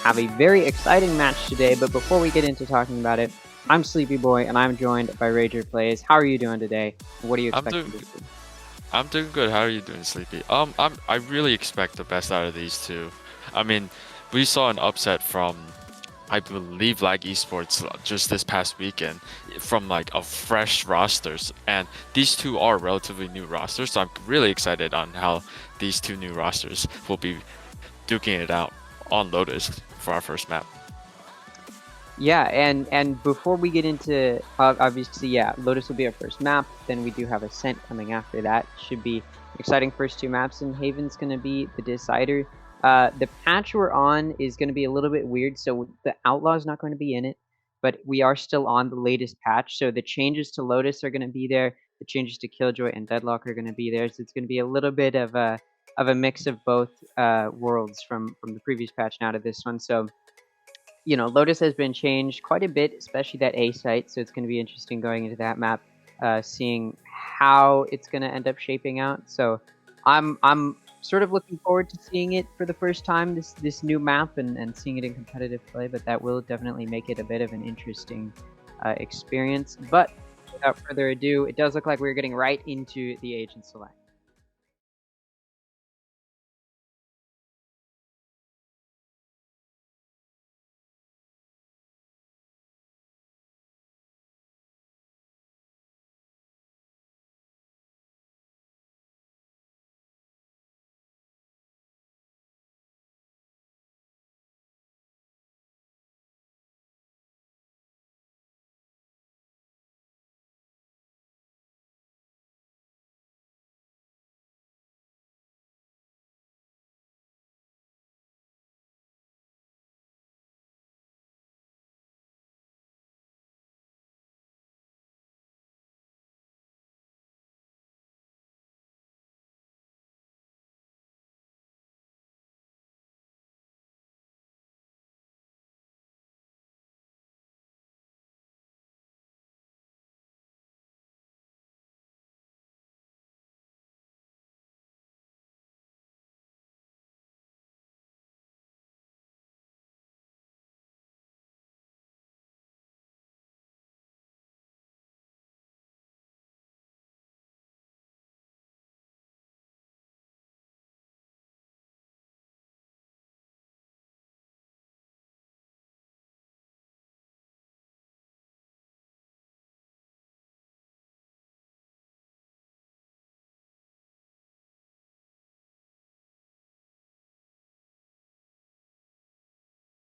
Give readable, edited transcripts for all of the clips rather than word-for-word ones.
have a very exciting match today, but before we get into talking about it, I'm Sleepy Boy and I'm joined by Rager Plays. How are you doing today? What are you I'm expecting doing to see? I'm doing good. How are you doing, Sleepy? I really expect the best out of these two. I mean, we saw an upset from I believe like Esports just this past weekend from like a fresh rosters, and these two are relatively new rosters, so I'm really excited on how these two new rosters will be duking it out on Lotus for our first map. Yeah, and before we get into obviously, yeah, Lotus will be our first map. Then we do have Ascent coming after that. Should be exciting first two maps, and Haven's going to be the decider. The patch we're on is going to be a little bit weird, so the Outlaw is not going to be in it, but we are still on the latest patch. So the changes to Lotus are going to be there. The changes to Killjoy and Deadlock are going to be there. So it's going to be a little bit of a mix of both worlds from the previous patch now to this one. So Lotus has been changed quite a bit, especially that A site. So it's going to be interesting going into that map, seeing how it's going to end up shaping out. So I'm sort of looking forward to seeing it for the first time, this new map, and seeing it in competitive play. But that will definitely make it a bit of an interesting experience. But without further ado, it does look like we're getting right into the agent select.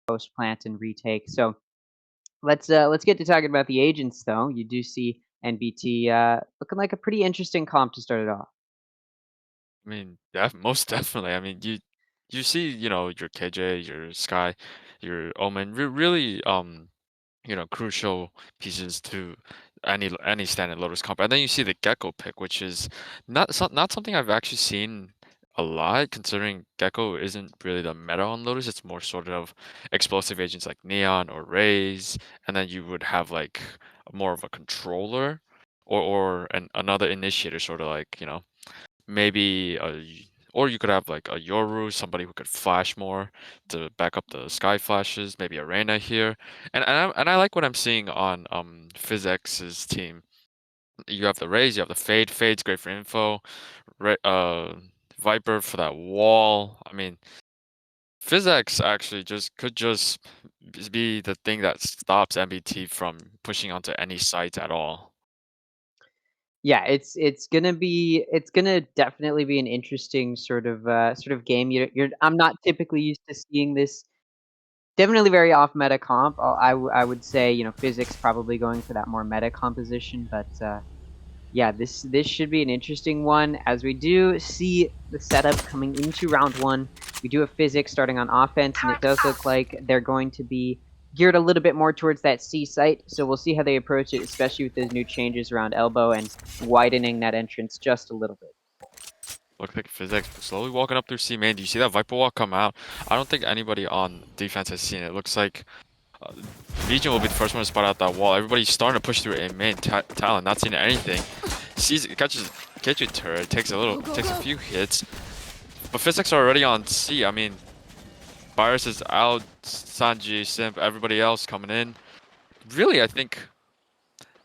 Post plant and retake. So let's get to talking about the agents, though. You do see NBT looking like a pretty interesting comp to start it off. I mean, most definitely. I mean, you see, your KJ, your Sky, your Omen, really crucial pieces to any standard Lotus comp. And then you see the Gecko pick, which is not something I've actually seen a lot, considering Gecko isn't really the meta on Lotus. It's more sort of explosive agents like Neon or Raze, and then you would have like more of a controller or another initiator, sort of like, maybe or you could have like a Yoru, somebody who could flash more to back up the sky flashes, maybe a Reyna here. And I like what I'm seeing on Physix's team. You have the Raze, you have the Fade. Fade's great for info. Ra Viper for that wall. I mean, Physix actually could just be the thing that stops NBT from pushing onto any site at all. Yeah, it's gonna definitely be an interesting sort of game. I'm not typically used to seeing this. Definitely very off meta comp. I would say Physics probably going for that more meta composition, but yeah, this should be an interesting one as we do see the setup coming into round one. We do have Physics starting on offense, and it does look like they're going to be geared a little bit more towards that C site. So we'll see how they approach it, especially with those new changes around elbow and widening that entrance just a little bit. Looks like Physix slowly walking up through C main. Do you see that Viper wall come out? I don't think anybody on defense has seen it. Looks like Legion will be the first one to spot out that wall. Everybody's starting to push through a main. Talon not seeing anything. Sees it, catches kitchen turret, takes a few hits. But Physix are already on C. I mean, Virus is out. Sanji, Simp, everybody else coming in. Really, I think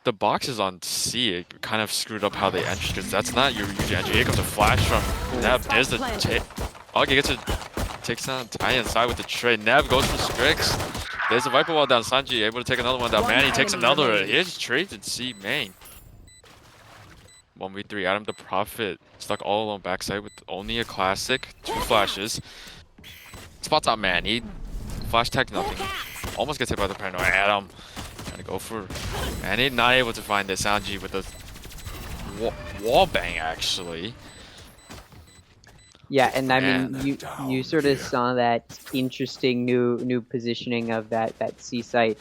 the boxes on C it kind of screwed up how they enter because that's not your usual entry. Here comes a flash from Neb. There's the Augie gets it, takes down Titan inside with the trade. Neb goes for Strix. There's a Viper wall down. Sanji able to take another one down. Manny takes another. Here's trades in C main. 1v3. Adam the Prophet stuck all alone backside with only a classic. 2 flashes. Spots out Manny. Flash tech nothing. Almost gets hit by the paranoia. Adam trying to go for Manny. Not able to find the Sanji with the wall bang actually. Yeah, and I mean, you sort of saw that interesting new positioning of that C site,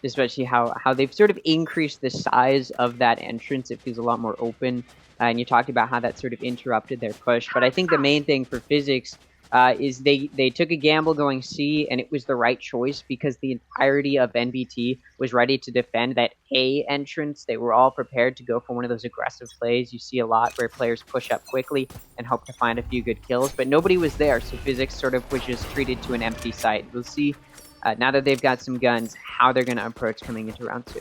especially how they've sort of increased the size of that entrance. It feels a lot more open, and you talked about how that sort of interrupted their push. But I think the main thing for Physix is they took a gamble going C, and it was the right choice because the entirety of NBT was ready to defend that A entrance. They were all prepared to go for one of those aggressive plays you see a lot where players push up quickly and hope to find a few good kills, but nobody was there, so Physix sort of was just treated to an empty site. We'll see now that they've got some guns how they're going to approach coming into round 2.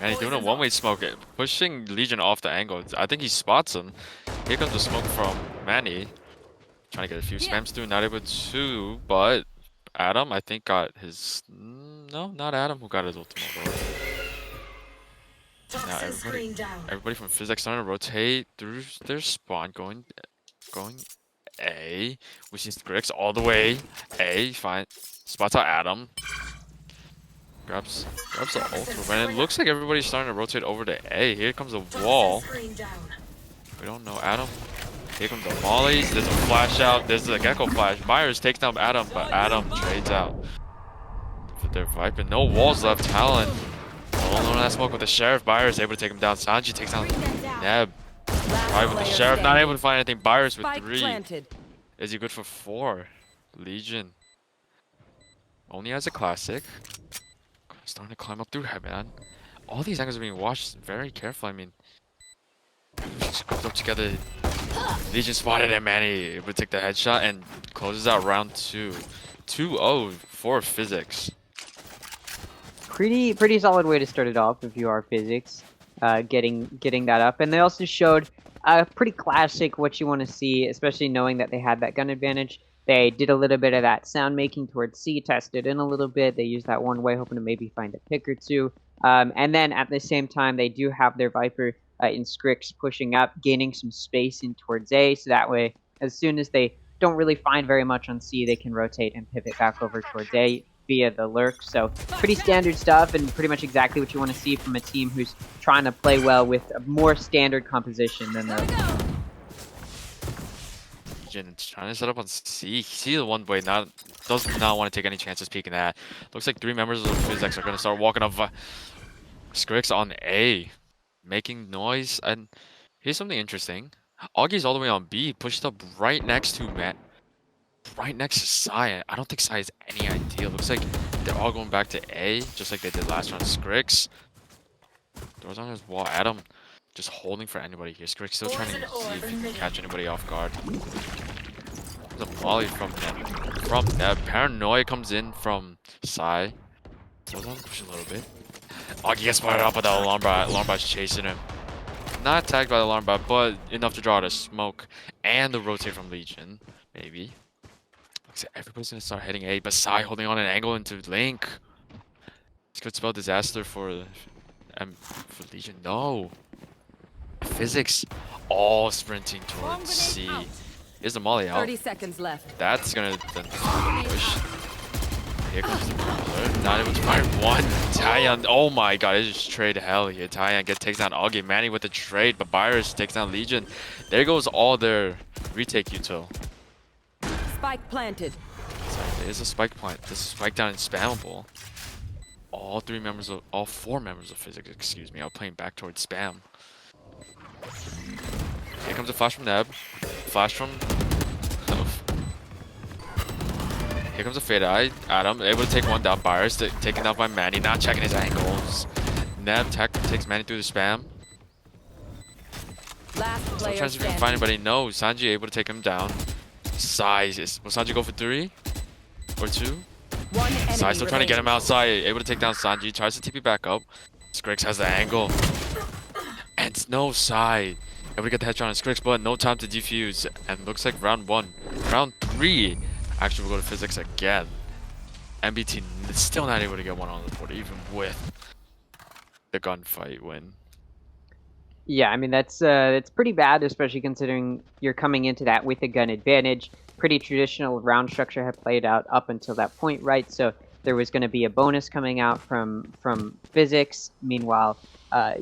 And he's doing a one-way smoke, pushing Legion off the angle. I think he spots him. Here comes the smoke from Manny. Trying to get a few spams through, not able to, but Adam, I think, got his... No, not Adam who got his ultimate. Now everybody from Physix starting to rotate through their spawn, going A. We see Grix all the way A. Fine. Spots out Adam. Grabs the ultimate, and it looks like everybody's starting to rotate over to A. Here comes a wall. We don't know Adam. Here comes the mollies. There's a flash out. There's the gecko flash. Myers takes down Adam, but Adam trades out for their Viper. No walls left. Talon alone on that smoke with the Sheriff. Myers able to take him down. Sanji takes down Neb. Right with the Sheriff. Not able to find anything. Myers with 3. Is he good for 4? Legion only has a classic. Starting to climb up through heaven. All these angles are being watched very carefully. I mean, just goes up together. Legion spotted him, Manny able to take the headshot and closes out round 2. 2-0 for Physix. Pretty solid way to start it off if you are Physix, getting that up. And they also showed pretty classic what you want to see, especially knowing that they had that gun advantage. They did a little bit of that sound making towards C, tested in a little bit. They used that one way, hoping to maybe find a pick or two. And then at the same time, they do have their Viper in Scrix pushing up, gaining some space in towards A, so that way, as soon as they don't really find very much on C, they can rotate and pivot back over towards A via the lurk. So pretty standard stuff and pretty much exactly what you want to see from a team who's trying to play well with a more standard composition than the... Trying to set up on C. See the one way, does not want to take any chances peeking that. Looks like 3 members of Physix are going to start walking up Scrix on A, making noise. And here's something interesting. Augie's all the way on B, pushed up right next to Sai. I don't think Sai has any idea. Looks like they're all going back to A, just like they did last round. Scrix throws on his wall. Adam just holding for anybody here. Scrix still trying to see if he can catch anybody off guard. The volley from Neb. Paranoia comes in from Sai. Throws on push a little bit. Augie gets spotted up by the alarm bot. Alarm bot's chasing him. Not tagged by the alarm bot, but enough to draw the smoke and the rotate from Legion. Maybe. Looks like everybody's gonna start heading A, but Sai holding on an angle into Link. This could spell disaster for Legion. No. Physix all sprinting towards C. Here's the molly out. 30 seconds left. That's gonna then push. Here comes the brawler. Not able to find one. Tyan. Oh my god, it just trade hell here. Tyan takes down Augie. Manny with the trade, but Virus takes down Legion. There goes all their retake util. Spike planted. Sorry, there's a spike plant. This is spike down in spammable. All 4 members of Physix, excuse me, are playing back towards spam. Here comes a flash from Neb. Flash from... Here comes a fade eye. Adam able to take one down. Byers taken down by Manny. Not checking his angles. Neb takes Manny through the spam. Last Still player trying to find anybody. No, Sanji able to take him down. Size. Will Sanji go for 3? or two. One Sai enemy still trying to get him remaining. outside, able to take down Sanji, tries to TP back up. Skrix has the angle. And no Sai. Able to get the headshot on Skrix, but no time to defuse. And looks like round 1. Round 3. Actually, we'll go to Physix again. NBT still not able to get one on the board, even with the gunfight win. Yeah, I mean that's pretty bad, especially considering you're coming into that with a gun advantage. Pretty traditional round structure had played out up until that point, right? So there was going to be a bonus coming out from Physix. Meanwhile,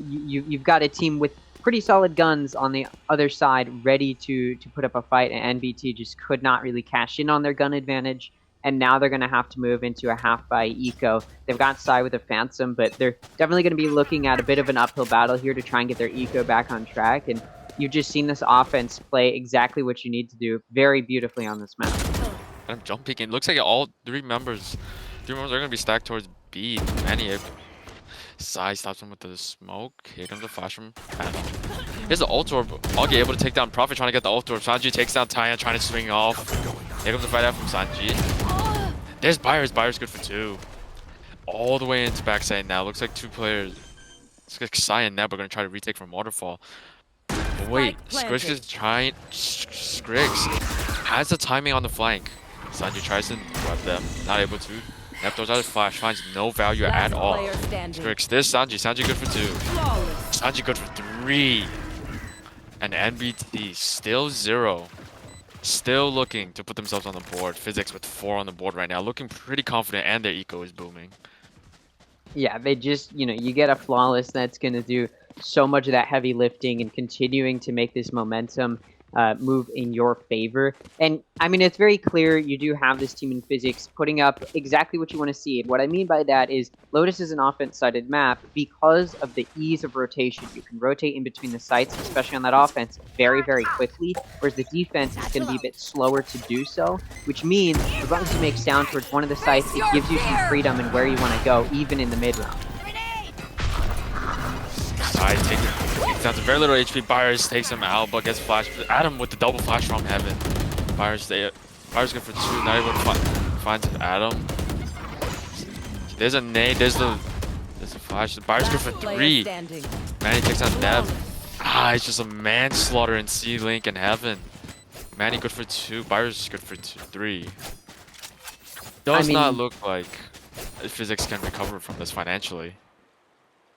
you've got a team with pretty solid guns on the other side, ready to put up a fight, and NBT just could not really cash in on their gun advantage. And now they're going to have to move into a half-buy eco. They've got Sai with a Phantom, but they're definitely going to be looking at a bit of an uphill battle here to try and get their eco back on track. And you've just seen this offense play exactly what you need to do very beautifully on this map. And I'm jump peeking. Looks like all three members are going to be stacked towards B. Manny, Sai stops him with the smoke. Here comes the flash from Panel. Here's the ult orb. Augie able to take down Prophet, trying to get the ult orb. Sanji takes down Tyan, trying to swing off. Here comes the fight out from Sanji. There's Byers. Byers good for 2. All the way into backside now. Looks like 2 players. Looks like Sai and Neb are going to try to retake from Waterfall. But wait, Skrix is trying. Skrix has the timing on the flank. Sanji tries to web them. Not able to. Neb throws out his flash. Finds no value at all. Skrix, this Sanji. Sanji good for 2. Sanji good for 3. And NBT still 0. Still looking to put themselves on the board. Physix with 4 on the board right now. Looking pretty confident, and their eco is booming. Yeah, they just, you get a flawless that's going to do so much of that heavy lifting and continuing to make this momentum move in your favor. And I mean, it's very clear you do have this team in Physix putting up exactly what you want to see. And what I mean by that is Lotus is an offense-sided map because of the ease of rotation. You can rotate in between the sites, especially on that offense, very, very quickly, whereas the defense is going to be a bit slower to do so, which means as long as you make sound towards one of the sites, it gives you some freedom in where you want to go, even in the mid-round. Sai takes down to very little HP. Byers takes him out, but gets flashed. Adam with the double flash from Heaven. Byers good for 2. Not able to find Adam. There's a nade. There's a flash. Byers good for 3. Manny takes out Neb. It's just a manslaughter in C-Link and Heaven. Manny good for 2. Byers good for 3. Does not look like Physix can recover from this financially.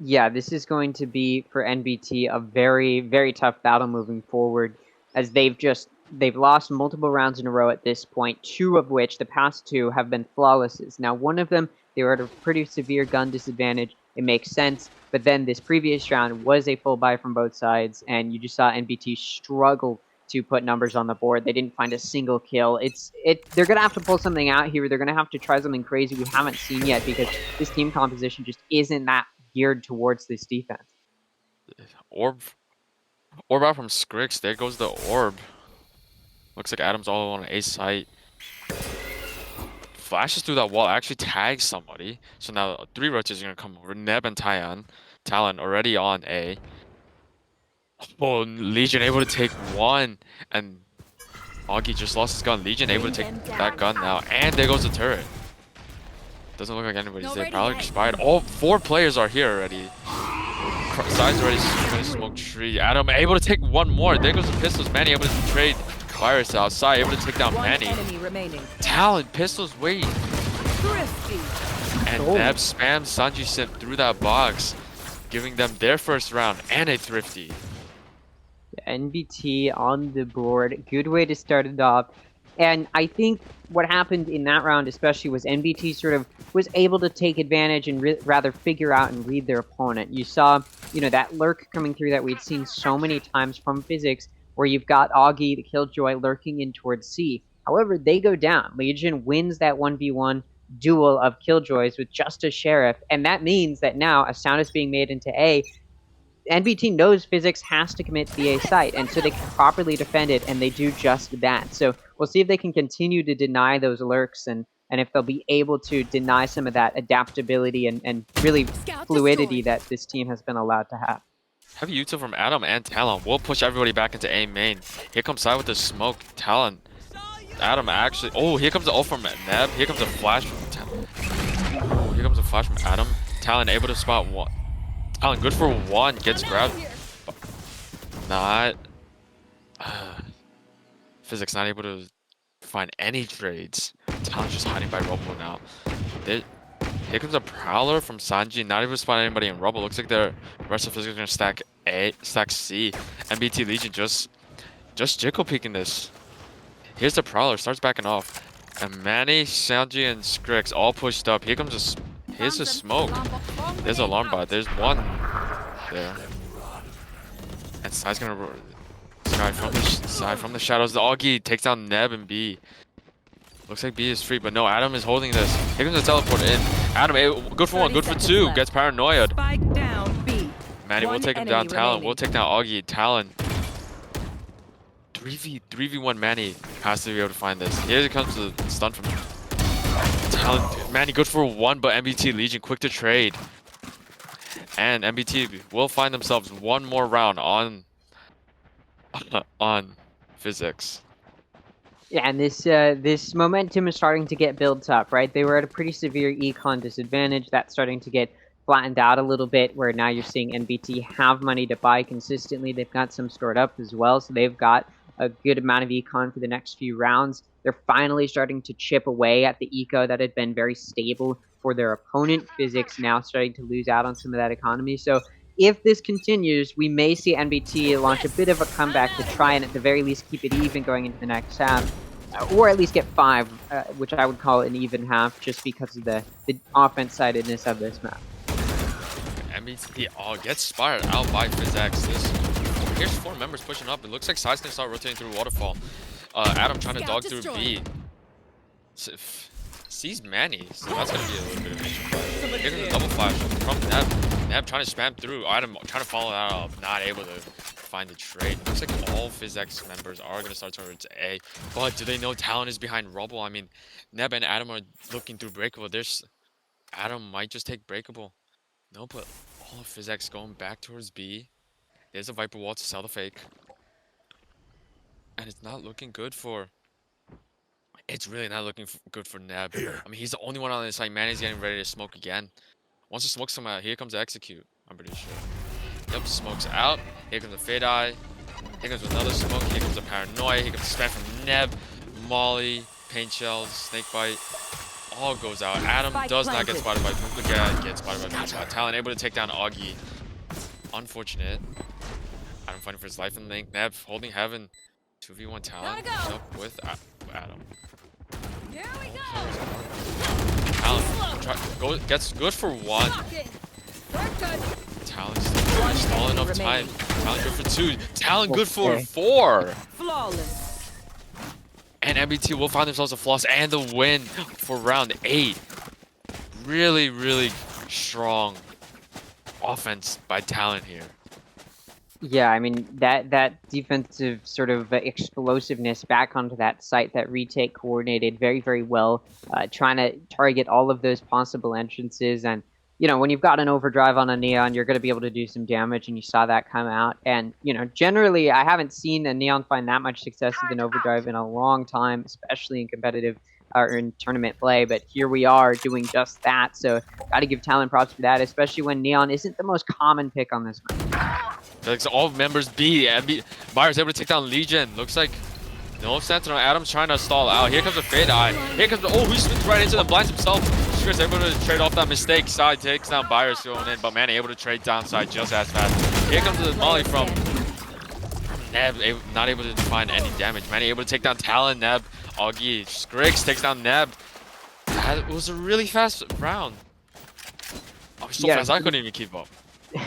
Yeah, this is going to be for NBT a very, very tough battle moving forward, as they've lost multiple rounds in a row at this point, 2 of which, the past 2, have been flawlesses. Now, one of them, they were at a pretty severe gun disadvantage. It makes sense, but then this previous round was a full buy from both sides, and you just saw NBT struggle to put numbers on the board. They didn't find a single kill. They're going to have to pull something out here. They're going to have to try something crazy we haven't seen yet, because this team composition just isn't that geared towards this defense. Orb out from Skrix. There goes the orb. Looks like Adam's all on an A site. Flashes through that wall. Actually tags somebody. So now 3 rotates are gonna come over. Neb and Talon already on A. Oh, Legion able to take 1, and Augie just lost his gun. Legion able to take that gun now, and there goes the turret. Doesn't look like anybody's there. Probably expired. All 4 players are here already. Sai's already gonna smoke tree. Adam able to take 1 more. There goes the pistols. Manny able to trade Virus out. Sai able to take down Manny. Talon pistols wait. And Neb spams Sanji Sim through that box, giving them their first round and a thrifty. NBT on the board. Good way to start it off. And I think what happened in that round especially was NBT sort of was able to take advantage and rather figure out and read their opponent. You saw, that lurk coming through that we'd seen so many times from Physix, where you've got Augie, the Killjoy, lurking in towards C. However, they go down. Legion wins that 1v1 duel of Killjoys with just a Sheriff, and that means that now a sound is being made into A. NBT knows Physix has to commit to the A site, and so they can properly defend it, and they do just that. So we'll see if they can continue to deny those lurks, and if they'll be able to deny some of that adaptability and really fluidity that this team has been allowed to have. Heavy util from Adam and Talon will push everybody back into A main. Here comes Sai with the smoke. Talon Adam actually. Oh, here comes the ult from Neb. Here comes a flash from Oh, here comes a flash from Adam. Talon able to spot one. Talon good for one. Gets grabbed. Not. Physix not able to find any trades. Talon's just hiding by Rubble now. Here comes a Prowler from Sanji. Not able to spot anybody in Rubble. Looks like the rest of Physix are gonna stack C. NBT Legion just Jickle peeking this. Here's the Prowler. Starts backing off. And Manny, Sanji, and Skrix all pushed up. Here's a smoke. There's an alarm bot. There's one there. And Sky's gonna Sky from the shadows. The Augie takes down Neb and B. Looks like B is free, but no, Adam is holding this. Here comes the teleport in. Adam, good for one, good for two. Gets paranoid. Spike down B. Manny will take him down. Talon will take down Augie. Talon. 3v1 Manny has to be able to find this. Here comes the stun from Talon. Manny good for one, but NBT Legion quick to trade. And NBT will find themselves one more round on Physix. Yeah, and this momentum is starting to get built up, right? They were at a pretty severe econ disadvantage. That's starting to get flattened out a little bit, where now you're seeing NBT have money to buy consistently. They've got some stored up as well, so they've got a good amount of econ for the next few rounds. They're finally starting to chip away at the eco that had been very stable for their opponent. Physix now starting to lose out on some of that economy. So if this continues, we may see NBT launch a bit of a comeback to try and at the very least keep it even going into the next half. Or at least get 5, which I would call an even half, just because of the offense-sidedness of this map. NBT gets spotted out by Physix. Here's 4 members pushing up. It looks like Side's gonna start rotating through Waterfall. Adam trying to dog through B. Sees Manny, so that's gonna be a little bit of an issue. Here's a double flash from Neb. Neb trying to spam through. Adam trying to follow that up, not able to find the trade. Looks like all Physix members are gonna start towards A. But do they know Talon is behind Rubble? I mean, Neb and Adam are looking through Breakable. Adam might just take Breakable. No, but all of Physix going back towards B. There's a Viper wall to sell the fake. And it's not looking good for... It's really not looking good for Neb. I mean, he's the only one on this side. Manny's getting ready to smoke again. Once the smoke's come out, here comes the execute. I'm pretty sure. Yep, smoke's out. Here comes the Fade Eye. Here comes another smoke. Here comes the Paranoia. Here comes the spam from Neb. Molly, Paint Shells, Snake Bite. All goes out. Adam does not get spotted by Talon able to take down Augie. Unfortunate. Adam fighting for his life in the link. Neb holding heaven. 2v1 Talon up with Adam. Here we go. Talon gets good for one. Talon's stalling enough time. Talon good for 2. Talon good for 4. Flawless. And NBT will find themselves a floss and the win for round 8. Really, really strong offense by Talon here. Yeah, I mean, that defensive sort of explosiveness back onto that site, that retake coordinated very, very well, trying to target all of those possible entrances. And, you know, when you've got an overdrive on a Neon, you're going to be able to do some damage, and you saw that come out. And, you know, generally, I haven't seen a Neon find that much success with an overdrive in a long time, especially in competitive or in tournament play, but here we are doing just that. So got to give Talon props for that, especially when Neon isn't the most common pick on this map. Like all members B, and Myers able to take down Legion. Looks like no Sentinel. Adam's trying to stall out. Here comes the Fade Eye. Here comes he swings right into the blinds himself. Skrix able to trade off that mistake. Side takes down Byers going in, but Manny able to trade down side just as fast. Here comes the Molly from Neb, not able to find any damage. Manny able to take down Talon, Neb, Augie. Skrix takes down Neb. That was a really fast round. Oh, so fast I couldn't even keep up.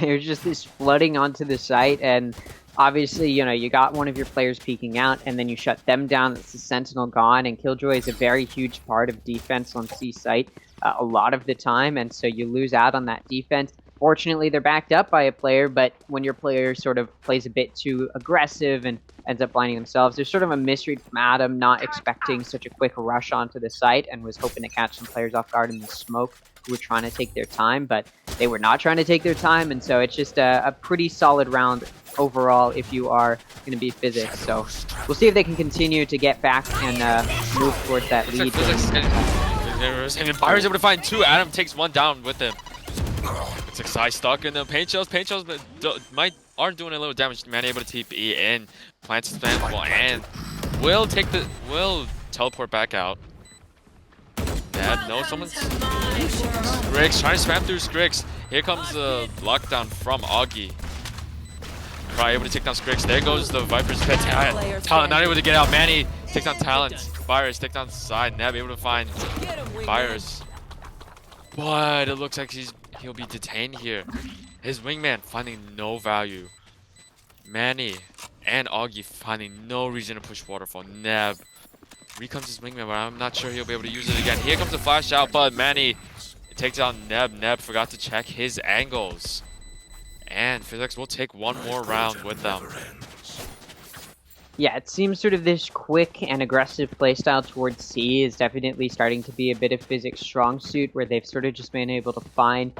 It was just this flooding onto the site, and obviously, you know, you got one of your players peeking out, and then you shut them down. It's the Sentinel gone, and Killjoy is a very huge part of defense on C site a lot of the time, and so you lose out on that defense. Fortunately, they're backed up by a player, but when your player sort of plays a bit too aggressive and ends up blinding themselves, there's sort of a misread from Adam, not expecting such a quick rush onto the site, and was hoping to catch some players off guard in the smoke who were trying to take their time, but they were not trying to take their time, and so it's just a pretty solid round overall if you are going to be Physix. So we'll see if they can continue to get back and move towards that Looks lead. like Physix and Byron's able to find 2. Adam takes 1 down with him. It's like Sai stuck in the paint shells. Paint shells are doing a little damage. Man able to TP in, plants his spam and will teleport back out. Dad, no, someone's Skrix trying to spam through Skrix. Here comes the lockdown from Augie. Cry able to take down Skrix. There goes the Viper's pet. Talent not able to get out. Manny takes down Talent. Virus takes down Side. Neb able to find Virus. But it looks like he'll be detained here. His wingman finding no value. Manny and Augie finding no reason to push Waterfall. Neb. Here comes his wingman, but I'm not sure he'll be able to use it again. Here comes the flash out, but Manny takes out Neb. Neb forgot to check his angles. And Physix will take 1 more round with them. Yeah, it seems sort of this quick and aggressive playstyle towards C is definitely starting to be a bit of Physix' strong suit, where they've sort of just been able to find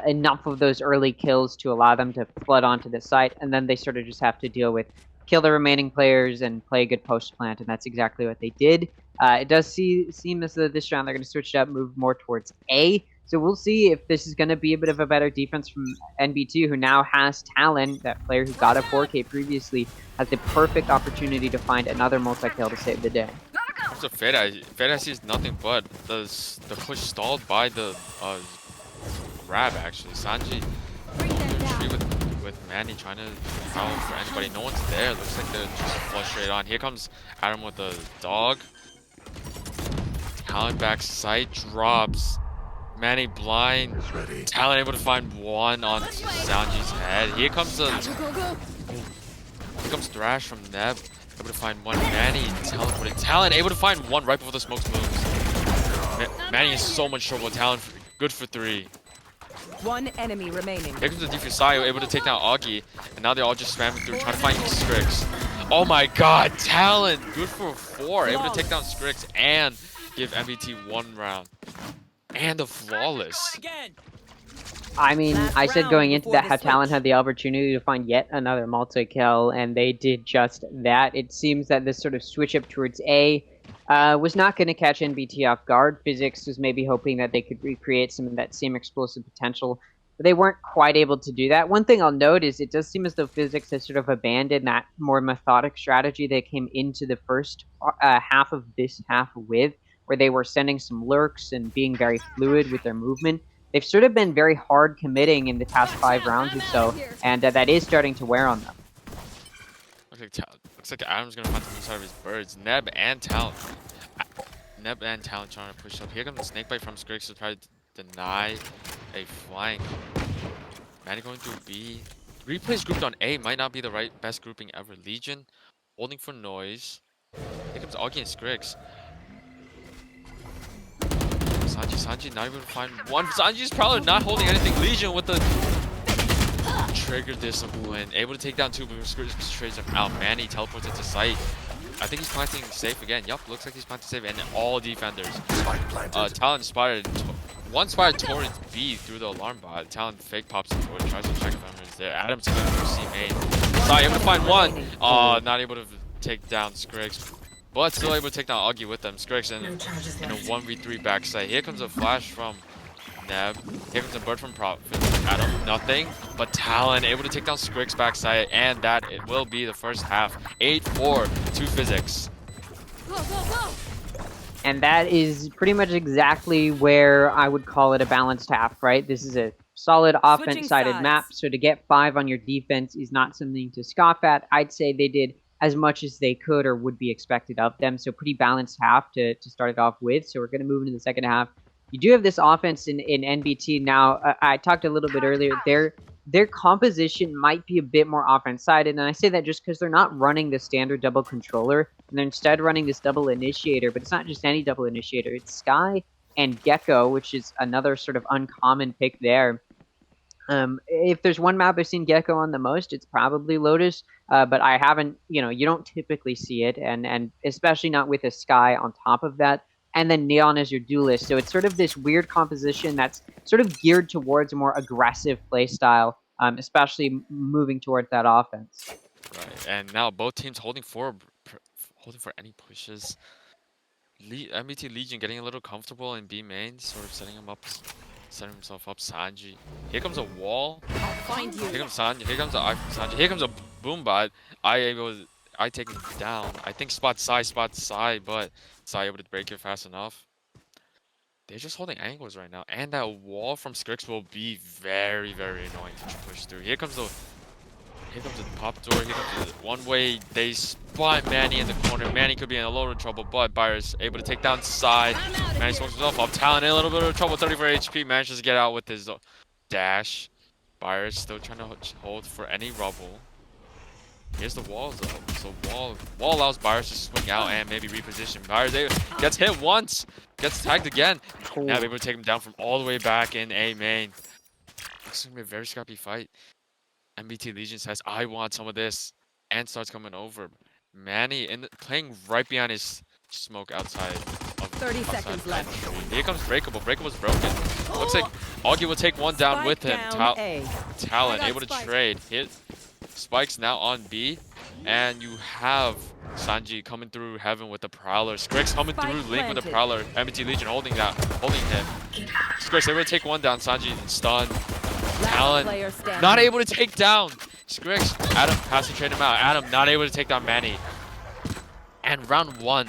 enough of those early kills to allow them to flood onto the site, and then they sort of just have to deal with kill the remaining players and play a good post plant, and that's exactly what they did. It does seem as though this round they're going to switch it up, move more towards A. So we'll see if this is going to be a bit of a better defense from NBT, who now has Talon, that player who got a 4K previously, has the perfect opportunity to find another multi-kill to save the day. So Fed sees nothing but the push stalled by the grab actually. Sanji with Manny trying to follow for anybody. No one's there. Looks like they're just flush straight on. Here comes Adam with the dog. Talon back sight drops. Manny blind. Talon able to find 1 on Sanji's head. Here comes Thrash from Neb. Able to find 1. Manny teleporting. Talon able to find 1 right before the smokes moves. Manny is so much trouble. Talon good for 3. 1 enemy remaining. Here comes the defuse Sayo, able to take down Augie, and now they're all just spamming through, trying to find Skrix. Oh my god, Talon! Good for 4, able to take down Skrix and give NBT 1 round. And a flawless. I mean, I said going into that how Talon had the opportunity to find yet another multi-kill, and they did just that. It seems that this sort of switch up towards A was not going to catch NBT off guard. Physix was maybe hoping that they could recreate some of that same explosive potential, but they weren't quite able to do that. One thing I'll note is it does seem as though Physix has sort of abandoned that more methodic strategy they came into the first half of this half with, where they were sending some lurks and being very fluid with their movement. They've sort of been very hard committing in the past 5 rounds or so, and that is starting to wear on them. Looks like Adam's gonna find the inside of his birds. Neb and Talon trying to push up. Here comes the snakebite from Skrix to try to deny a flank. Manny going through B. Replays grouped on A might not be the best grouping ever. Legion holding for noise. Here comes Augie and Skrix. Sanji not able to find 1. Sanji's probably not holding anything. Legion with the trigger discipline. Able to take down 2, but Skrix trades him out. Manny teleports into sight. I think he's planting safe again. Yup, looks like he's planting safe. And all defenders. Talon spotted. 1 spotted towards B through the alarm bot. Talon fake pops into it. Tries to check if everyone's there. Adam's going to C main. Sai able to find 1. Not able to take down Skrix. But still able to take down Augie with them. Skrix in a 1v3 backside. Here comes a flash from Neb. Here comes a bird from Adam. Nothing. But Talon able to take down Skrix backside. And that it will be the first half. 8-4 to Physix. And that is pretty much exactly where I would call it a balanced half, right? This is a solid offense-sided map. So to get 5 on your defense is not something to scoff at. I'd say they did as much as they could or would be expected of them. So pretty balanced half to start it off with. So we're going to move into the second half. You do have this offense in NBT now. I talked a little bit earlier. Their composition might be a bit more offense-sided, and I say that just because they're not running the standard double controller, and they're instead running this double initiator, but it's not just any double initiator. It's Sky and Gecko, which is another sort of uncommon pick there. If there's one map I've seen Gecko on the most, it's probably Lotus, but I haven't, you don't typically see it, and especially not with a Sky on top of that, and then Neon as your duelist. So it's sort of this weird composition that's sort of geared towards a more aggressive playstyle especially moving towards that offense. Right, and now both teams holding for any pushes. NBT Legion getting a little comfortable in B main, sort of setting himself up. Sanji. Here comes a wall. Find you. Here comes Sanji. Here comes a eye from Sanji. Here comes a Boombot. I taking down. I think spot Sai, but Sai able to break it fast enough. They're just holding angles right now, and that wall from Skrix will be very, very annoying to push through. Here comes the pop door. Here comes the one way. They spot Manny in the corner. Manny could be in a little trouble, but Byers able to take down side. Manny smokes himself up. Talon in a little bit of trouble. 34 HP. Manages to get out with his dash. Byers still trying to hold for any rubble. Here's the walls though. So wall allows Byers to swing out and maybe reposition. Byers gets hit once. Gets tagged again. Cool. Now able to take him down from all the way back in A main. Looks like a very scrappy fight. NBT Legion says, I want some of this, and starts coming over. Manny playing right behind his smoke outside. 30 seconds left. Here comes Breakable. Breakable's broken. Looks like Augie will take one down with him. Talon able to trade. Hit. Spike's now on B, and you have Sanji coming through Heaven with the Prowler. Skrix coming through Link with the Prowler. NBT Legion holding him. Skrix able to take one down. Sanji stunned. Talon not able to take down Skrix. Adam passing trade him out. Adam not able to take down Manny. And round 1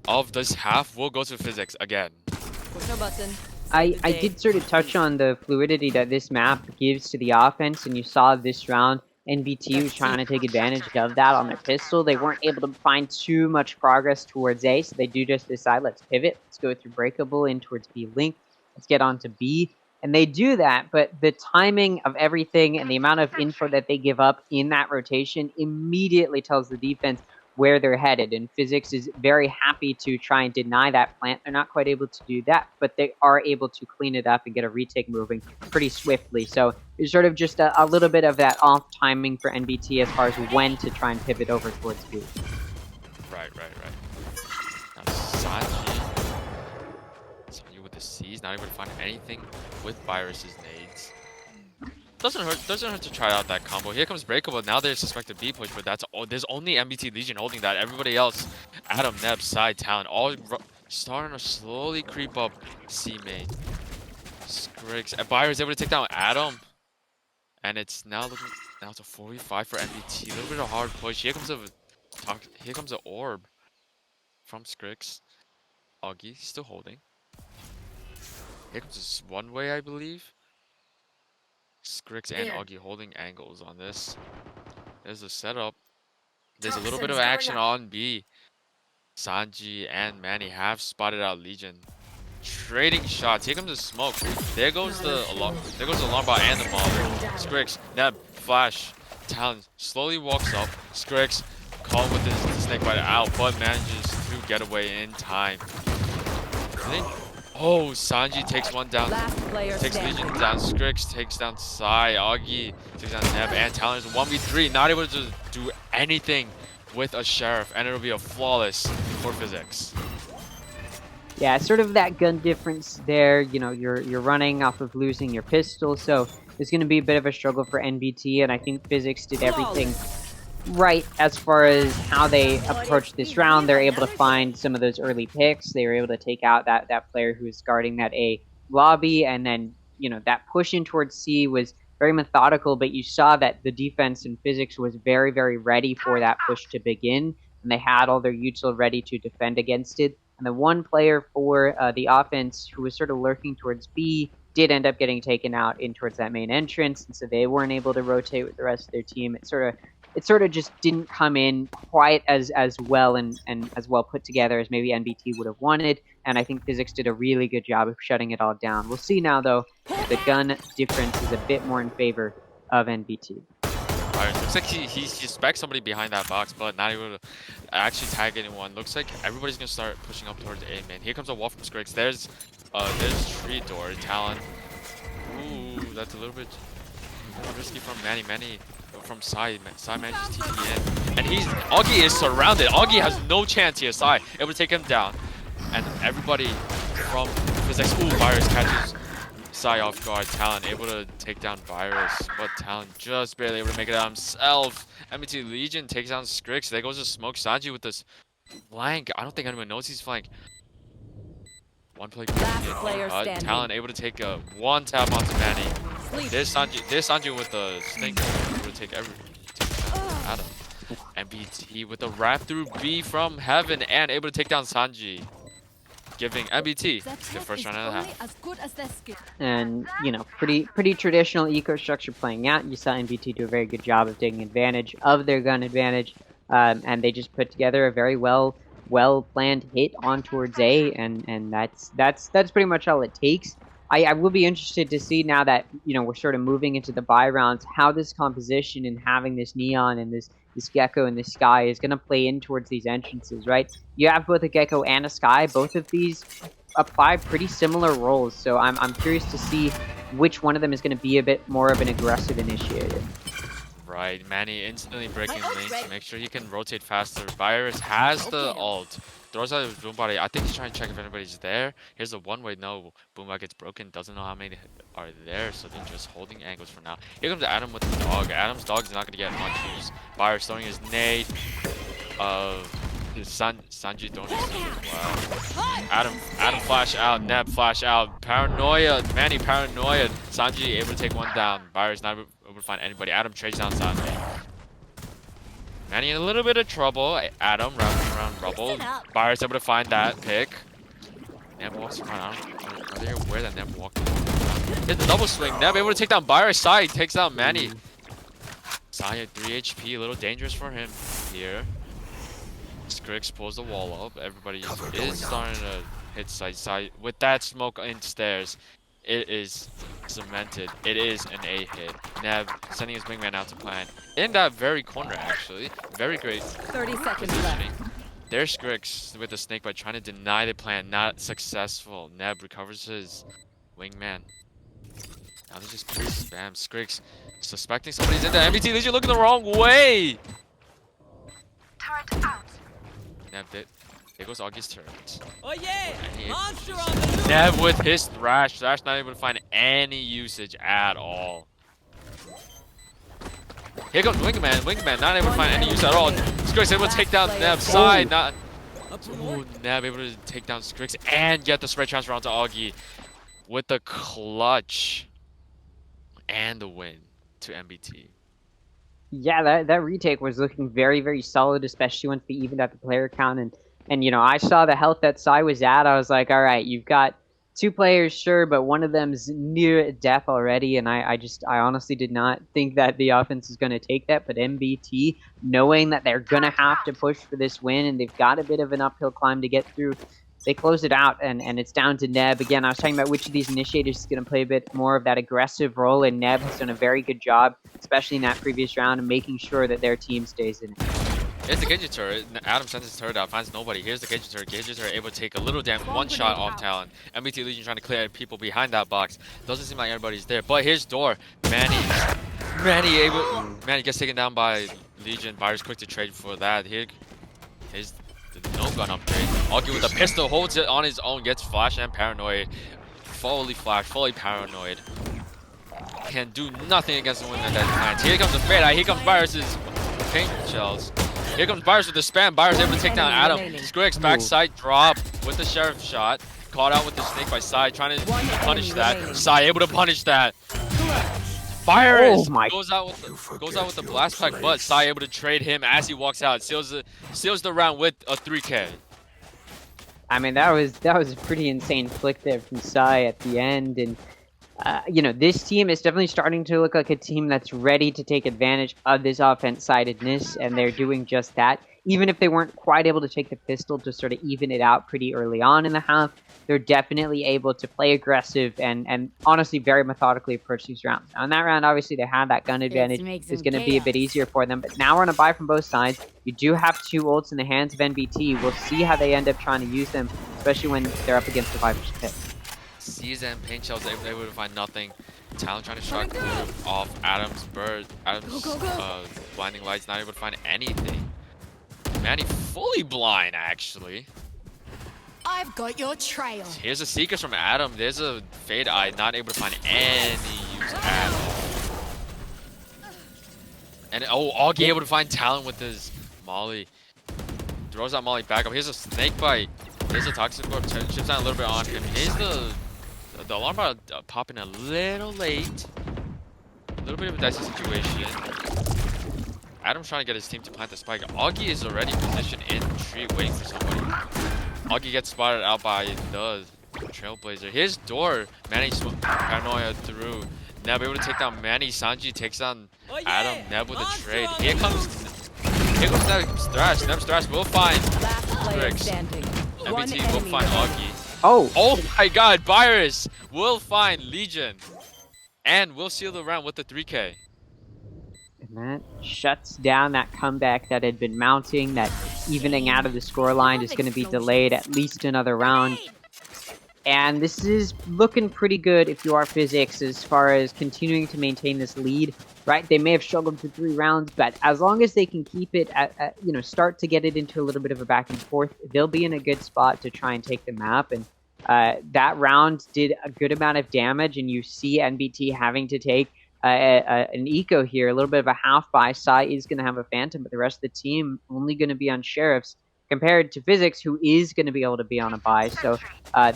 of this half will go to Physix again. Push no button. I did sort of touch on the fluidity that this map gives to the offense, and you saw this round NBT was trying to take advantage of that on their pistol. They weren't able to find too much progress towards A, so they do just decide, let's pivot, let's go through Breakable in towards B Link, let's get on to B. And they do that, but the timing of everything and the amount of info that they give up in that rotation immediately tells the defense where they're headed. And Physix is very happy to try and deny that plant. They're not quite able to do that, but they are able to clean it up and get a retake moving pretty swiftly. So there's sort of just a little bit of that off timing for NBT as far as when to try and pivot over towards B. Right. Now Sanji with the C's, not able to find anything with Virus's nades. Doesn't hurt to try out that combo. Here comes Breakable. Now there's suspected B push, but there's only NBT Legion holding that. Everybody else, Adam, Neb, Side, Talon, all starting to slowly creep up C main. Skrix. And Byers able to take down Adam. And it's now looking it's a 45 for NBT. A little bit of a hard push. Here comes a orb from Skrix. Augie still holding. Here comes this one way, I believe. Skrix and Augie holding angles on this. There's a setup. There's a little bit of action on B. Sanji and Manny have spotted out Legion. Trading shots. Here comes the smoke. There goes the alarm bot and the mob. Skrix, Neb, Flash, Talon slowly walks up. Skrix caught with his snake bite out, but manages to get away in time. Oh, Sanji takes one down. Takes Legion down. Skrix takes down Sai. Augie takes down Neb. And Talon is 1v3. Not able to do anything with a Sheriff. And it'll be a flawless for Physix. Yeah, sort of that gun difference there. You know, you're running off of losing your pistol. So there's going to be a bit of a struggle for NBT. And I think Physix did everything right as far as how they approached this round. They're able to find some of those early picks. They were able to take out that player who was guarding that A lobby, and then, you know, that push in towards C was very methodical, but you saw that the defense in Physix was very, very ready for that push to begin, and they had all their util ready to defend against it. And the one player for the offense who was sort of lurking towards B did end up getting taken out in towards that main entrance, and so they weren't able to rotate with the rest of their team. It sort of just didn't come in quite as well and as well put together as maybe NBT would have wanted, and I think Physix did a really good job of shutting it all down. We'll see now, though, the gun difference is a bit more in favor of NBT. Alright, looks like he suspects somebody behind that box, but not able to actually tag anyone. Looks like everybody's going to start pushing up towards A main. Here comes a wall from Skrix. There's tree door. Talon. Ooh, that's a little bit risky from Manny. From Sai manages TP in. And Augie is surrounded. Augie has no chance here. Sai able to take him down. And everybody from Physix. Ooh, Virus catches Sai off guard. Talon able to take down Virus, but Talon just barely able to make it out himself. NBT Legion takes down Skrix. There goes to smoke Sanji with this flank. I don't think anyone knows he's flank. One play. Player standing. Talon able to take a one tap onto Manny. Sleep. There's Sanji with the snake. Able to take Adam. NBT with the wrap through B from heaven and able to take down Sanji, giving NBT the first round of the half. And you know, pretty traditional eco structure playing out. You saw NBT do a very good job of taking advantage of their gun advantage, and they just put together a very well planned hit on towards A, and that's pretty much all it takes. I will be interested to see now that, you know, we're sort of moving into the buy rounds, how this composition and having this Neon and this Gecko and this Sky is going to play in towards these entrances, right? You have both a Gecko and a Sky. Both of these apply pretty similar roles, so I'm curious to see which one of them is going to be a bit more of an aggressive initiator. Right, Manny instantly breaking links to make sure he can rotate faster. Virus has the ult. Throws out his boom body. I think he's trying to check if anybody's there. Here's a one-way. No, boom body gets broken. Doesn't know how many are there, so they're just holding angles for now. Here comes Adam with the dog. Adam's dog is not going to get much use. Virus throwing his nade. Sanji throwing his nade as well. Adam flash out. Neb flash out. Paranoia. Manny paranoia. Sanji able to take one down. Virus not able to find anybody. Adam trades down Sanji. Manny in a little bit of trouble. Adam wrapping around rubble. Virus able to find that pick. Neb walks around. Are they aware that Neb walked in? Hit the double swing. Neb able to take down Virus. Sai takes down Manny. Sai at 3 HP. A little dangerous for him here. Skrix pulls the wall up. Everybody is starting to hit Sai. With that smoke in stairs, it is cemented. It is an A hit. Neb sending his wingman out to plan. In that very corner, actually. Very great 30 seconds positioning. left. There's Skrix with the snake by trying to deny the plan. Not successful. Neb recovers his wingman. Now they just spam. Skrix suspecting somebody's in there. NBT Legion looking the wrong way. Turret out. Neb did. There goes Augie's turret. Oh yeah! And Monster on the loose! Neb with his Thrash. Thrash not able to find any usage at all. Here comes Wingman. Wingman not able to find any use at all. Skrix able to take down Neb's side. Not. Ooh, Neb able to take down Skrix and get the spread transfer onto Augie with the clutch and the win to NBT. Yeah, that retake was looking very solid, especially once they evened out the player count. And you know, I saw the health that Sai was at. I was like, all right, you've got two players, sure, but one of them's near death already. And I honestly did not think that the offense is going to take that. But NBT, knowing that they're going to have to push for this win and they've got a bit of an uphill climb to get through, they close it out. And it's down to Neb. Again, I was talking about which of these initiators is going to play a bit more of that aggressive role. And Neb has done a very good job, especially in that previous round, of making sure that their team stays in it. Here's the Genji turret. Adam sends his turret out, finds nobody. Here's the Genji turret. Genji turret able to take a little damage, one shot off Talon. NBT Legion trying to clear people behind that box. Doesn't seem like everybody's there. But here's door. Manny gets taken down by Legion. Virus quick to trade for that. Here's the no gun upgrade. Augie with a pistol holds it on his own, gets flash and paranoid. Fully flash, fully paranoid. Can do nothing against the win that plans. Here comes the fade out. Here comes Virus's paint shells. Here comes Virus with the spam. Virus able to take down Adam. Skrix backside drop with the sheriff shot. Caught out with the snake by Sai, trying to punish that. Sai able to punish that. Virus goes out with the blast pack, but Sai able to trade him as he walks out. Seals the round with a 3K. I mean, that was a pretty insane flick there from Sai at the end, and you know, this team is definitely starting to look like a team that's ready to take advantage of this offense-sidedness, and they're doing just that. Even if they weren't quite able to take the pistol to sort of even it out pretty early on in the half, they're definitely able to play aggressive and honestly very methodically approach these rounds. Now, in that round, obviously, they had that gun advantage. It's going to be a bit easier for them, but now we're on a buy from both sides. You do have two ults in the hands of NBT. We'll see how they end up trying to use them, especially when they're up against the Viper's pit. Season paint shells able to find nothing. Talon trying to strike off Adam's bird. Adam's blinding lights not able to find anything. Manny fully blind actually. I've got your trail. Here's a Seekers from Adam. There's a Fade Eye, not able to find any use at all. And Augie able to find Talon with his Molly. Throws that Molly back up. Here's a Snake Bite. Here's a Toxic Orb. Chips down a little bit on him. Here's the alarm bot popping a little late. A little bit of a dicey situation. Adam's trying to get his team to plant the spike. Augie is already positioned in the tree waiting for somebody. Augie gets spotted out by the Trailblazer. Here's Door. Manny paranoia through. Neb able to take down Manny. Sanji takes down Adam. Neb with a trade. Here comes Neb's Thrash. Neb's Thrash will find Grix. NBT will find Augie. Oh my god, Virus will find Legion. And we'll seal the round with the 3K. And that shuts down that comeback that had been mounting. That evening out of the scoreline is going to be delayed at least another round. And this is looking pretty good if you are Physix as far as continuing to maintain this lead, right? They may have struggled for 3 rounds, but as long as they can keep it at start to get it into a little bit of a back and forth, they'll be in a good spot to try and take the map. And that round did a good amount of damage, and you see NBT having to take an eco here, a little bit of a half buy. Sai is going to have a Phantom, but the rest of the team only going to be on Sheriffs, compared to Physix, who is going to be able to be on a buy. So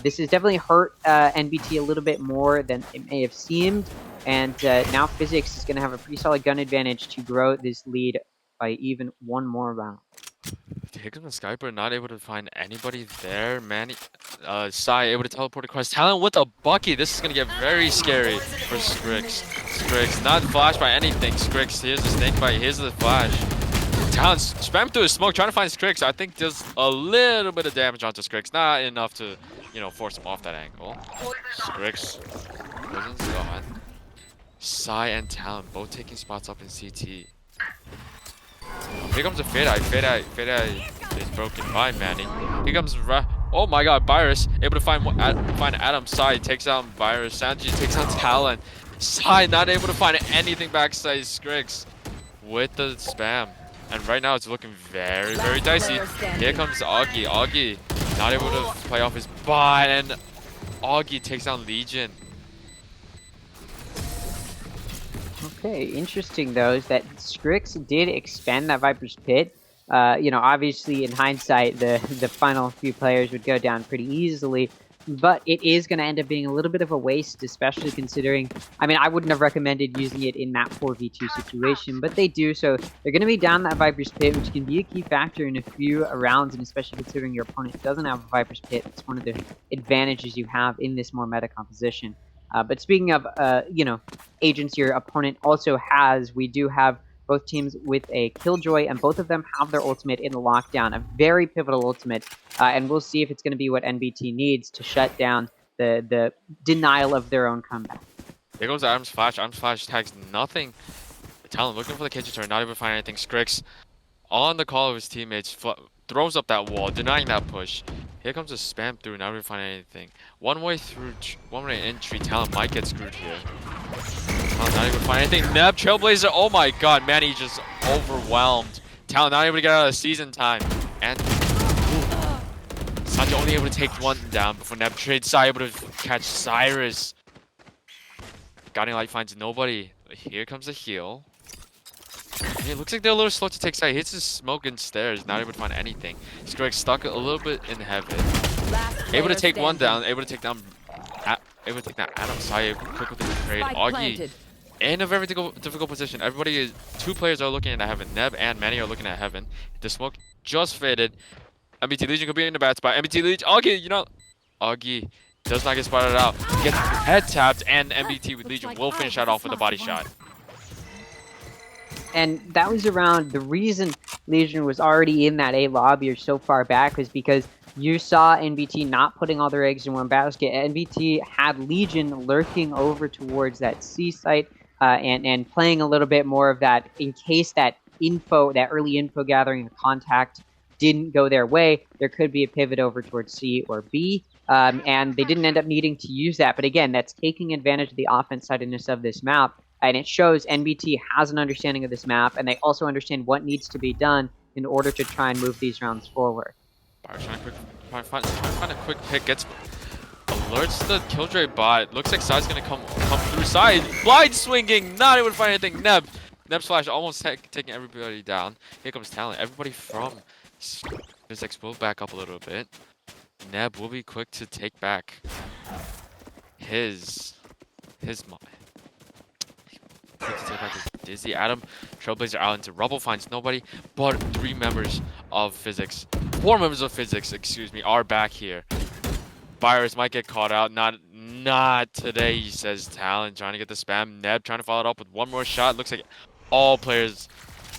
this has definitely hurt NBT a little bit more than it may have seemed. And now Physix is going to have a pretty solid gun advantage to grow this lead by even one more round. Here comes the Skyper, not able to find anybody there. Manny, Sai able to teleport across. Talon with a Bucky. This is going to get very scary for Skrix. Skrix, not flashed by anything. Skrix, here's the Snake Bite. Here's the flash. Talon spam through his smoke, trying to find Skrix. I think does a little bit of damage onto Skrix. Not enough to, force him off that angle. Skrix wasn't gone. Sai and Talon both taking spots up in CT. Here comes a Fade Eye. Fade Eye is broken by Manny. Here comes oh my god, Virus able to find Adam. Sai takes out Virus. Sanji takes out Talon. Sai not able to find anything backside Skrix with the spam. And right now it's looking very, very dicey. Here comes Augie. Augie not able to play off his bot, and Augie takes down Legion. Okay, interesting though is that Skrix did expand that Viper's Pit. Obviously in hindsight, the final few players would go down pretty easily, but it is going to end up being a little bit of a waste, especially considering, I wouldn't have recommended using it in that 4v2 situation, but they do, so they're going to be down that Viper's Pit, which can be a key factor in a few rounds, and especially considering your opponent doesn't have a Viper's Pit. It's one of the advantages you have in this more meta composition. But speaking of, agents your opponent also has, we do have both teams with a Killjoy, and both of them have their ultimate in the lockdown, a very pivotal ultimate, and we'll see if it's going to be what NBT needs to shut down the denial of their own comeback. There goes Adam's Flash. Adam's Flash tags nothing. Talon looking for the kitchen turn, not even finding anything. Skrix on the call of his teammates, throws up that wall, denying that push. Here comes a spam through, not even finding anything. One way entry. Talon might get screwed here. Talon not even finding anything. Neb, Trailblazer, oh my god, Manny just overwhelmed. Talon not able to get out of the season time. And Sanji only able to take one down before Neb trades. Sai able to catch Cyrus. Guiding Light finds nobody. Here comes the heal. It looks like they're a little slow to take Sai. Hits his smoke and stairs, not able to find anything. Skrix stuck a little bit in heaven. Able to take one down, able to take down Adam. Sai quick with the trade. Augie in a very difficult position. Everybody 2 players are looking at heaven. Neb and Manny are looking at heaven. The smoke just faded. NBT Legion could be in a bad spot. NBT Legion, Augie does not get spotted out. Gets head tapped, and NBT with Legion will finish that off with a body shot. And that was around the reason Legion was already in that A lobby or so far back was because you saw NBT not putting all their eggs in one basket. NBT had Legion lurking over towards that C site and playing a little bit more of that in case that early info gathering and contact didn't go their way. There could be a pivot over towards C or B, and they didn't end up needing to use that. But again, that's taking advantage of the offense sidedness of this map. And it shows NBT has an understanding of this map, and they also understand what needs to be done in order to try and move these rounds forward. Fire trying to find a quick pick. Gets alerts the Killjoy bot. Looks like Sai's gonna come through side. Blind swinging, not able to find anything. Neb's flash almost taking everybody down. Here comes Talent. Everybody from Physix will back up a little bit. Neb will be quick to take back his quick to take back his Dizzy. Adam Trailblazer out into Rubble, finds nobody, but 3 members of Physix, 4 members of Physix, excuse me, are back here. Virus might get caught out. Not today, he says. Talent trying to get the spam. Neb trying to follow it up with one more shot. Looks like all players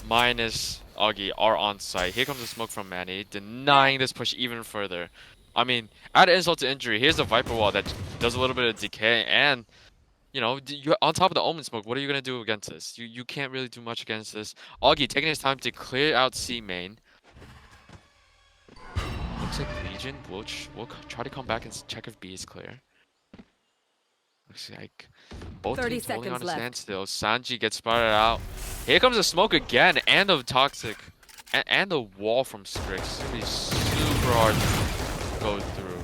minus Augie are on site. Here comes the smoke from Manny, denying this push even further. I mean, add insult to injury. Here's the Viper wall that does a little bit of decay, and you know, you're on top of the Omen smoke. What are you gonna do against this? You can't really do much against this. Augie taking his time to clear out C main. Looks like Legion will try to come back and check if B is clear. Looks like both 30 teams holding on seconds a left. standstill. Sanji gets spotted out. Here comes the smoke again, and the toxic, and the wall from Strix. It's gonna be super hard to go through.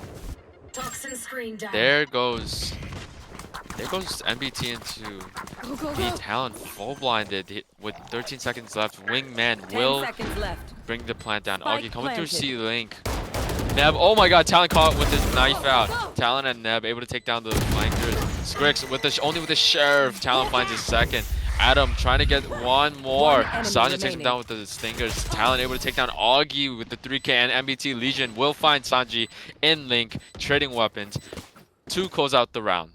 Toxin screen down. There goes NBT into B. Talent full blinded with 13 seconds left. Wingman 10 will seconds left. bring the plant down. Spike Augie coming through planted. C Link. Neb, oh my god, Talent caught with his knife out. Talent and Neb able to take down the flankers. Skrix with only with the Sheriff. Talent finds his second. Adam trying to get one more. One enemy Sanja takes him remaining. down with the Stingers. Talent able to take down Augie with the 3K, and NBT Legion will find Sanji in Link, trading weapons to close out the round.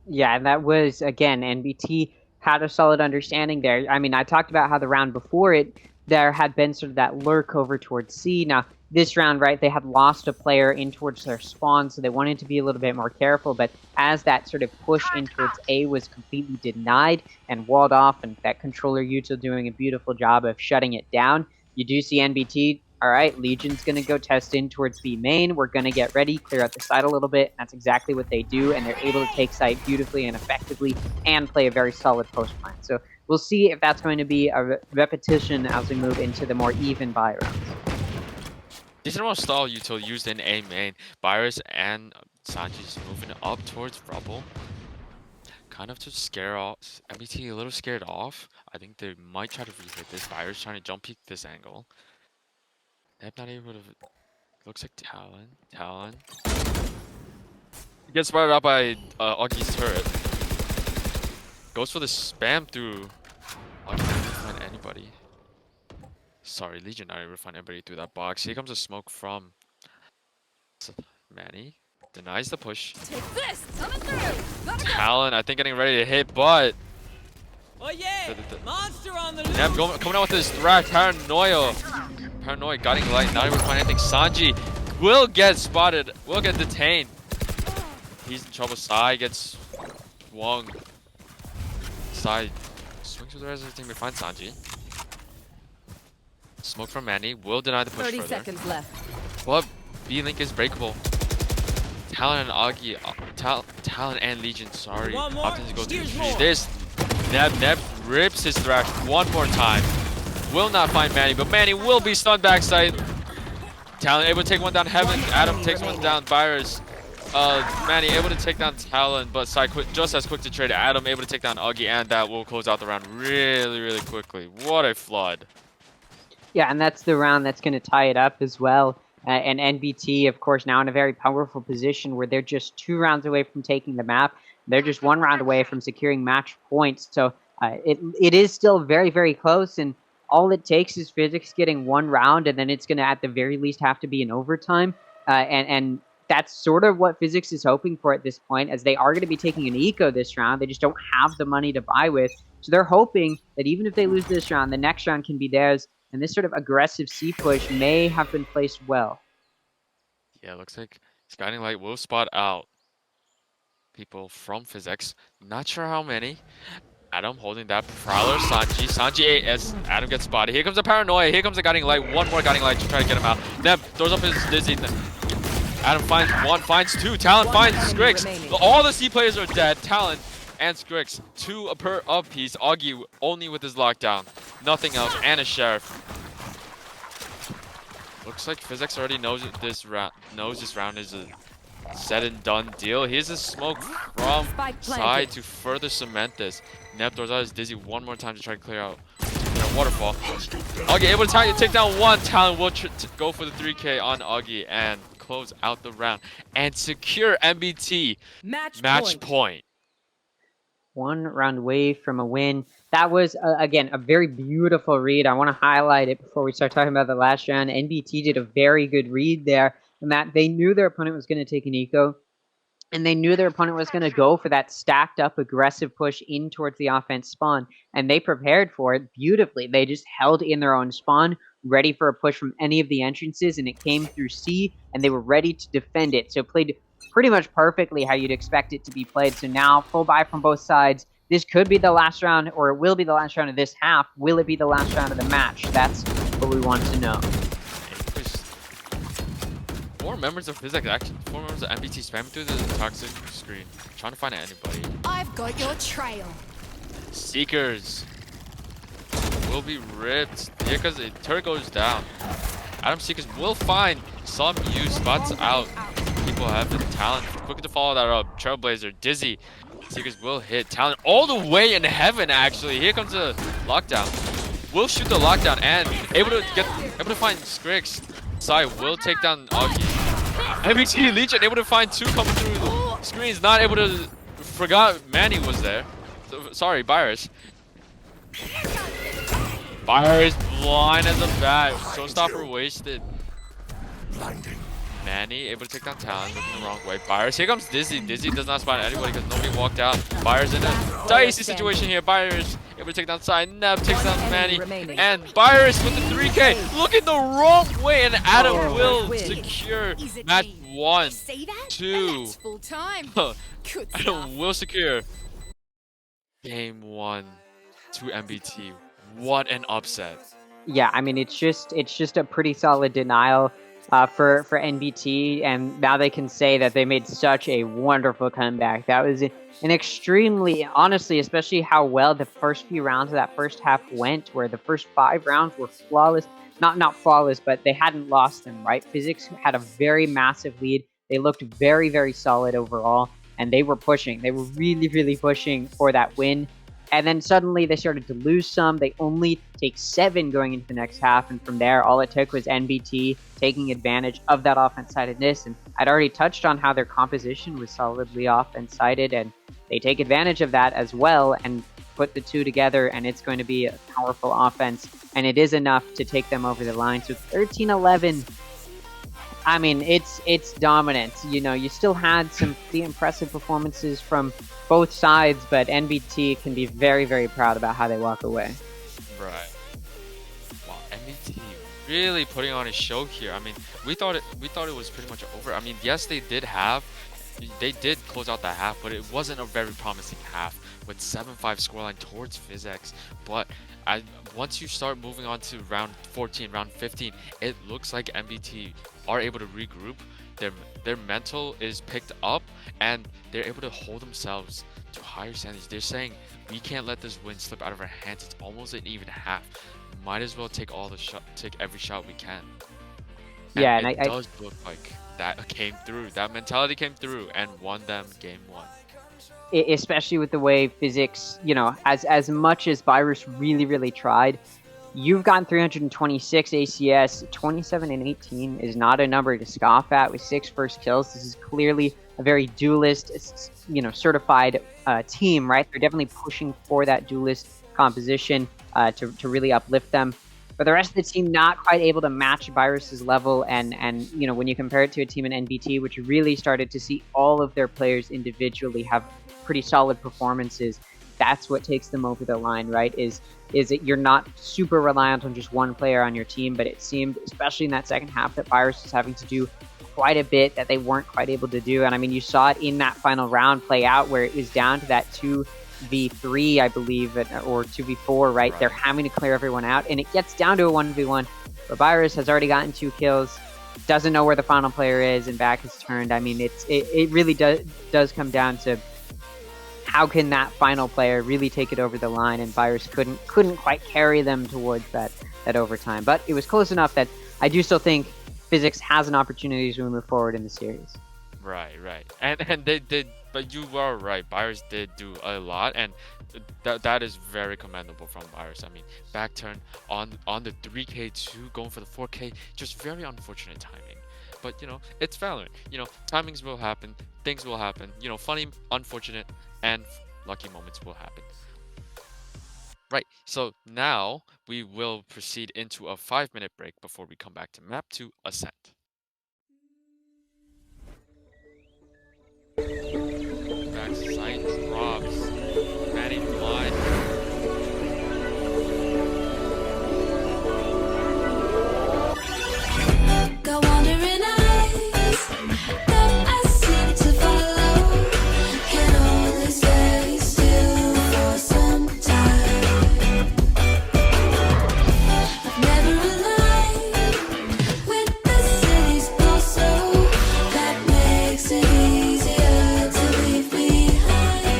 Yeah, and that was, again, NBT had a solid understanding there. I mean, I talked about how the round before it, there had been sort of that lurk over towards C. Now, this round, right, they had lost a player in towards their spawn, so they wanted to be a little bit more careful. But as that sort of push in towards A was completely denied and walled off, and that controller Yuto doing a beautiful job of shutting it down, you do see NBT. All right, Legion's going to go test in towards B main. We're going to get ready, clear out the site a little bit. That's exactly what they do, and they're able to take site beautifully and effectively and play a very solid post plan. So we'll see if that's going to be a repetition as we move into the more even buy rounds. Decent amount of stall Yuto used in A main. Virus and Sanji's moving up towards Rubble. Kind of to scare off MBT, a little scared off. I think they might try to re-hit this. Virus trying to jump peek this angle. Neb not able to. Looks like Talon. Gets spotted out by Augie's turret. Goes for the spam through. Augie not able to find anybody. Sorry, Legion not able to find anybody through that box. Here comes a smoke from Manny. Denies the push. Take this! Coming through! Gotta go! Talon, I think getting ready to hit, but Oh yeah! Monster on the loose! Neb coming out with his thrash. Paranoia guiding light, not able to find anything. Sanji will get spotted, will get detained. He's in trouble. Sai gets swung. Sai swings with the rest of the team to find Sanji. Smoke from Manny will deny the push 30 further. seconds left. But B-Link is breakable. Talon and Augie, Talon and Legion, sorry, One more, opting to go through here's three. more. This Neb rips his thrash one more time. Will not find Manny, but Manny will be stunned backside. Talon able to take one down Heaven. Adam takes one down Virus. Manny able to take down Talon, but Sai just as quick to trade. Adam able to take down Augie, and that will close out the round really quickly. What a flood. Yeah, and that's the round that's going to tie it up as well. And NBT, of course, now in a very powerful position where they're just 2 rounds away from taking the map. They're just 1 round away from securing match points. So it is still very close, and all it takes is Physix getting 1 round, and then it's going to, at the very least, have to be an overtime. And that's sort of what Physix is hoping for at this point, as they are going to be taking an eco this round. They just don't have the money to buy with. So they're hoping that even if they lose this round, the next round can be theirs. And this sort of aggressive C push may have been placed well. Yeah, looks like Guiding Light will spot out people from Physix. Not sure how many. Adam holding that Prowler, Sanji as Adam gets spotted. Here comes a Paranoia. Here comes a Guiding Light. One more Guiding Light to try to get him out. Neb throws up his Dizzy. Adam finds 1, finds 2. Talon finds Skrix. remaining. All the C players are dead. Talon and Skrix, 2 per piece. Augie only with his lockdown. Nothing else. And a Sheriff. Looks like Physix already knows this round is a said and done deal. Here's a smoke from side to further cement this. Nep throws out his Dizzy one more time to try to clear out Waterfall. Augie able to take down one. Talon will go for the 3K on Augie and close out the round and secure NBT match point. 1 round away from a win. That was, again, a very beautiful read. I want to highlight it before we start talking about the last round. NBT did a very good read there, and that they knew their opponent was going to take an eco, and they knew their opponent was going to go for that stacked up aggressive push in towards the offense spawn, and they prepared for it beautifully. They just held in their own spawn, ready for a push from any of the entrances, and it came through C, and they were ready to defend it. So played pretty much perfectly how you'd expect it to be played. So now, full buy from both sides. This could be the last round, or it will be the last round of this half. Will it be the last round of the match? That's what we want to know. Four members of Physix, actually, 4 members of NBT spamming through the toxic screen, trying to find anybody. I've got your trail. Seekers will be ripped. Here because the turret goes down. Adam Seekers will find some use spots out. People have the talent. Quick to follow that up. Trailblazer, Dizzy. Seekers will hit Talon all the way in heaven, actually. Here comes the lockdown. Will shoot the lockdown and able to find Skrix. Sai will take down Augie. NBT Legion able to find 2 coming through the screens. Not able to. Forgot Manny was there. So, sorry, Virus. Virus blind as a bat. Showstopper wasted. Blinding. Manny able to take down Talon, looking the wrong way. Virus, here comes Dizzy. Dizzy does not spot anybody because nobody walked out. Virus in a dicey situation here. Virus able to take down Sai. Neb takes down Manny. And Virus with the 3K, looking the wrong way. And Adam will secure match 1, 2. Adam will secure game 1 to NBT. What an upset. Yeah, I mean, it's just a pretty solid denial for NBT, and now they can say that they made such a wonderful comeback. That was an extremely, honestly, especially how well the first few rounds of that first half went, where the first 5 rounds were flawless. Not flawless, but they hadn't lost them, right? Physix had a very massive lead. They looked very, very solid overall, and they were pushing. They were really, really pushing for that win. And then suddenly they started to lose some. They only take 7 going into the next half. And from there, all it took was NBT taking advantage of that offense-sidedness. And I'd already touched on how their composition was solidly offense-sided. And they take advantage of that as well and put the 2 together. And it's going to be a powerful offense. And it is enough to take them over the line. So 13-11. I mean, it's dominant. You know, you still had some pretty impressive performances from both sides, but NBT can be very, very proud about how they walk away. Right. Wow, NBT really putting on a show here. I mean, we thought it was pretty much over. I mean, yes, they did close out the half, but it wasn't a very promising half with 7-5 scoreline towards Physix. But once you start moving on to round 14, round 15, it looks like NBT are able to regroup. Their mental is picked up, and they're able to hold themselves to higher standards. They're saying, we can't let this win slip out of our hands. It's almost an even half. Might as well take every shot we can. And yeah, and and it does look like that came through. That mentality came through and won them game 1. Especially with the way Physix, you know, as much as Virus really, really tried, you've gotten 326 ACS. 27 and 18 is not a number to scoff at with 6 first kills. This is clearly a very duelist, you know, certified team, right? They're definitely pushing for that duelist composition to really uplift them. But the rest of the team not quite able to match Virus's level, and you know, when you compare it to a team in NBT, which really started to see all of their players individually have pretty solid performances, that's what takes them over the line, right? Is that you're not super reliant on just one player on your team, but it seemed, especially in that second half, that Virus was having to do quite a bit that they weren't quite able to do. And I mean, you saw it in that final round play out where it was down to that 2v3, I believe, or 2v4, right? They're having to clear everyone out, and it gets down to a 1v1. But Virus has already gotten 2 kills, doesn't know where the final player is, and back is turned. I mean, it really does come down to how can that final player really take it over the line, and Virus couldn't quite carry them towards that overtime. But it was close enough that I do still think Physix has an opportunity to move forward in the series. Right. And they did, but you are right. Buyers did do a lot, and that is very commendable from Buyers. I mean, back turn on the 3K2, going for the 4K, just very unfortunate timing. But it's Valorant. Timings will happen, things will happen. Funny, unfortunate, and lucky moments will happen. Right, so now we will proceed into a 5-minute break before we come back to map 2 Ascent. Backside drops. Manning blind. Go wandering eyes that I seem to follow. Can only stay still for some time. I've never aligned with the city's pulse, so that makes it easier to leave behind.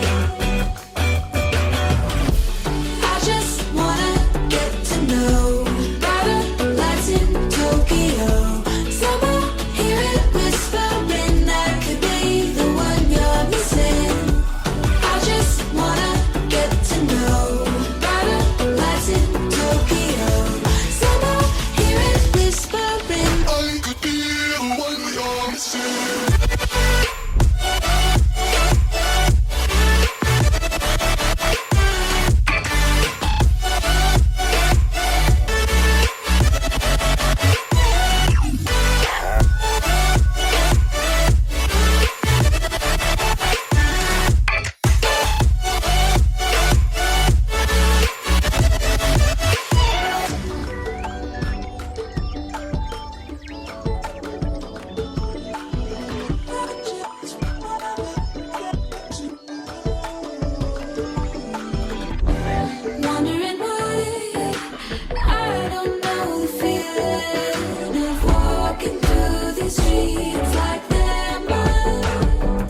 I just wanna get to know brighter lights in Tokyo. Somehow hear it whispering that could be the one you're missing. I just wanna get to know brighter lights in Tokyo. Somehow hear it whispering I could be the one you're missing. Wondering why I don't know the feeling of walking through these streets like they're mine.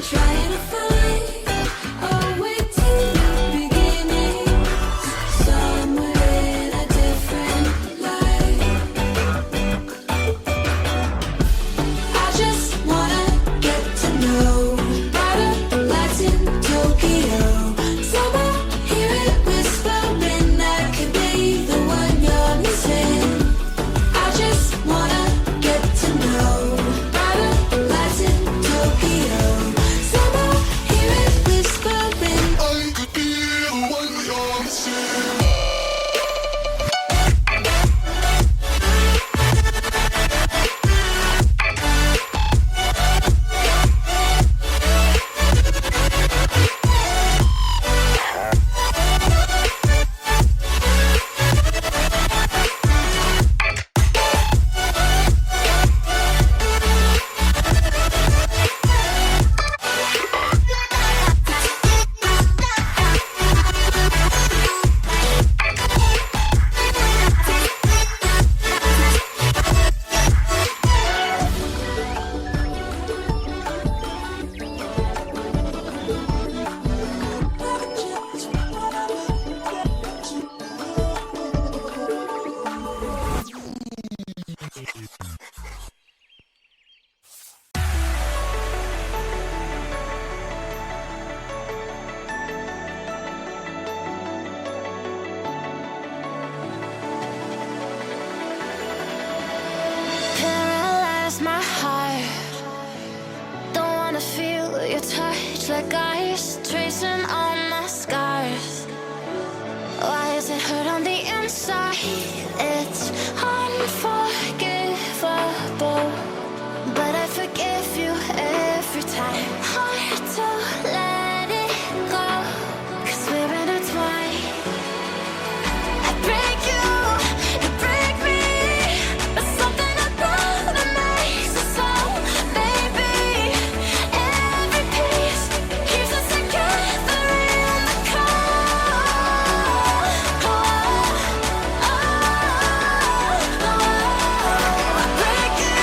Trying to find a way to new beginnings somewhere in a different life. I just wanna get to know brighter lights in Tokyo. Somehow hear it whispering that could be the one you're missing. I just wanna get to know brighter lights in Tokyo. Somehow hear it whispering I could be the one you're missing. Paralyze my heart. Don't wanna feel your touch like ice, tracing all my scars. Why is it hurt on the inside? It's unforgivable, but I forgive you every time. Hard to let it go, 'cause we're intertwined. I break you, you break me, but something about it makes us so, baby. Every piece keeps us together in the cold. I break you,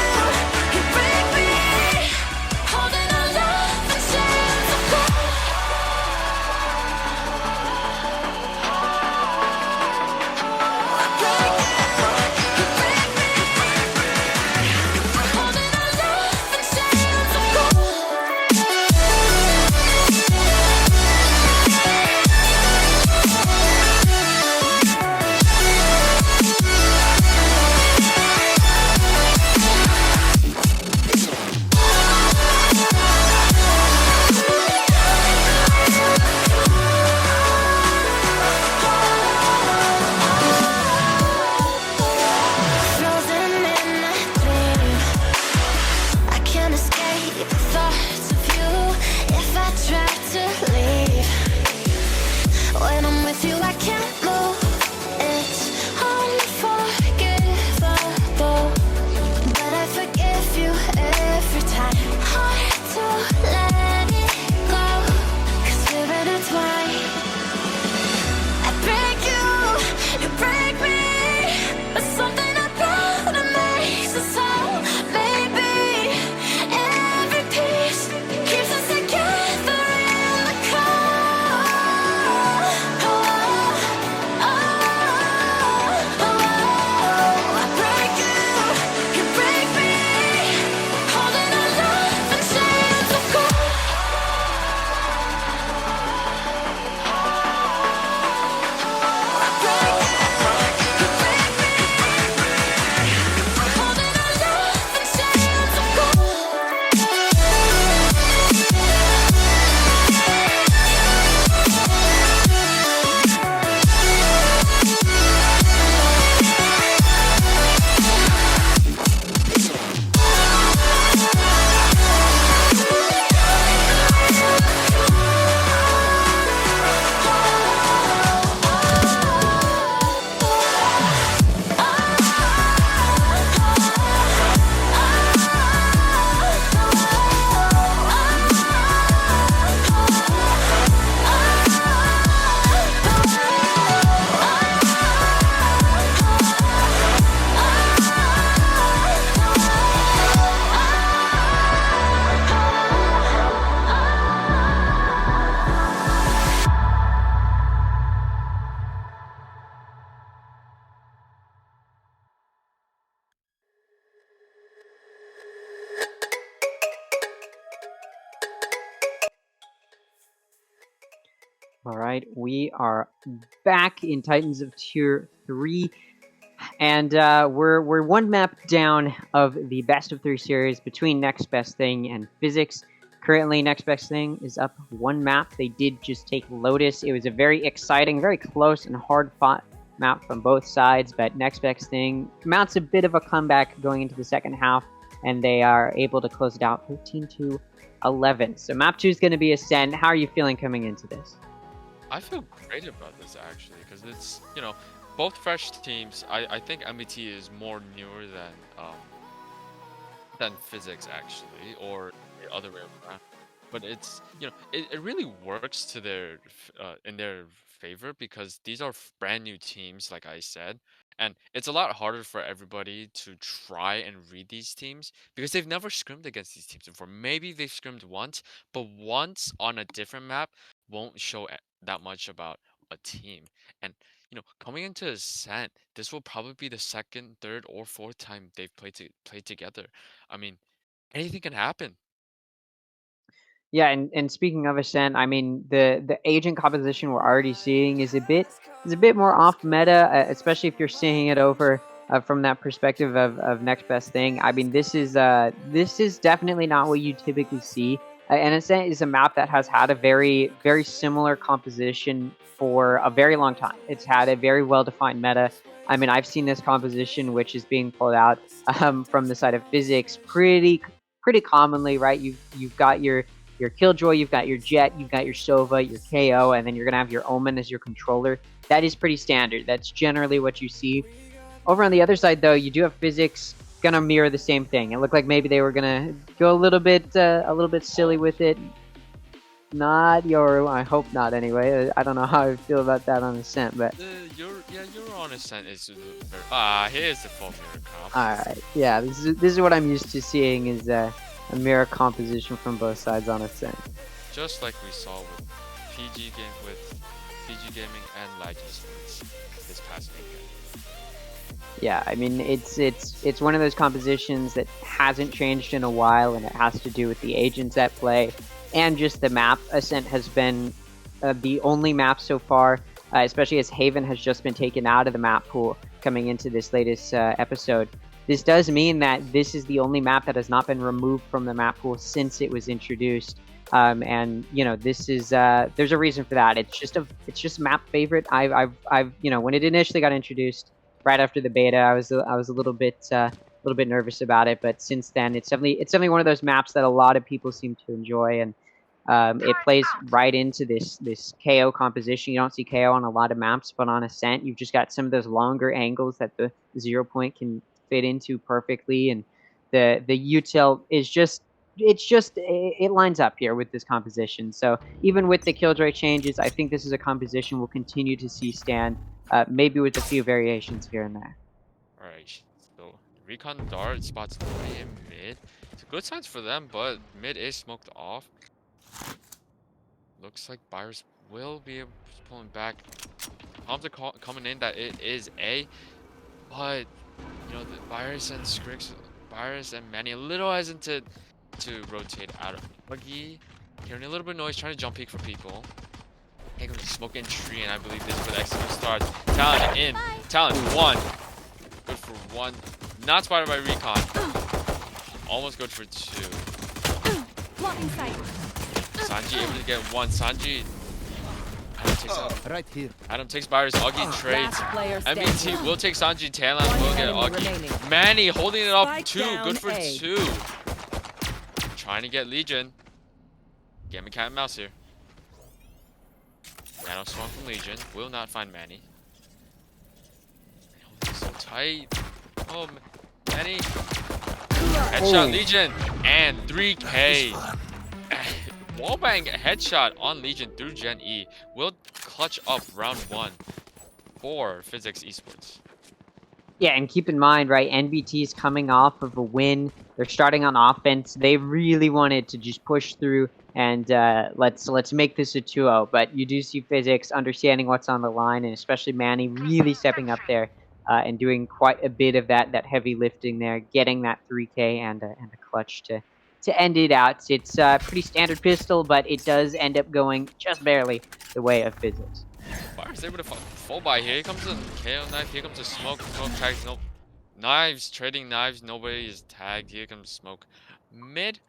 All right, we are back in Titans of Tier 3, and we're one map down of the best of 3 series between Next Best Thing and Physix. Currently, Next Best Thing is up one map. They did just take Lotus. It was a very exciting, very close and hard-fought map from both sides, but Next Best Thing mounts a bit of a comeback going into the second half, and they are able to close it out 13-11. So map 2 is going to be Ascent. How are you feeling coming into this? I feel great about this actually, because it's, both fresh teams. I think NBT is more newer than Physix actually, or the other way around. But it's, it really works to in their favor, because these are brand new teams, like I said, and it's a lot harder for everybody to try and read these teams because they've never scrimmed against these teams before. Maybe they've scrimmed once, but once on a different map won't show that much about a team. And coming into Ascent, this will probably be the second, third, or fourth time they've played together. I mean, anything can happen. Yeah, and speaking of Ascent, I mean the agent composition we're already seeing is a bit more off meta, especially if you're seeing it over from that perspective of Next Best Thing. I mean this is definitely not what you typically see. And Ascent is a map that has had a very similar composition for a very long time. It's had a very well defined meta. I mean I've seen this composition which is being pulled out from the side of Physix pretty commonly, right? You've got your Killjoy, you've got your Jet, you've got your Sova, your KO, and then you're going to have your Omen as your controller. That is pretty standard. That's generally what you see. Over on the other side, though, you do have Physix going to mirror the same thing. It looked like maybe they were going to go a little bit silly with it. Not your, I hope not anyway. I don't know how I feel about that on Ascent, but Your on Ascent is here's the full mirror comp. all right, yeah, this is what I'm used to seeing is a mirror composition from both sides on Ascent. Just like we saw with PG Gaming and Lag Esports this past weekend. Yeah, I mean it's one of those compositions that hasn't changed in a while, and it has to do with the agents at play and just the map. Ascent has been the only map so far, especially as Haven has just been taken out of the map pool coming into this latest episode. This does mean that this is the only map that has not been removed from the map pool since it was introduced. And this is there's a reason for that. It's just map favorite. I've when it initially got introduced right after the beta, I was a little bit nervous about it, but since then it's definitely one of those maps that a lot of people seem to enjoy, and it plays right into this KO composition. You don't see KO on a lot of maps, but on Ascent, you've just got some of those longer angles that the 0 point can fit into perfectly, and the util is it lines up here with this composition. So even with the Killjoy changes, I think this is a composition we'll continue to see stand, maybe with a few variations here and there. Alright, so Recon Dart spots Nori in mid. It's good signs for them, but mid is smoked off. Looks like buyers will be able to pull him back. Comms are coming in that it is A, but the buyers and Skrix, buyers and Manny a little hesitant to rotate out of Buggy. Hearing a little bit of noise, trying to jump peek for people. Taking the smoking tree, and I believe this is where the execute starts. Talon in. Talon one. Good for one. Not spotted by Recon. Almost good for two. Blocking sight. Sanji able to get one. Sanji. Adam takes out. Right here. Adam takes buyers. Augie trades. Last player NBT standing. will take Sanji. Talon will get enemy Augie. remaining. Manny holding it up. Spike Two. down Good for A. two. Trying to get Legion. Get me cat and mouse here. Nano Swarm from Legion. Will not find Manny. Oh, so tight. Oh, Manny. Headshot Legion. And 3K. Wallbang headshot on Legion through Gen E. Will clutch up round 1 for Physix Esports. Yeah, and keep in mind, right, NBT is coming off of a win. They're starting on offense. They really wanted to just push through and let's make this a 2-0. But you do see Physix understanding what's on the line, and especially Manny really stepping up there and doing quite a bit of that heavy lifting there, getting that 3K and a clutch to to end it out. It's a pretty standard pistol, but it does end up going just barely the way of Physix. Fire's able to fall by. Here comes a KO knife. Here comes a smoke. Smoke tags. No knives. Trading knives. Nobody is tagged. Here comes smoke. Mid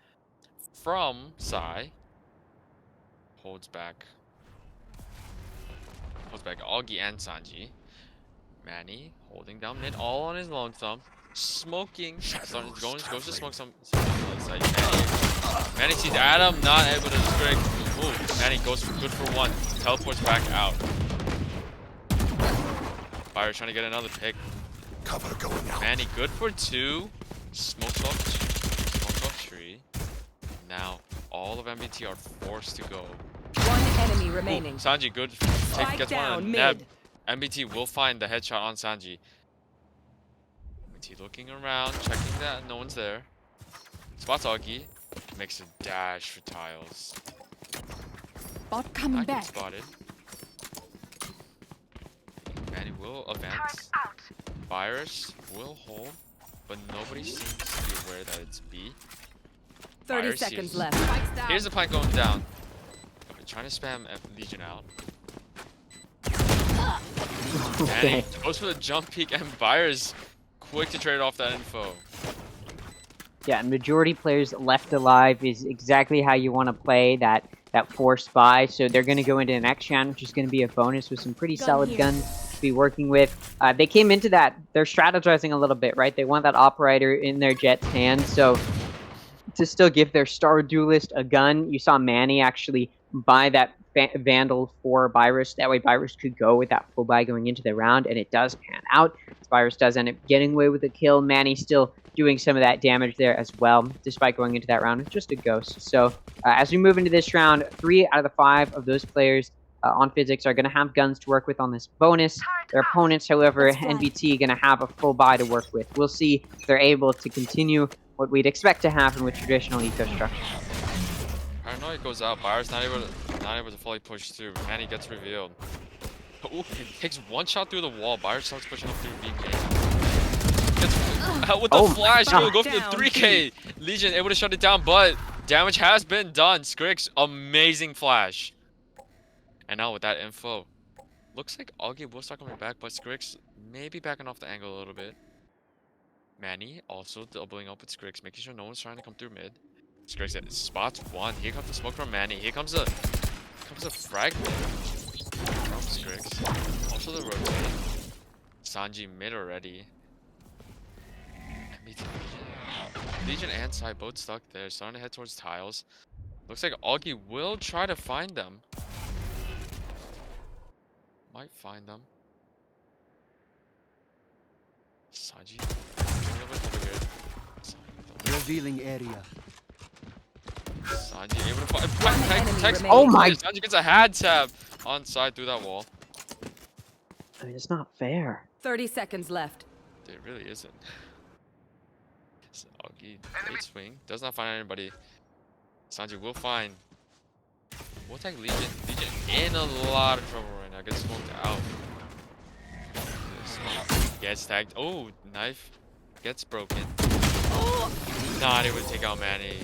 from Sai. Holds back. Holds back Augie and Sanji. Manny holding down mid all on his lonesome. Smoking. Goes to smoke some side. Manny sees Adam. Not able to strike. Ooh, Manny goes for good for one. Teleports back out. Fire trying to get another pick. Cover going out. Manny good for two. Smokes off tree. Now all of NBT are forced to go. One enemy remaining. Ooh, Sanji good. Gets one on Neb. NBT will find the headshot on Sanji. NBT looking around, checking that no one's there. Spots Augie. Makes a dash for tiles. Bot coming Not back. spotted. Manny will advance. Virus will hold, but nobody seems to be aware that it's B. 30 Virus seconds sees- left. Spikes down. Here's the plant going down. We're trying to spam Legion out. Manny goes for the jump peek, and Virus quick to trade off that info. Yeah, majority players left alive is exactly how you want to play that forced buy. So they're going to go into the next round, which is going to be a bonus with some pretty Gun solid here. guns to be working with. They came into that, they're strategizing a little bit, right? They want that operator in their Jet's hand. So to still give their star duelist a gun, you saw Manny actually buy that Vandal for Virus. That way Virus could go with that full buy going into the round, and it does pan out. Virus does end up getting away with the kill. Manny still doing some of that damage there as well, despite going into that round with just a ghost. So as we move into this round, 3 out of the 5 of those players on Physix are going to have guns to work with on this bonus. Their opponents, however, NBT, going to have a full buy to work with. We'll see if they're able to continue what we'd expect to happen with traditional eco structure. Paranoid goes out. Virus not able to fully push through. Manny gets revealed. Ooh, he takes one shot through the wall. Virus starts pushing up through being made. With the flash, he'll go for the Down 3K. Legion able to shut it down, but damage has been done. Skrix, amazing flash. And now with that info, looks like Augie will start coming back, but Skrix maybe backing off the angle a little bit. Manny also doubling up with Skrix, making sure no one's trying to come through mid. Skrix spots one. Here comes the smoke from Manny. Here comes a fragment from Skrix. Also the rotate. Sanji mid already. Legion and Sai both stuck there, starting to head towards tiles. Looks like Augie will try to find them. Might find them. Sanji. Revealing area. Sanji able to find text. Oh my! Sanji gets a had tap on side through that wall. I mean, it's not fair. 30 seconds left. It really isn't. So Augie, great swing. Does not find anybody. Sanji will find. We'll take Legion. Legion in a lot of trouble right now. Gets smoked out. Gets tagged. Oh, knife. Gets broken. Not able to take out Manny.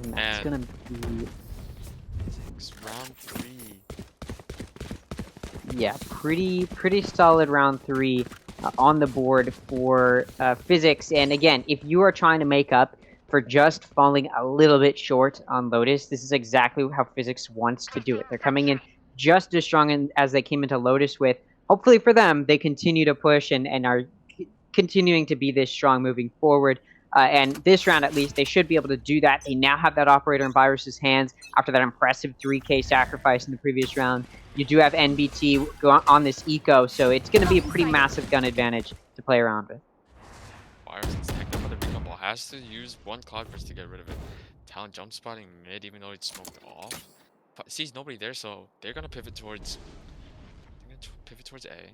And that's gonna be... Round 3. Yeah, pretty solid round 3 on the board for Physix. And again, if you are trying to make up for just falling a little bit short on Lotus, this is exactly how Physix wants to do it. They're coming in just as strong as they came into Lotus with. Hopefully for them, they continue to push and are continuing to be this strong moving forward. And this round, at least, they should be able to do that. They now have that operator in Virus's hands after that impressive 3K sacrifice in the previous round. You do have NBT on this eco, so it's going to be a pretty massive gun advantage to play around with. Virus is tagged up by the recon ball. Has to use one cloud burst to get rid of it. Talon jump spotting mid, even though it's smoked off. But sees nobody there, so they're going to pivot towards... A.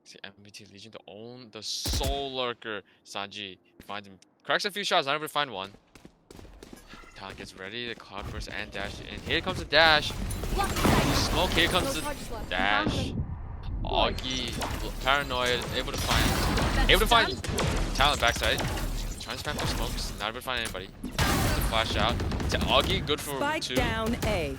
See NBT Legion to own the Soul Lurker. Sanji finds him. Cracks a few shots, not able to find one. Talon gets ready to cloud burst and dash in. Here comes the dash. Smoke, here comes the dash. Augie, paranoid, able to find Talon backside. Trying to spam for smokes. Not able to find anybody. To flash out. To Augie, good for Spike 2. down A.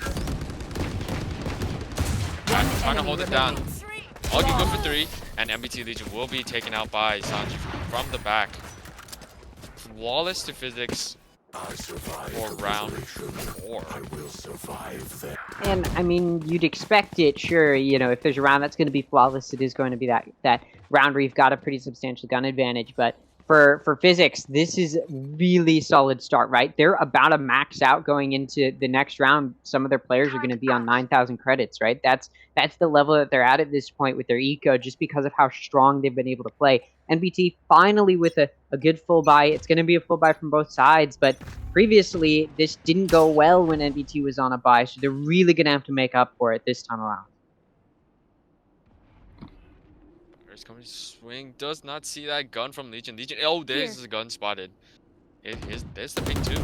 Trying to hold it down. remaining. Augie good for 3. And NBT Legion will be taken out by Sanji from the back. Flawless to Physix I survived for the round resurrection. 4. I will survive that. And I mean, you'd expect it, sure. You know, if there's a round that's going to be flawless, it is going to be that round where you've got a pretty substantial gun advantage. But for Physix, this is really solid start, right? They're about to max out going into the next round. Some of their players are going to be on 9,000 credits, right? That's the level that they're at this point with their eco, just because of how strong they've been able to play. NBT finally with a good full buy. It's going to be a full buy from both sides, but previously this didn't go well when NBT was on a buy, so they're really going to have to make up for it this time around. There's coming swing. Does not see that gun from Legion. Legion. Oh, there's the gun spotted. There's the pick too.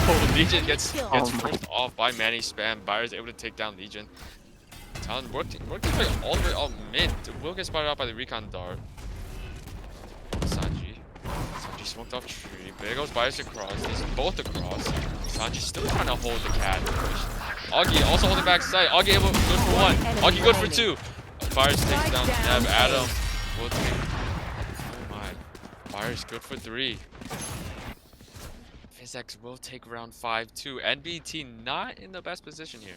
Oh, Legion gets forced off by Manny spam. Byers able to take down Legion. Talon worked his way all the way up mid. Will get spotted out by the recon dart. Sanji smoked off tree. There goes Byers across. These are both across. Sanji still trying to hold the cat. Augie also holding back side. Augie able good for 1. Augie good for 2. Byers takes down Neb. Adam will take. Oh my. Byers good for 3. Physix will take round 5 too. NBT not in the best position here.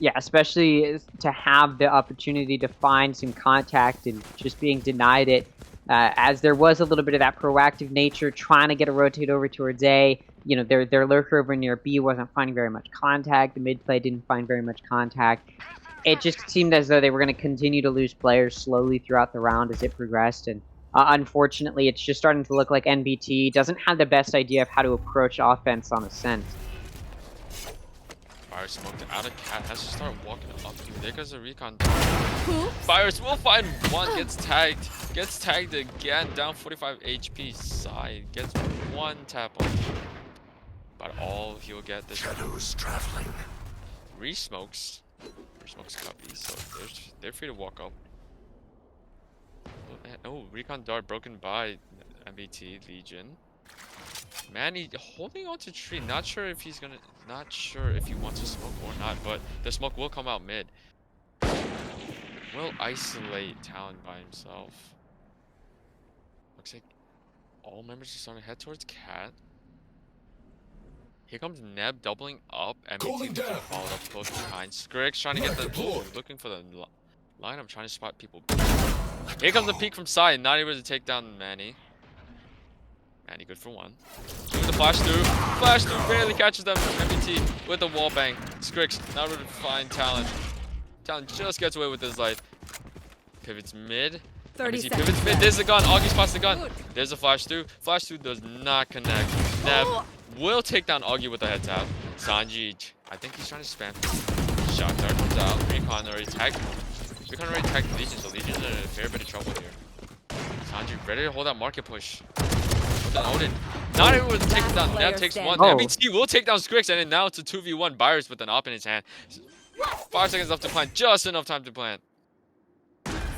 Yeah, especially to have the opportunity to find some contact and just being denied it. As there was a little bit of that proactive nature, trying to get a rotate over towards A. You know, their lurker over near B wasn't finding very much contact. The mid play didn't find very much contact. It just seemed as though they were going to continue to lose players slowly throughout the round as it progressed. And unfortunately, it's just starting to look like NBT doesn't have the best idea of how to approach offense on Ascent. Byers smoked out of cat. Has to start walking up. There goes a recon. Byers will find 1. Gets tagged. Gets tagged again. Down 45 HP. Side gets 1 tap on. But all he'll get this. Shadows traveling. Re-smokes. Re-smokes copy. So they're free to walk up. Oh, recon dart broken by MBT Legion. Manny holding on to tree. Not sure if he wants to smoke or not, but the smoke will come out mid. Will isolate Talon by himself. Looks like all members are starting to head towards Cat. Here comes Neb doubling up. MBT followed up close behind. Skrix trying to get the looking for the line. I'm trying to spot people. Here comes the peek from side. Not able to take down Manny. Manny good for 1. Doing the flash through. Flash through barely catches them. MBT with the wall bang. Skrix not able to find Talon. Talon just gets away with his life. Pivots mid. 30 MBT seconds pivots mid. left. There's the gun. Augie spots the gun. There's a flash through. Flash through does not connect. Neb will take down Augie with a head tap. Sanji, I think he's trying to spam. Shot dart comes out. Recon already tagged. Recon already tagged Legion, so Legion's in a fair bit of trouble here. Sanji ready to hold that market push. Odin. Not able to take it down. Neb takes 1. Oh. MBT will take down Skrix, and then now it's a 2v1. Byers with an op in his hand. 5 seconds left to plant. Just enough time to plant.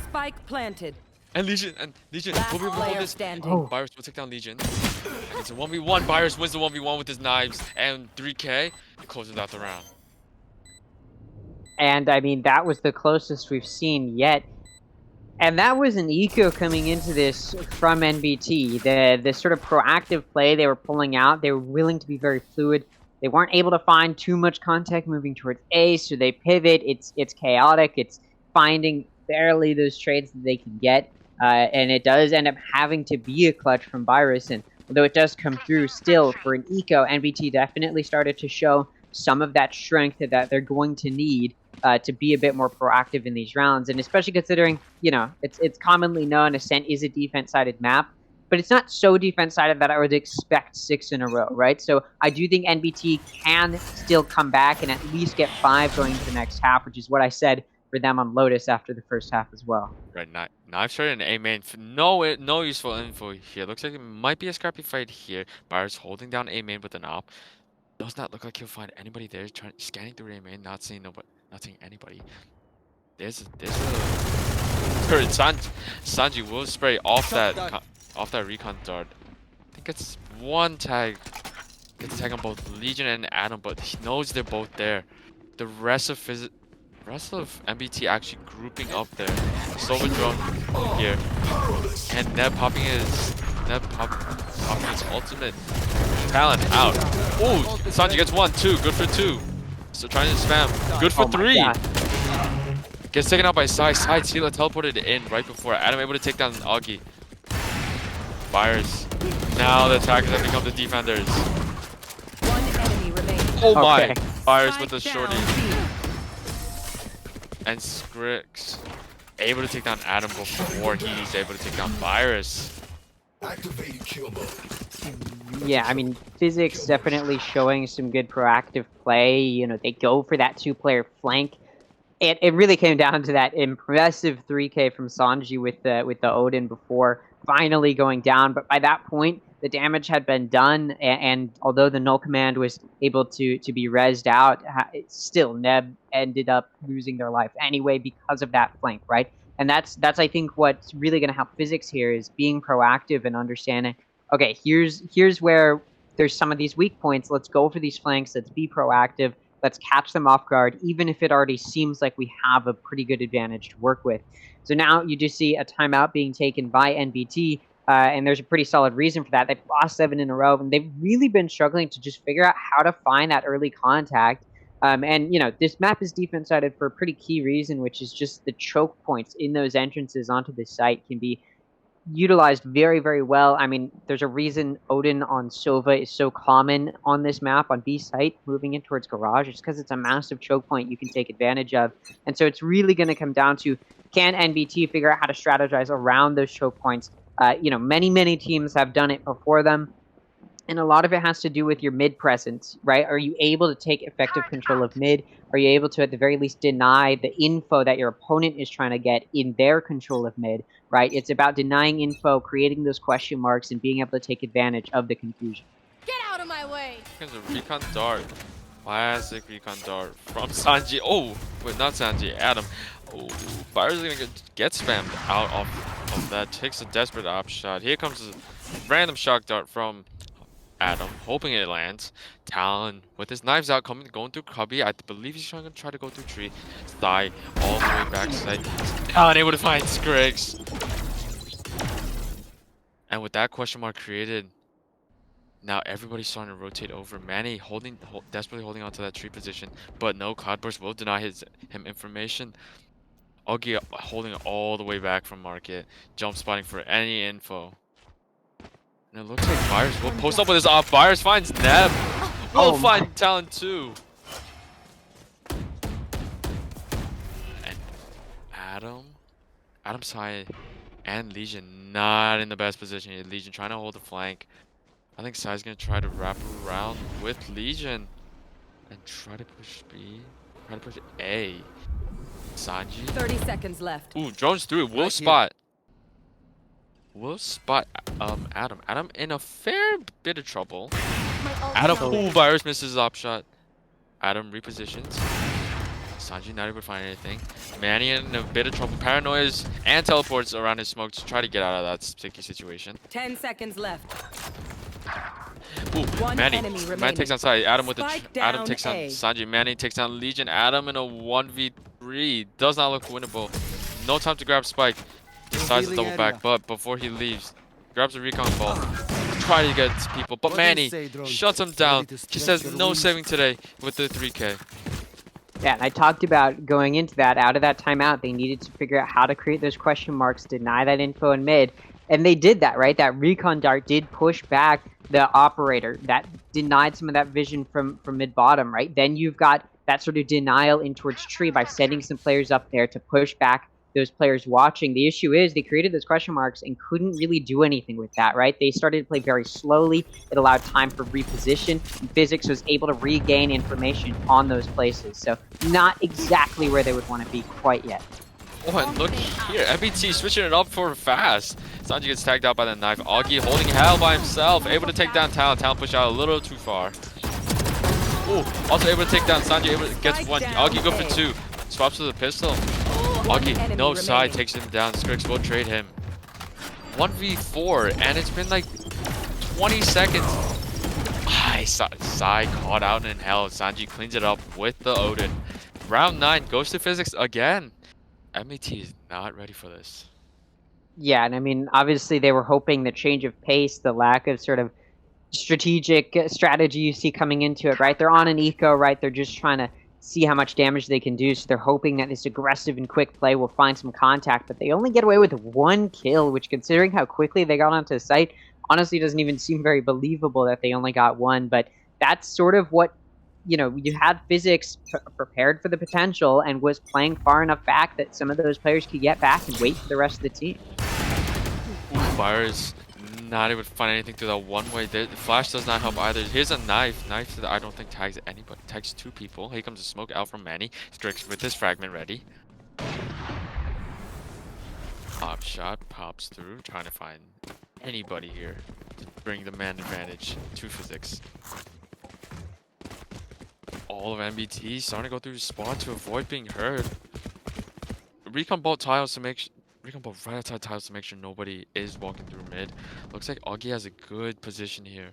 Spike planted. And Legion will be able to hold Player this. standing. Oh. Byers will take down Legion. And it's a 1v1. Byers wins the 1v1 with his knives. And 3k closes out the round. And I mean, that was the closest we've seen yet. And that was an eco coming into this from NBT. The sort of proactive play they were pulling out, they were willing to be very fluid. They weren't able to find too much contact moving towards A, so they pivot. It's chaotic. It's finding barely those trades that they can get. And it does end up having to be a clutch from Virus. And although it does come through still for an eco, NBT definitely started to show some of that strength that they're going to need to be a bit more proactive in these rounds. And especially considering, you know, it's commonly known Ascent is a defense-sided map, but it's not so defense-sided that I would expect 6 in a row, right? So I do think NBT can still come back and at least get 5 going into the next half, which is what I said for them on Lotus after the first half as well. Right, knife shot and A main. No useful info here. Looks like it might be a scrappy fight here. Byers holding down A main with an op. Does not look like he'll find anybody there. Scanning through A main, not seeing anybody. There's Sanji will spray off that recon dart. think gets one tag. Gets a tag on both Legion and Adam, but he knows they're both there. The rest of NBT actually grouping up there. Sova drone here. And Neb popping his ultimate. Talon out. Oh, Sanji gets 1, 2. Good for 2. So trying to spam. Good for 3. Gets taken out by Sai. Sai Tila teleported in right before Adam able to take down Augie. Fires. Now the attackers have become the defenders. One enemy remains. Oh my! Okay. Fires with the Spike shorty. down B. And Skrix able to take down Adam before he's able to take down Virus. Activating kill mode. Yeah, I mean, Physix definitely showing some good proactive play. You know, they go for that 2-player flank. It really came down to that impressive 3K from Sanji with the Odin before finally going down. But by that point, the damage had been done, and although the null command was able to be rezzed out, still Neb ended up losing their life anyway because of that flank, right? And that's I think what's really going to help Physix here is being proactive and understanding. Okay, here's where there's some of these weak points. Let's go for these flanks. Let's be proactive. Let's catch them off guard, even if it already seems like we have a pretty good advantage to work with. So now you just see a timeout being taken by NBT, and there's a pretty solid reason for that. They've lost 7 in a row, and they've really been struggling to just figure out how to find that early contact. And, you know, this map is defense-sided for a pretty key reason, which is just the choke points in those entrances onto the site can be utilized very, very well. I mean, there's a reason Odin on Sova is so common on this map, on B site, moving in towards Garage. It's because it's a massive choke point you can take advantage of. And so it's really going to come down to, can NBT figure out how to strategize around those choke points? You know, many teams have done it before them. And a lot of it has to do with your mid presence, right? Are you able to take effective control of mid? Are you able to, at the very least, deny the info that your opponent is trying to get in their control of mid, right? It's about denying info, creating those question marks, and being able to take advantage of the confusion. Get out of my way! Here's a recon dart. Classic recon dart from Sanji. Oh, wait, not Sanji, Adam. Oh, Virus is gonna get spammed out of that. Takes a desperate op shot. Here comes a random shock dart from Adam, hoping it lands. Talon with his knives out, going through cubby. I believe he's trying to go through tree. Thigh all the way backside. Talon able to find Skrix. And with that question mark created, now everybody's starting to rotate over. Manny desperately holding onto that tree position, but no, Cloudburst will deny him information. Augie holding it all the way back from market, jump spotting for any info. And it looks like Virus will post up with his off. Virus finds Neb. Will find Talon too. And Adam Sai and Legion not in the best position here. Legion trying to hold the flank. I think Sai's gonna try to wrap around with Legion and try to push B. Try to push A. Sanji. 30 seconds left. Ooh, drones through. Will spot Adam. Adam in a fair bit of trouble. Adam, ooh, Virus misses his op shot. Adam repositions. Sanji not able to find anything. Manny in a bit of trouble. Paranoias and teleports around his smoke to try to get out of that sticky situation. 10 seconds left. Ooh, One Manny. enemy Manny remaining. takes on side. Adam with Spike the Adam down takes on A. Sanji. Manny takes down Legion. Adam in a 1v3. Does not look winnable. No time to grab Spike. Decides to double back, but before he leaves, grabs a recon ball. Try to get people, but Manny shuts him down. He says no saving today with the 3K. Yeah, and I talked about going into that, out of that timeout, they needed to figure out how to create those question marks, deny that info in mid, and they did that, right? That recon dart did push back the operator. That denied some of that vision from mid-bottom, right? Then you've got that sort of denial in towards tree by sending some players up there to push back those players watching. The issue is they created those question marks and couldn't really do anything with that, right? They started to play very slowly. It allowed time for reposition, and Physix was able to regain information on those places. So not exactly where they would want to be quite yet. Oh, and look here. NBT switching it up for fast. Sanji gets tagged out by the knife. Augie holding hell by himself. Able to take down Talon. Talon push out a little too far. Ooh, also able to take down Sanji. Gets one. Augie go for 2. Swaps to the pistol. Augie, no side, takes him down. Skrix will trade him. 1v4, and it's been like 20 seconds. Sai caught out in hell. Sanji cleans it up with the Odin. Round 9 goes to Physix again. NBT is not ready for this. Yeah, and I mean, obviously they were hoping the change of pace, the lack of sort of strategic strategy you see coming into it, right? They're on an eco, right? They're just trying to see how much damage they can do. So they're hoping that this aggressive and quick play will find some contact, but they only get away with 1 kill, which considering how quickly they got onto the site, honestly doesn't even seem very believable that they only got 1. But that's sort of what, you know, you had Physix prepared for the potential and was playing far enough back that some of those players could get back and wait for the rest of the team. Fires not able to find anything through that one way. The flash does not help either. Here's a knife that I don't think tags anybody. Tags 2 people. Here comes a smoke out from Manny. Strix with his fragment ready. Pop shot pops through, trying to find anybody here to bring the man advantage to Physix. All of NBT starting to go through the spot to avoid being heard. Recon bolt tiles to make Recon bolt right outside tiles to make sure nobody is walking through mid. Looks like Augie has a good position here.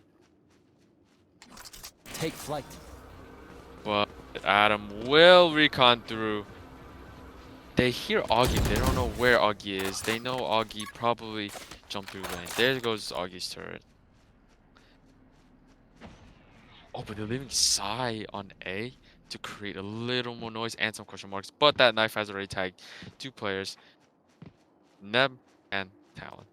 Take flight. But Adam will recon through. They hear Augie, they don't know where Augie is. They know Augie probably jumped through lane. There goes Augie's turret. Oh, but they're leaving Sai on A to create a little more noise and some question marks. But that knife has already tagged 2 players, Neb and Talon.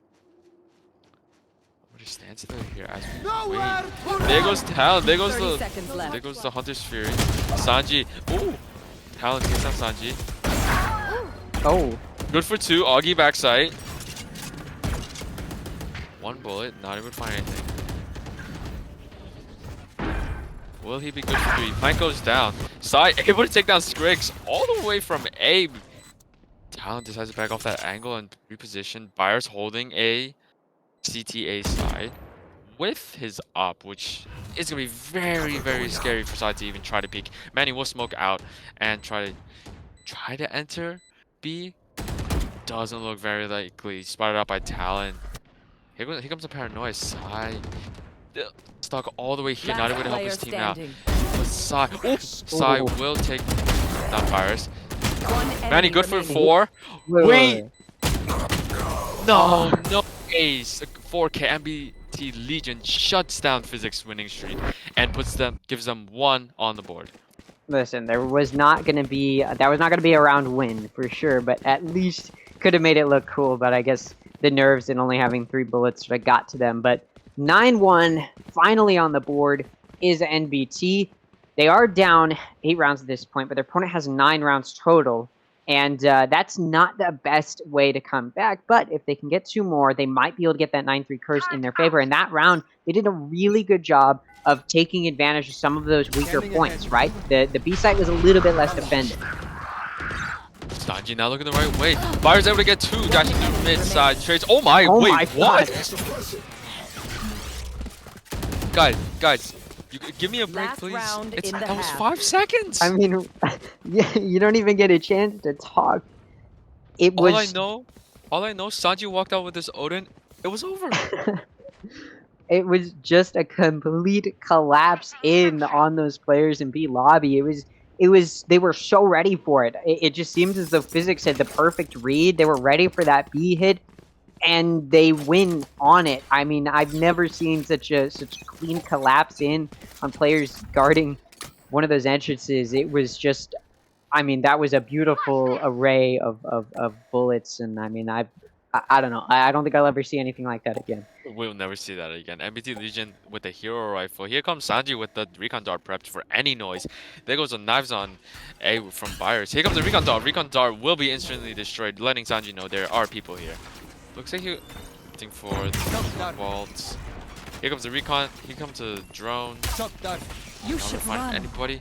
Nobody stands there here as we wait. There goes Talon. There goes 30 seconds left. there goes the Hunter's Fury. Sanji. Ooh, Talon takes down Sanji. Oh. Good for 2. Augie backside. 1 bullet. Not even find anything. Will he be good for 3? Plank goes down. Sai able to take down Skrix all the way from A. Talon decides to back off that angle and reposition. Byers holding a CTA side with his up, which is going to be very, very scary for Sai to even try to peek. Manny will smoke out and try to enter B. Doesn't look very likely. Spotted out by Talon. Here comes a paranoia. Sai stuck all the way here, not able to help his team out. But Sai will take down Virus. Manny good for 4. Wait! No ace. 4K NBT Legion shuts down Physix winning streak and gives them 1 on the board. Listen, that was not going to be a round win for sure, but at least could have made it look cool. But I guess the nerves and only having 3 bullets sort of got to them. But 9-1 finally on the board is NBT. They are down 8 rounds at this point, but their opponent has 9 rounds total. And that's not the best way to come back. But if they can get 2 more, they might be able to get that 9-3 curse in their favor. And that round, they did a really good job of taking advantage of some of those weaker points, right? The B site was a little bit less defended. Sanji now looking the right way. Byers able to get 2, dashing through mid side trades. Oh my, wait, what? Guys, give me a break, Last please. round in the That was half. 5 seconds. I mean, yeah, you don't even get a chance to talk. It was. All I know, Sanji walked out with this Odin. It was over. It was just a complete collapse on those players in B lobby. It was. They were so ready for it. It just seems as though Physix had the perfect read. They were ready for that B hit, and they win on it. I mean, I've never seen such clean collapse on players guarding one of those entrances. It was just, I mean, that was a beautiful array of bullets, and I mean, I don't know. I don't think I'll ever see anything like that again. We'll never see that again. NBT Legion with the hero rifle. Here comes Sanji with the recon dart prepped for any noise. There goes the knives on A from Byers. Here comes the recon dart. Recon dart will be instantly destroyed, letting Sanji know there are people here. Looks like he's looking for the vaults. Here comes the recon. Here comes the drone. You should Find run. anybody.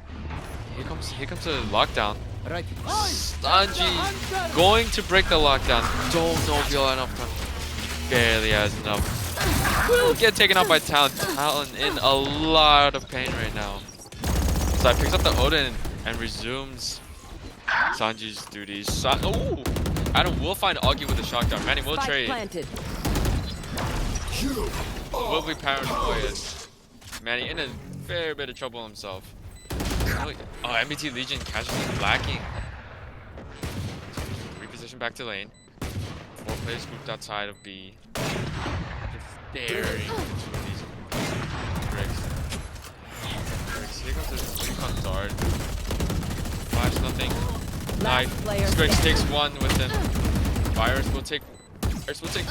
Here comes the lockdown. Right. Sanji going to break the lockdown. Don't know if he'll have enough time. Barely has enough. Will get taken out by Talon. Talon in a lot of pain right now. So I picks up the Odin and resumes Sanji's duties. Ooh! Adam will find Augie with a shotgun. Manny will Spike trade. planted. You will be paranoid. Manny in a fair bit of trouble himself. Oh, NBT Legion casually lacking. Reposition back to lane. 4 players grouped outside of B. Just daring two of these bricks. Here comes the recon dart. Flash, nothing. Knife. Griggs takes one with him. Virus will take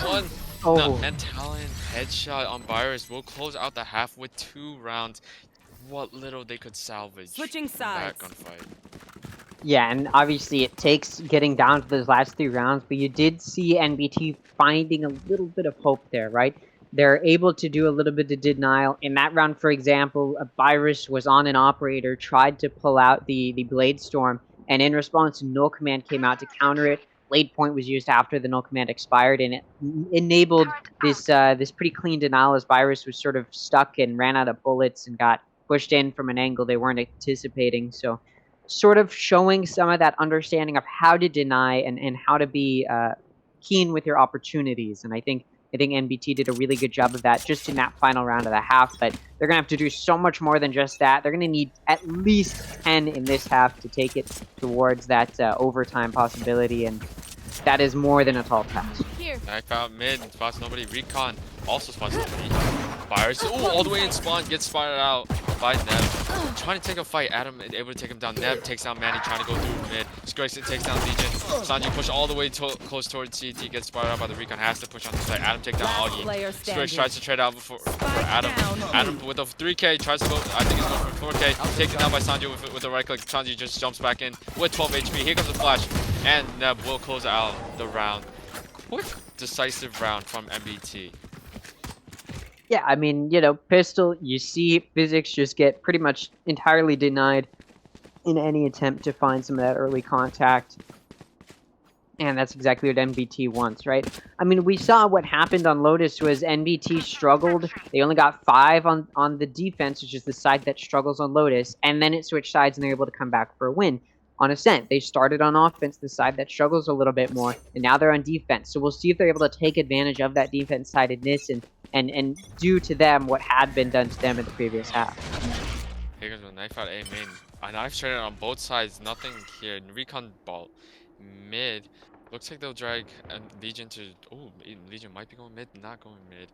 one. Oh. No, and Talon headshot on Virus will close out the half with 2 rounds. What little they could salvage Switching from that sides. gunfight. Yeah, and obviously it takes getting down to those last 3 rounds, but you did see NBT finding a little bit of hope there, right? They're able to do a little bit of denial. In that round, for example, a Virus was on an operator, tried to pull out the Blade Storm, and in response, Null Command came out to counter it. Blade Point was used after the Null Command expired, and it enabled this this pretty clean denial as Virus was sort of stuck and ran out of bullets and got pushed in from an angle they weren't anticipating. So sort of showing some of that understanding of how to deny and how to be keen with your opportunities. And I think NBT did a really good job of that just in that final round of the half, but they're going to have to do so much more than just that. They're going to need at least 10 in this half to take it towards that overtime possibility, and that is more than a tall task. Knife out mid, spots nobody. Recon also spots nobody. Virus, all the way in spawn, gets spotted out by Neb. Trying to take a fight. Adam is able to take him down. Neb takes down Manny, trying to go through mid. Grayson takes down Legion. Sanji push all the way close towards CT, gets spotted out by the Recon, has to push on the side. Adam take down Augie. Squirrel tries to trade out for Adam. Adam with a 3k tries to go, I think he's going for 4k. Taken down by Sanji with the right click. Sanji just jumps back in with 12 HP. Here comes the flash, and Neb will close out the round. Quick, decisive round from NBT. Yeah, I mean, you know, Pistol, you see Physix just get pretty much entirely denied in any attempt to find some of that early contact. And that's exactly what NBT wants, right? I mean, we saw what happened on Lotus was NBT struggled. They only got 5 on the defense, which is the side that struggles on Lotus. And then it switched sides and they're able to come back for a win. On Ascent, they started on offense, the side that struggles a little bit more, and now they're on defense. So we'll see if they're able to take advantage of that defense-sidedness and do to them what had been done to them in the previous half. Here comes a knife out A main. A knife traded on both sides, nothing here. Recon ball mid. Looks like they'll drag Legion to. Oh, Legion might be going mid, not going mid.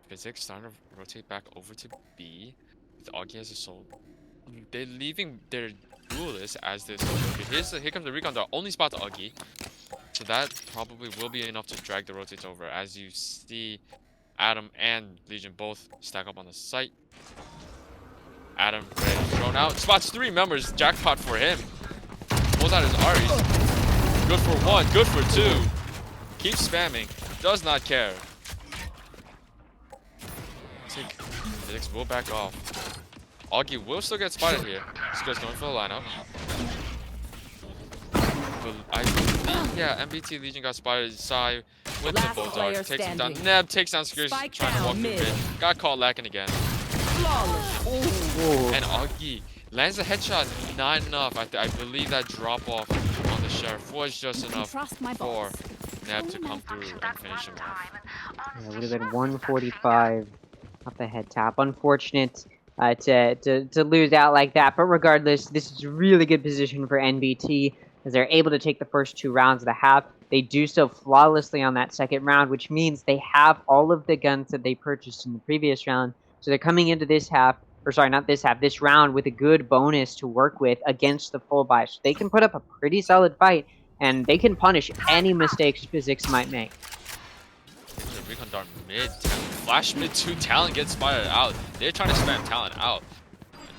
Physix starting to rotate back over to B. With Augie as a soul. They're leaving their duelist as this. Here comes the Recon dart. Only spots Augie. So that probably will be enough to drag the rotates over. As you see, Adam and Legion both stack up on the site. Adam ready, thrown out. Spots 3 members. Jackpot for him. Pulls out his Aries. Good for 1. Good for 2. Keeps spamming. Does not care. Physix will back off. Augie will still get spotted here. This guy's going for the lineup. But I believe, yeah, NBT Legion got spotted. Sai with the Bulldog. Takes him down. Neb takes down Skirts, trying to walk through mid. Got caught lacking again. And Augie lands a headshot. Not enough. I believe that drop off on the Sheriff was just enough for Neb to come through and finish him off. Yeah, it would have been 145 off the head tap. Unfortunate. To lose out like that, but regardless, this is a really good position for NBT as they're able to take the first 2 rounds of the half. They do so flawlessly on that second round, which means they have all of the guns that they purchased in the previous round. So they're coming into this half, or sorry, not this half, this round with a good bonus to work with against the full buy. So they can put up a pretty solid fight, and they can punish any mistakes Physix might make. Recon dart mid. Flash mid 2. Talon gets spotted out. They're trying to spam Talon out.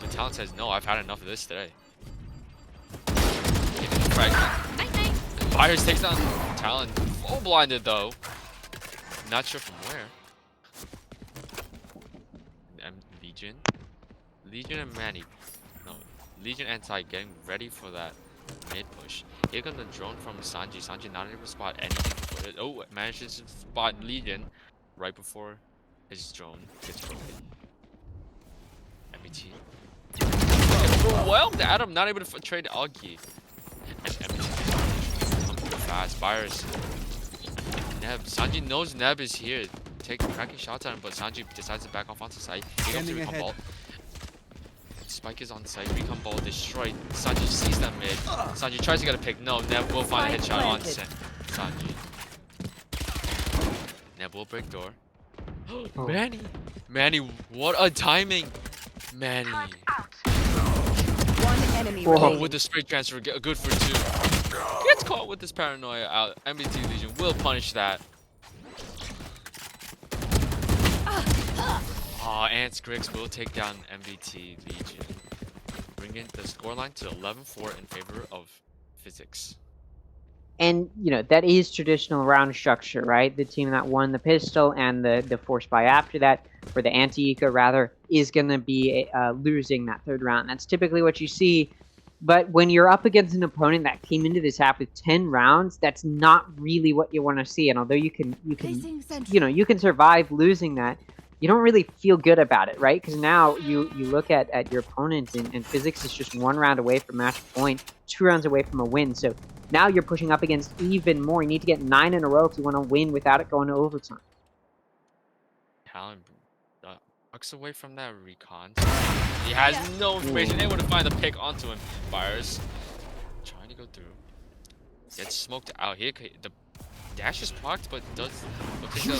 The Talon says, no, I've had enough of this today. Virus takes down Talon. Full blinded though. Not sure from where. Legion. Legion and Manny. No. Legion and Sai getting ready for that mid push. Here comes the drone from Sanji. Sanji not able to spot anything before it. Oh, manages to spot Legion right before his drone gets broken. NBT. Overwhelmed Adam, not able to trade Augie. And NBT comes through fast. Virus. Neb. Sanji knows Neb is here. cracking shots at him, but Sanji decides to back off onto site. He goes to Scanning recon ahead. ball. Spike is on site. Recon ball destroyed. Sanji sees that mid. Sanji tries to get a pick. No, Neb will find a Spike headshot on planted. Sanji. Neb will break door. Oh. Manny, what a timing! Manny. One enemy Whoa. remaining. With the spray transfer, good for 2. Gets caught with this paranoia out. NBT Legion will punish that. And Griggs will take down NBT Legion, bringing the scoreline to 11-4 in favor of Physix. And, you know, that is traditional round structure, right? The team that won the pistol and the force buy after that, or the anti-eco rather, is going to be losing that third round. That's typically what you see. But when you're up against an opponent that came into this half with 10 rounds, that's not really what you want to see. And although you can survive losing that, you don't really feel good about it, right? Because now you look at your opponent, and Physix is just 1 round away from match point, 2 rounds away from a win. So now you're pushing up against even more. You need to get 9 in a row if you want to win without it going to overtime. Talon bucks away from that recon. He has no information, able to find the pick onto him. Fires, trying to go through. Gets smoked out here. The dash is procced, but does look like he'll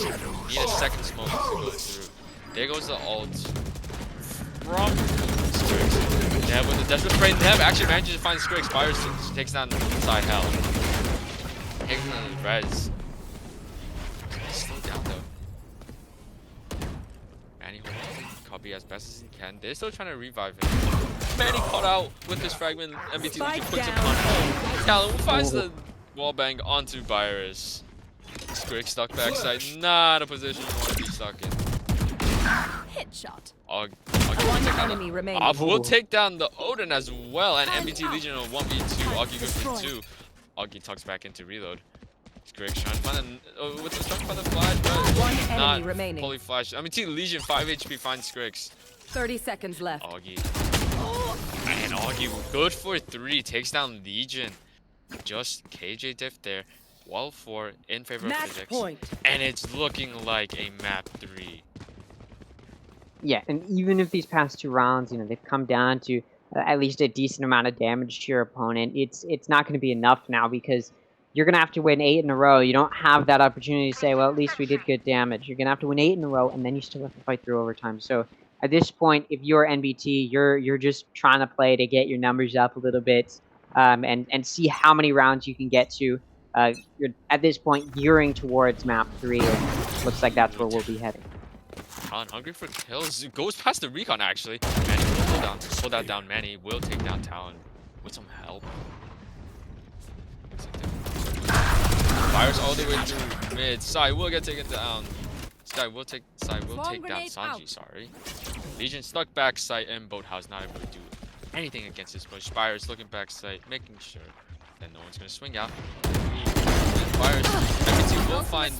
need a second smoke to go through. There goes the ult from Skrix. Neb with the desperate spray. Neb actually manages to find Skrix. Fires, takes down side hell. Takes down the res. Slow down though. Manny copy as best as he can. They're still trying to revive him. Manny caught out with this fragment. NBT Legion puts him on home. Talon finds the wallbang onto Virus. Skrix stuck backside. Not a position you want to be stuck in. Headshot. One enemy remaining. Will take down the Odin as well, and NBT Legion on 1v2. Augie good for 2. Augie tucks back into reload. Skrix trying to find the flash, but One enemy not remaining. fully flash. NBT Legion 5 HP finds Skrix. 30 seconds left. Augie. And Augie good for 3. Takes down Legion. Just KJ diff there. Wall 4 in favor of Match Physix. point. And it's looking like a map 3. Yeah, and even if these past 2 rounds, you know, they've come down to at least a decent amount of damage to your opponent, it's not going to be enough now because you're going to have to win 8 in a row. You don't have that opportunity to say, well, at least we did good damage. You're going to have to win 8 in a row, and then you still have to fight through overtime. So at this point, if you're NBT, you're just trying to play to get your numbers up a little bit and see how many rounds you can get to. You're at this point gearing towards map 3, and looks like that's where we'll be heading. Talon hungry for kills. Goes past the recon actually. Manny will pull that down. Manny will take down Talon with some help. Fires all the way through mid. Sai will get taken down. Sai will take down Sanji, sorry. Legion stuck back site and Boathouse not able to do anything against this push. Spires looking back site, making sure that no one's gonna swing out. Fires. NBT will find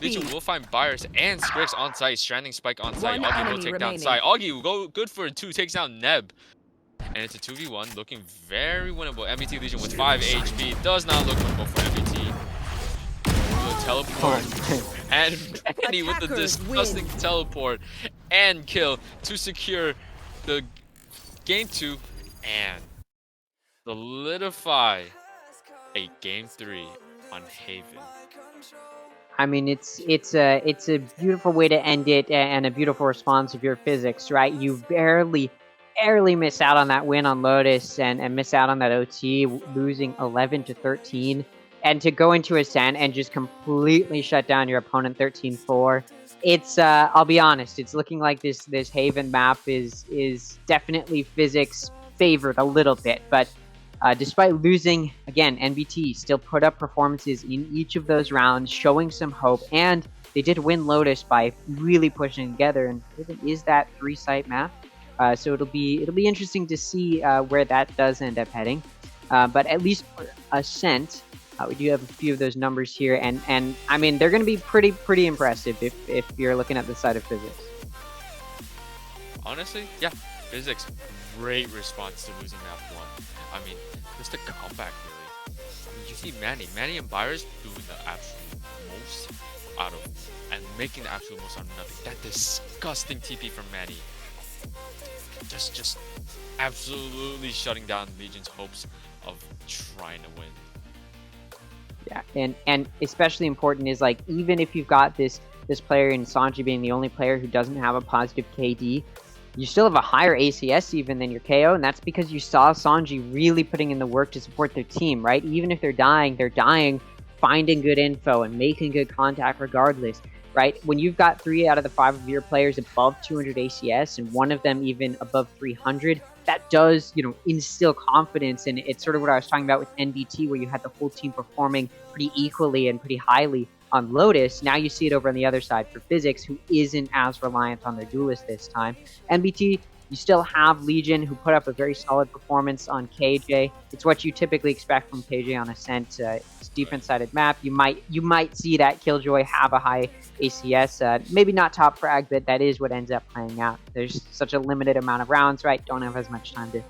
Legion will find Buyers and Skrix on site. Stranding Spike on site. One Augie will enemy take down remaining. Sai. Augie will go good for 2, takes down Neb. And it's a 2v1, looking very winnable. NBT Legion with 5 HP does not look winnable for NBT. Will teleport. And Manny with the Attackers disgusting win. teleport and kill to secure the game 2 and solidify a game 3 on Haven. I mean, it's a beautiful way to end it, and a beautiful response of your Physix, right? You barely miss out on that win on Lotus and miss out on that OT, losing 11-13, and to go into Ascent and just completely shut down your opponent 13-4. It's I'll be honest, it's looking like this Haven map is definitely Physix favored a little bit, but despite losing, again, NBT still put up performances in each of those rounds, showing some hope, and they did win Lotus by really pushing together, and Haven is that 3-site map. So it'll be interesting to see where that does end up heading. But at least for Ascent, we do have a few of those numbers here, and I mean they're going to be pretty impressive if you're looking at the side of Physix. Honestly, yeah. Physix, great response to losing map 1. I mean, just a comeback really. I mean, you see Manny and Byers doing the absolute most out of, and making the absolute most out of nothing. That disgusting TP from Manny. Just absolutely shutting down Legion's hopes of trying to win. Yeah, and especially important is like even if you've got this player in Sanji being the only player who doesn't have a positive KD, you still have a higher ACS even than your KO, and that's because you saw Sanji really putting in the work to support their team, right? Even if they're dying finding good info and making good contact regardless, right? When you've got 3 out of the 5 of your players above 200 ACS and one of them even above 300, that does, instill confidence. And it's sort of what I was talking about with NBT, where you had the whole team performing pretty equally and pretty highly on Lotus. Now you see it over on the other side for Physix, who isn't as reliant on their duelist this time. NBT, you still have Legion, who put up a very solid performance on KJ. It's what you typically expect from KJ on Ascent. It's defense-sided map. You might see that Killjoy have a high ACS. Maybe not top frag, but that is what ends up playing out. There's such a limited amount of rounds, right? Don't have as much time to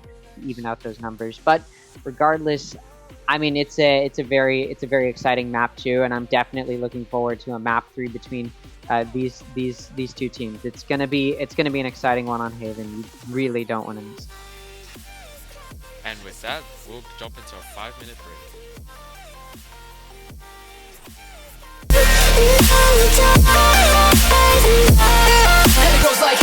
even out those numbers. But regardless, I mean, it's a very exciting map too, and I'm definitely looking forward to a map 3 between these two teams. It's gonna be an exciting one on Haven. You really don't want to miss it. And with that, we'll jump into our 5-minute break. And it goes like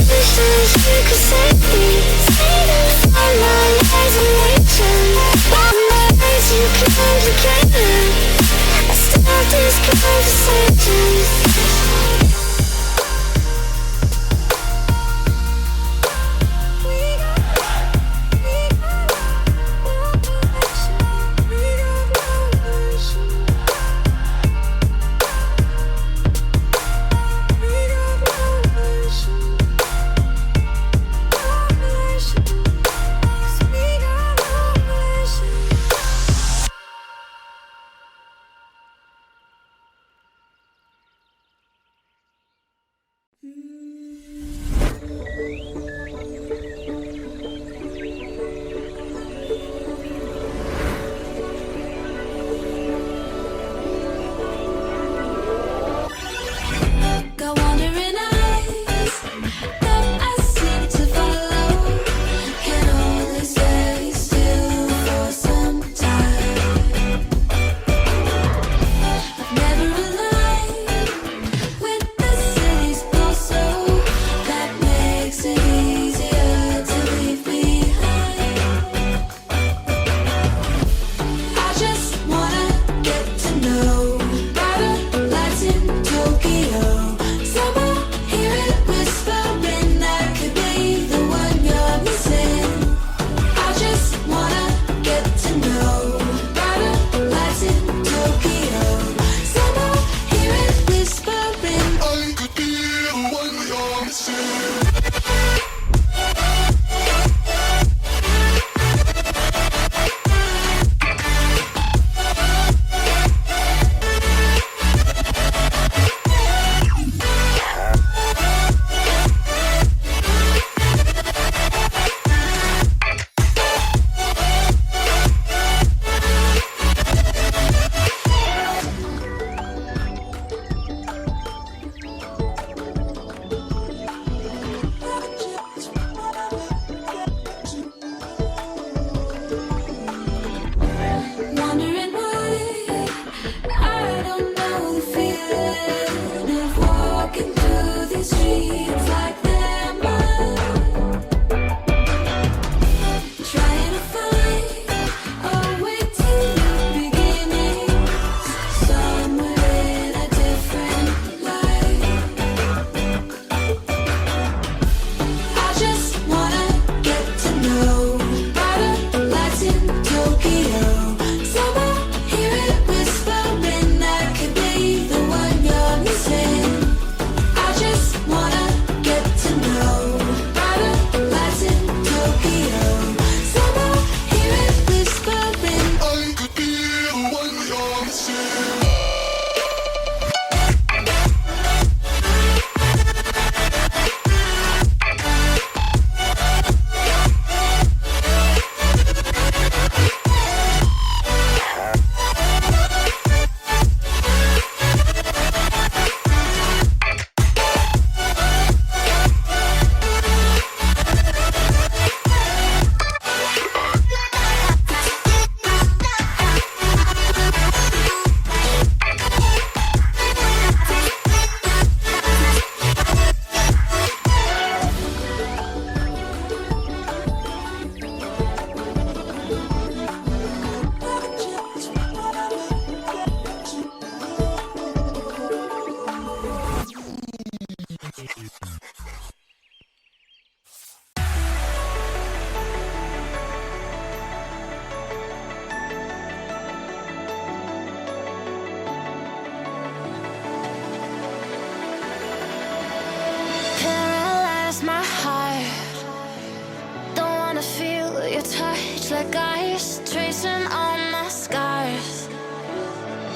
black eyes, tracing all my scars.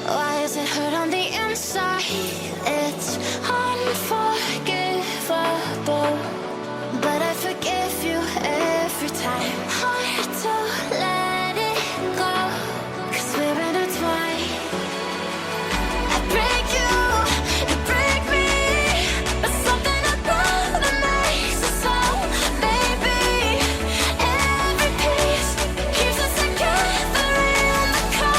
Why is it hurt on the inside? It's unforgivable, but I forgive you every time. Hard to let it go, 'cause we're intertwined. I break you, you break me, but something about it makes us so, baby. Every piece keeps us together in the cold.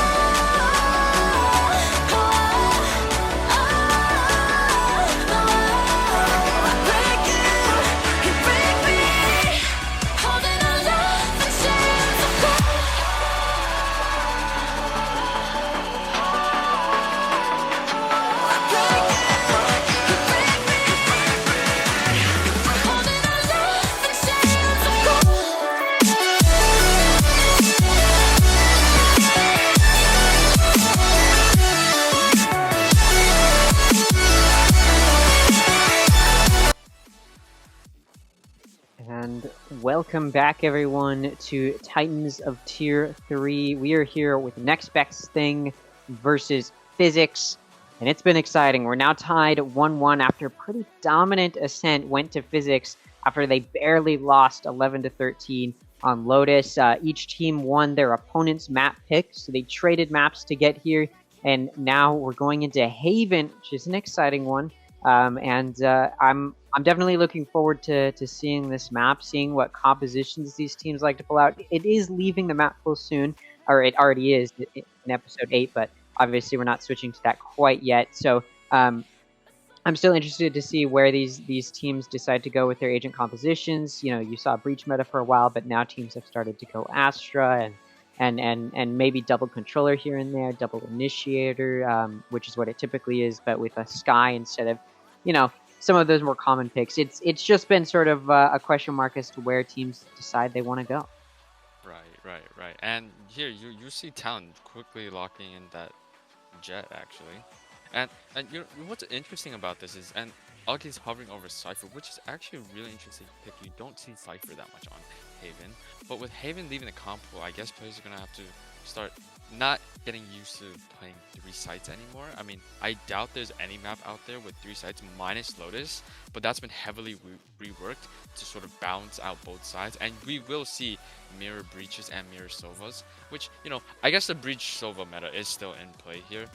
I break you break me, holding our love in chains of gold. I break you break me, holding our love in chains of gold. And welcome back, everyone, to Titans of Tier 3. We are here with Next Best Thing versus Physix, and it's been exciting. We're now tied 1-1 after a pretty dominant ascent went to Physix after they barely lost 11-13 on Lotus. Each team won their opponent's map pick, so they traded maps to get here, and now we're going into Haven, which is an exciting one. I'm definitely looking forward to seeing this map, seeing what compositions these teams like to pull out. It is leaving the map pool soon, or it already is in episode 8, but obviously we're not switching to that quite yet. So I'm still interested to see where these teams decide to go with their agent compositions. You know, you saw Breach meta for a while, but now teams have started to go Astra and maybe double controller here and there, double initiator, which is what it typically is, but with a Sky instead of, you know, some of those more common picks. It's just been sort of a question mark as to where teams decide they want to go. Right. And here you see Talon quickly locking in that Jet actually, and you know what's interesting about this is, and Augie's hovering over Cypher, which is actually a really interesting pick. You don't see Cypher that much on Haven, but with Haven leaving the comp pool, I guess players are gonna have to start not getting used to playing 3 sites anymore. I mean, I doubt there's any map out there with 3 sites minus Lotus, but that's been heavily reworked to sort of balance out both sides, and we will see mirror breaches and mirror Sovas, which, you know, I guess the breach Sova meta is still in play here.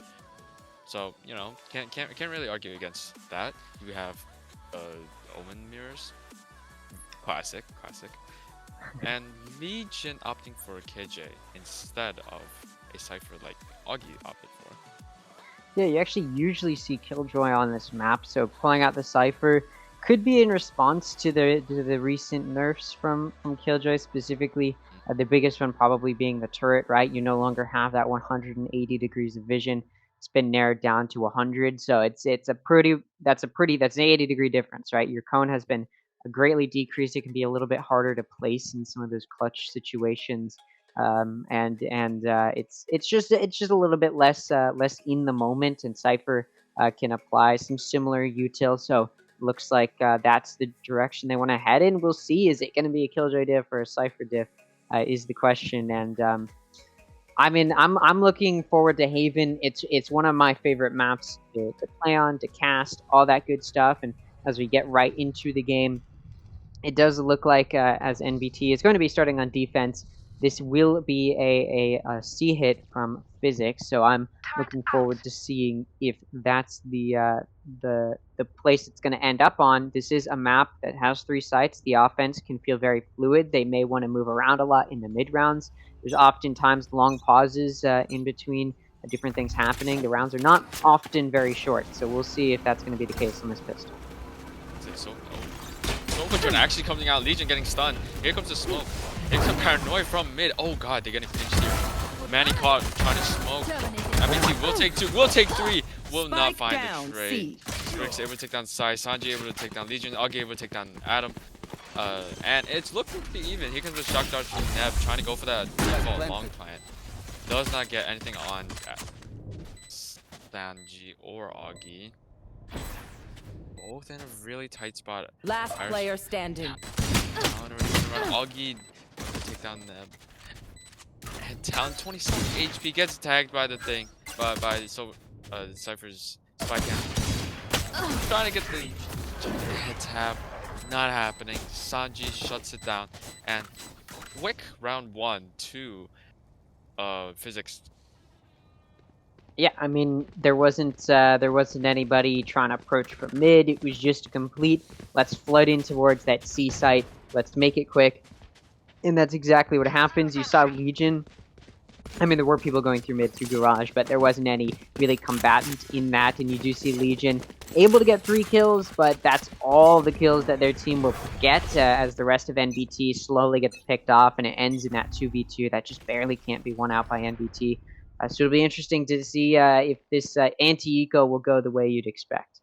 So, you know, can't really argue against that. You have Omen mirrors, classic, and Legion opting for a KJ instead of a Cypher like Augie opted for. Yeah, you actually usually see Killjoy on this map, so pulling out the Cypher could be in response to the recent nerfs from Killjoy specifically. The biggest one probably being the turret, right? You no longer have that 180 degrees of vision. It's been narrowed down to 100, so that's an 80-degree difference, right? Your cone has been greatly decreased. It can be a little bit harder to place in some of those clutch situations, it's just a little bit less in the moment. And Cypher can apply some similar util, so looks like that's the direction they want to head in. We'll see. Is it going to be a Killjoy diff or a Cypher diff? Is the question, and I mean, I'm looking forward to Haven. It's one of my favorite maps to play on, to cast, all that good stuff. And as we get right into the game, it does look like as NBT is going to be starting on defense, this will be a C hit from Physix. So I'm looking forward to seeing if that's the place it's going to end up on. This is a map that has 3 sites. The offense can feel very fluid. They may want to move around a lot in the mid rounds. There's oftentimes long pauses in between different things happening. The rounds are not often very short, so we'll see if that's going to be the case on this pistol. Sova actually coming out, Legion getting stunned. Here comes the smoke. Here comes Paranoia from mid. Oh god, they're getting finished here. Manny caught trying to smoke. NBT will take 2, will take 3, will not find the trade. Rick's able to take down Sai, Sanji able to take down Legion, Augie able to take down Adam. And it's looking pretty even. Here comes the shock dart from Neb, trying to go for that default long plant. Does not get anything on Sanji or Augie. Both in a really tight spot. Last player standing. Augie to take down Neb. And Talon 27 HP gets tagged by the thing, by Cypher's spike down. Trying to get the hit tap, not happening. Sanji shuts it down, and quick round 1 to Physix. Yeah, I mean, there wasn't anybody trying to approach from mid. It was just a complete, let's flood in towards that C site. Let's make it quick. And that's exactly what happens. You saw Legion. I mean, there were people going through mid through Garage, but there wasn't any really combatant in that. And you do see Legion able to get 3 kills, but that's all the kills that their team will get as the rest of NBT slowly gets picked off, and it ends in that 2v2 that just barely can't be won out by NBT. So it'll be interesting to see if this anti-eco will go the way you'd expect.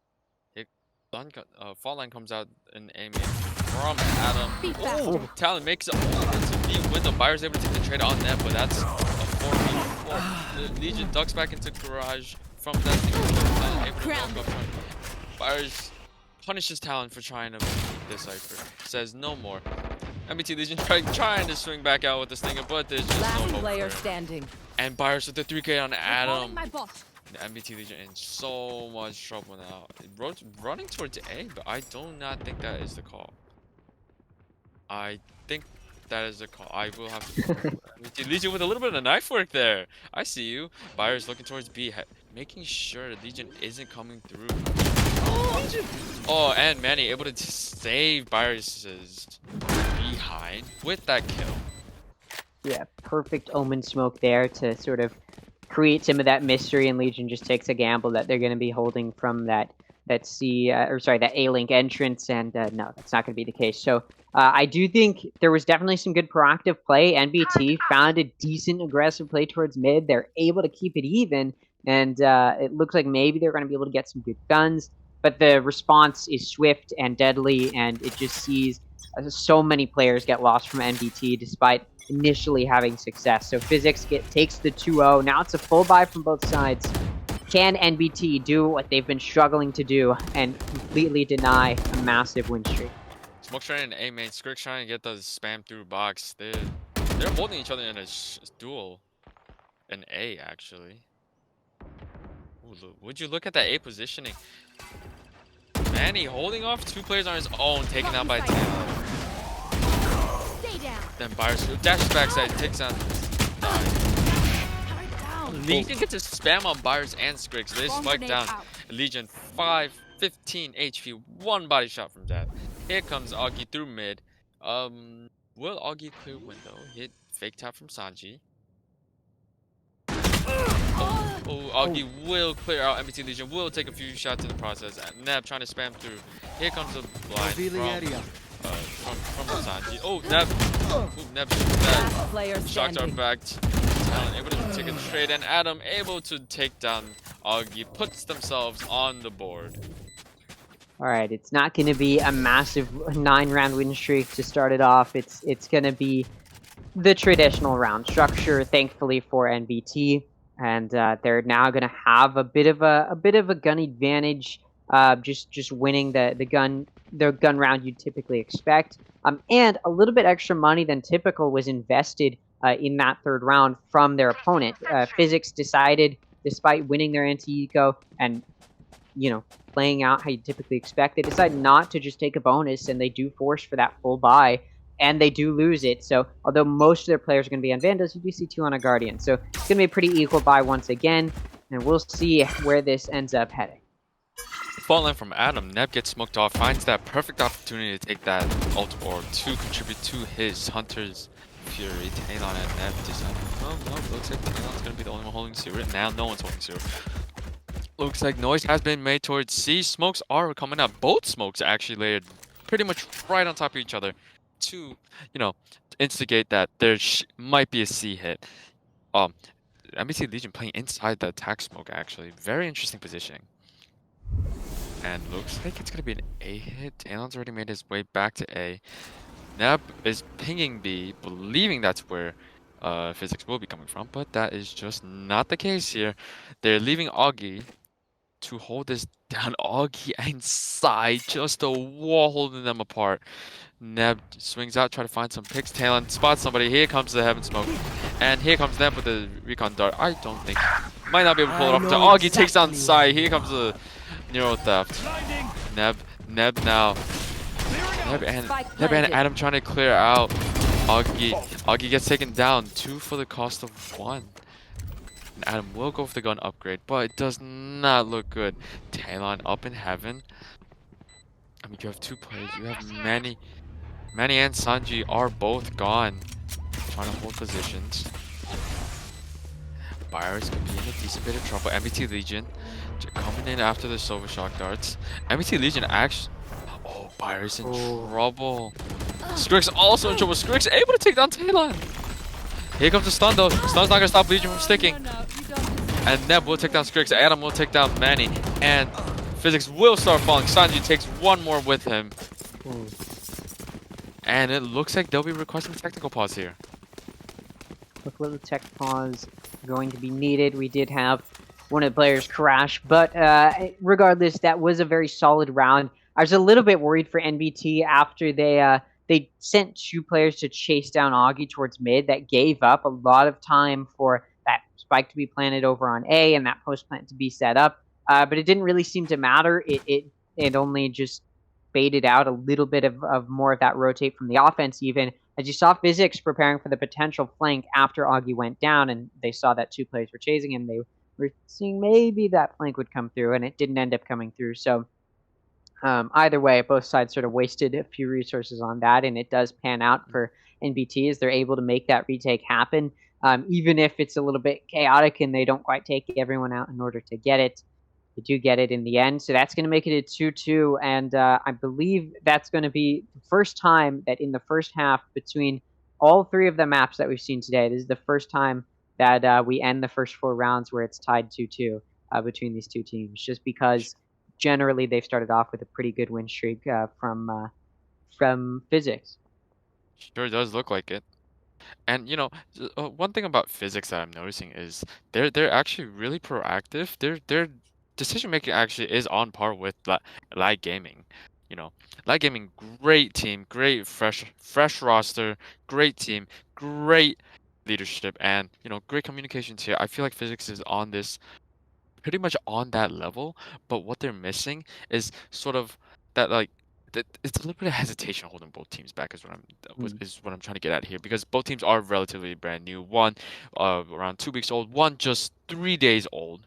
Fault line comes out in aim from Adam. Beat back. Oh, Talon makes it to B window. Byers able to take the trade on net, but that's a 4v4. Legion ducks back into Garage from that thing. Able to walk up front. Byers punishes Talon for trying to beat this Cypher. Says no more. NBT Legion trying to swing back out with this thing, but there's just Last no hope player for him. standing. And Byers with the 3K on Calling Adam. my bot. The NBT Legion in so much trouble now. Running towards A, but I do not think that is the call. I think that is the call. I will have to. NBT Legion with a little bit of knife work there. I see you. Byers looking towards B, making sure the Legion isn't coming through. Oh, and Manny able to save Byers' behind with that kill. Yeah, perfect omen smoke there to sort of create some of that mystery, and Legion just takes a gamble that they're going to be holding from that that A-Link entrance, and no, that's not going to be the case. So I do think there was definitely some good proactive play. NBT found a decent aggressive play towards mid. They're able to keep it even, and it looks like maybe they're going to be able to get some good guns, but the response is swift and deadly, and it just sees so many players get lost from NBT despite initially having success. So Physix takes the 2-0. Now it's a full buy from both sides. Can NBT do what they've been struggling to do and completely deny a massive win streak? Smoke trying and A main. Skirk trying to get the spam through box. They're holding each other in a duel. An A actually. Ooh, would you look at that A positioning? Manny holding off 2 players on his own, taken out by Talon. Stay down. Then Byers dashes backside, takes out. Legion gets a spam on Byers and Skrix. They spike down. Legion 15 HP, 1 body shot from Death. Here comes Augie through mid. Will Augie clear window? Hit fake tap from Sanji. Augie will clear out. NBT Legion will take a few shots in the process. And Neb trying to spam through. Here comes the blind from Sanji. Oh, Neb. Neb Last player shots are standing. back. Talon able to take a trade, and Adam able to take down Augie. Puts themselves on the board. All right, it's not going to be a massive 9-round win streak to start it off. It's going to be the traditional round structure, thankfully for NBT, and they're now going to have a bit of a gun advantage, just winning the gun round you'd typically expect, and a little bit extra money than typical was invested in that 3rd round from their opponent. Physix decided, despite winning their anti-eco and playing out how you typically expect, they decide not to just take a bonus, and they do force for that full buy, and they do lose it. So although most of their players are going to be on Vandals, you do see 2 on a Guardian. So it's going to be a pretty equal buy once again, and we'll see where this ends up heading. Fault line from Adam. Neb gets smoked off, finds that perfect opportunity to take that ult or to contribute to his Hunter's Fury. Talon and Neb decide, no, looks like Talon's going to be the only one holding Sewer. Now no one's holding Sewer. Looks like noise has been made towards C. Smokes are coming up. Both smokes actually layered pretty much right on top of each other to, instigate that there might be a C hit. NBT Legion playing inside the attack smoke actually. Very interesting positioning. And looks like it's going to be an A hit. Talon's already made his way back to A. Neb is pinging B, believing that's where Physix will be coming from, but that is just not the case here. They're leaving Augie to hold this down. Augie inside, just a wall holding them apart. Neb swings out, try to find some picks. Talon spots somebody. Here comes the heaven smoke. And here comes Neb with the recon dart. I don't think. Might not be able to pull it I off. know Augie takes down exactly. Sai. Here comes the Neuro Theft. Neb now. Neb and Adam trying to clear out. Augie gets taken down. 2 for the cost of 1. And Adam will go for the gun upgrade, but it does not look good. Talon up in heaven. I mean, you have 2 players. You have Manny and Sanji are both gone. Trying to hold positions. Buyers could be in a decent bit of trouble. NBT Legion coming in after the Silver Shock darts. NBT Legion actually... Oh, Buyers in trouble. Skrix also in trouble. Skrix able to take down Talon. Here comes the stun though. Stun's not gonna stop Legion from sticking. And Neb will take down Skrix. Adam will take down Manny. And Physix will start falling. Sanji takes 1 more with him. And it looks like they'll be requesting technical pause here. With little tech pause going to be needed. We did have one of the players crash, but regardless, that was a very solid round. I was a little bit worried for NBT after they sent 2 players to chase down Augie towards mid. That gave up a lot of time for that spike to be planted over on A and that post plant to be set up. But it didn't really seem to matter. It only just baited out a little bit of more of that rotate from the offense even. As you saw Physix preparing for the potential flank after Augie went down, and they saw that 2 players were chasing him, they were seeing maybe that flank would come through, and it didn't end up coming through. So either way, both sides sort of wasted a few resources on that, and it does pan out for NBT as they're able to make that retake happen, even if it's a little bit chaotic and they don't quite take everyone out in order to get it. They do get it in the end, so that's going to make it a 2-2, and I believe that's going to be the first time that in the first half between all 3 of the maps that we've seen today, this is the first time that we end the first 4 rounds where it's tied 2-2 between these 2 teams, just because generally they've started off with a pretty good win streak from Physix. Sure does look like it. And you know, one thing about Physix that I'm noticing is they're actually really proactive. Their decision making actually is on par with Lag Gaming. You know, Lag Gaming, great team, great fresh roster, great team, great leadership, and you know, great communications here. I feel like Physix is on this pretty much on that level, but what they're missing is sort of that it's a little bit of hesitation holding both teams back is what I'm trying to get at here, because both teams are relatively brand new. One around 2 weeks old, one just 3 days old.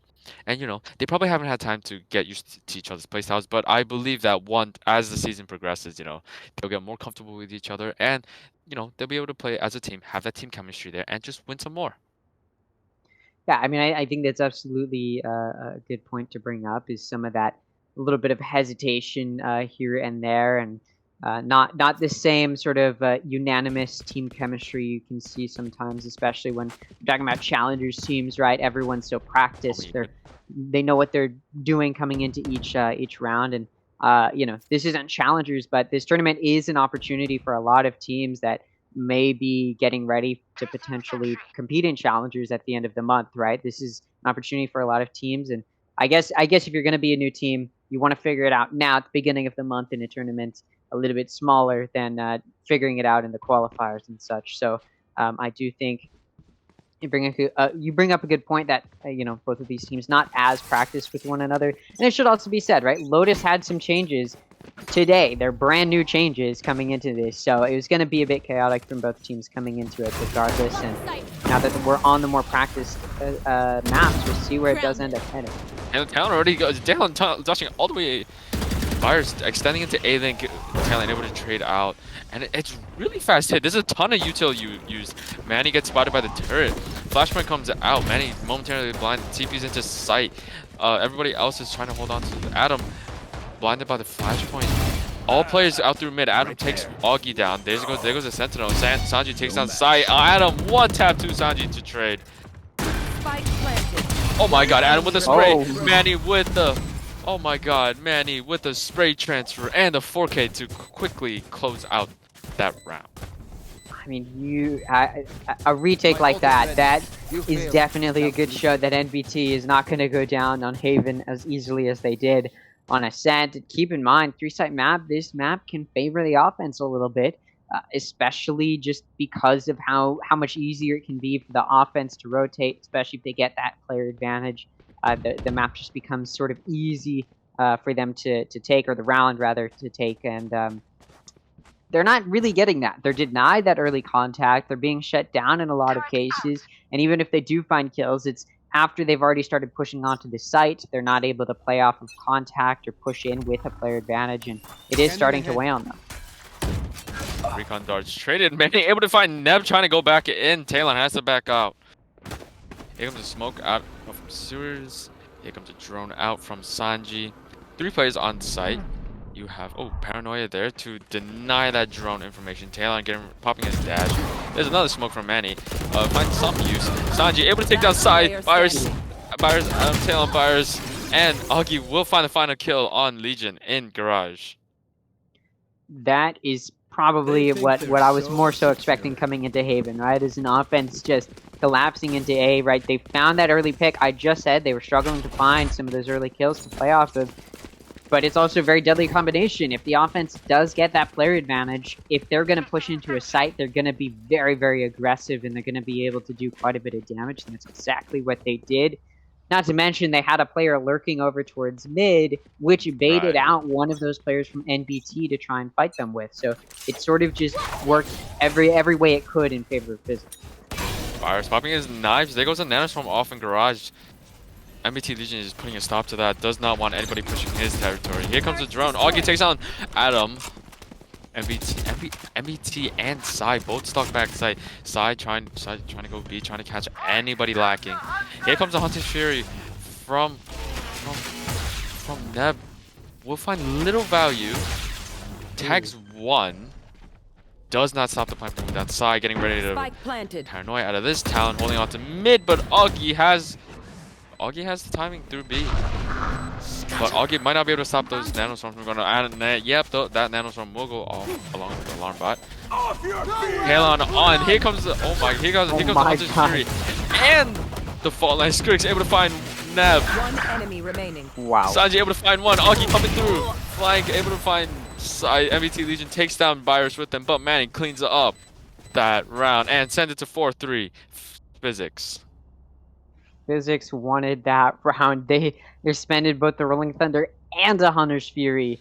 And you know, they probably haven't had time to get used to each other's playstyles, but I believe that as the season progresses, you know, they'll get more comfortable with each other, and you know, they'll be able to play as a team, have that team chemistry there, and just win some more. Yeah, I mean, I think that's absolutely a good point to bring up, is some of that little bit of hesitation here and there, and not the same sort of unanimous team chemistry you can see sometimes, especially when you're talking about challengers teams, right? Everyone's so practiced; they know what they're doing coming into each round, and you know, this isn't challengers, but this tournament is an opportunity for a lot of teams that may be getting ready to potentially compete in challengers at the end of the month, right? This is an opportunity for a lot of teams, and I guess if you're going to be a new team, you want to figure it out now at the beginning of the month in a tournament a little bit smaller than figuring it out in the qualifiers and such. So I do think you bring up a good point that you know, both of these teams not as practiced with one another, and it should also be said, right? Lotus had some changes today. They're brand new changes coming into this, so it was going to be a bit chaotic from both teams coming into it regardless. And now that we're on the more practiced maps, we'll see where it does end up heading. And Talon already goes down, dashing all the way. Buyers extending into A-Link, Talon able to trade out, and it's really fast hit. There's a ton of util used. Manny gets spotted by the turret. Flashpoint comes out. Manny momentarily blinded. TP's into sight. Everybody else is trying to hold on to Adam. Blinded by the flashpoint. All players out through mid. Adam takes Augie down. There goes the Sentinel. Sanji takes down Sai. Adam one tap to Sanji to trade. Oh my god, Adam with the spray. Oh. Manny with the... Oh my god, Manny with the spray transfer and the 4K to quickly close out that round. I mean, a retake like that is definitely a good show that NBT is not going to go down on Haven as easily as they did on Ascent. Keep in mind, 3-site map, this map can favor the offense a little bit. especially just because of how much easier it can be for the offense to rotate, especially if they get that player advantage. The map just becomes sort of easy for them to take, or the round rather to take, and they're not really getting that. They're denied that early contact. They're being shut down in a lot of cases. And even if they do find kills, it's after they've already started pushing onto the site. They're not able to play off of contact or push in with a player advantage. And it is starting to weigh on them. Recon darts traded. Manny able to find Neb trying to go back in. Talon has to back out. Here comes a smoke out from sewers. Here comes a drone out from Sanji. 3 players on site. You have paranoia there to deny that drone information. Talon popping his dash. There's another smoke from Manny. Find some use. Sanji able to take down side. Talon Buyers, and Augie will find the final kill on Legion in garage. That is probably what I was more so expecting coming into Haven, right? As an offense just collapsing into A, right? They found that early pick. I just said they were struggling to find some of those early kills to play off of. But it's also a very deadly combination. If the offense does get that player advantage, if they're going to push into a site, they're going to be very, very aggressive, and they're going to be able to do quite a bit of damage. And that's exactly what they did. Not to mention, they had a player lurking over towards mid, which baited out one of those players from NBT to try and fight them with. So it sort of just worked every way it could in favor of Physix. Virus popping his knives. There goes a nanoswarm off in garage. NBT Legion is putting a stop to that. Does not want anybody pushing his territory. Here comes the drone. Augie takes on Adam. NBT and Sai both stuck back side. Sai trying to go B, trying to catch anybody lacking. Here comes the Hunter's Fury from Neb. We'll find little value. Tags 1. Does not stop the plan from down. Sai getting ready to paranoia out of this Talon, holding on to mid, but Augie has the timing through B. But Augie might not be able to stop those nanoswarms from going to yep, that nanoswarm will go off along with the alarm bot. Talon on. Here comes the the Hunter's Fury. And the fault line. Skrix able to find Neb. One enemy remaining. Wow. Sanji able to find one. Augie coming through. Flank able to find MBT Legion takes down Virus with them, but Manning cleans up that round and sends it to 4-3. Physix. Physix wanted that round. They expended both the Rolling Thunder and the Hunter's Fury.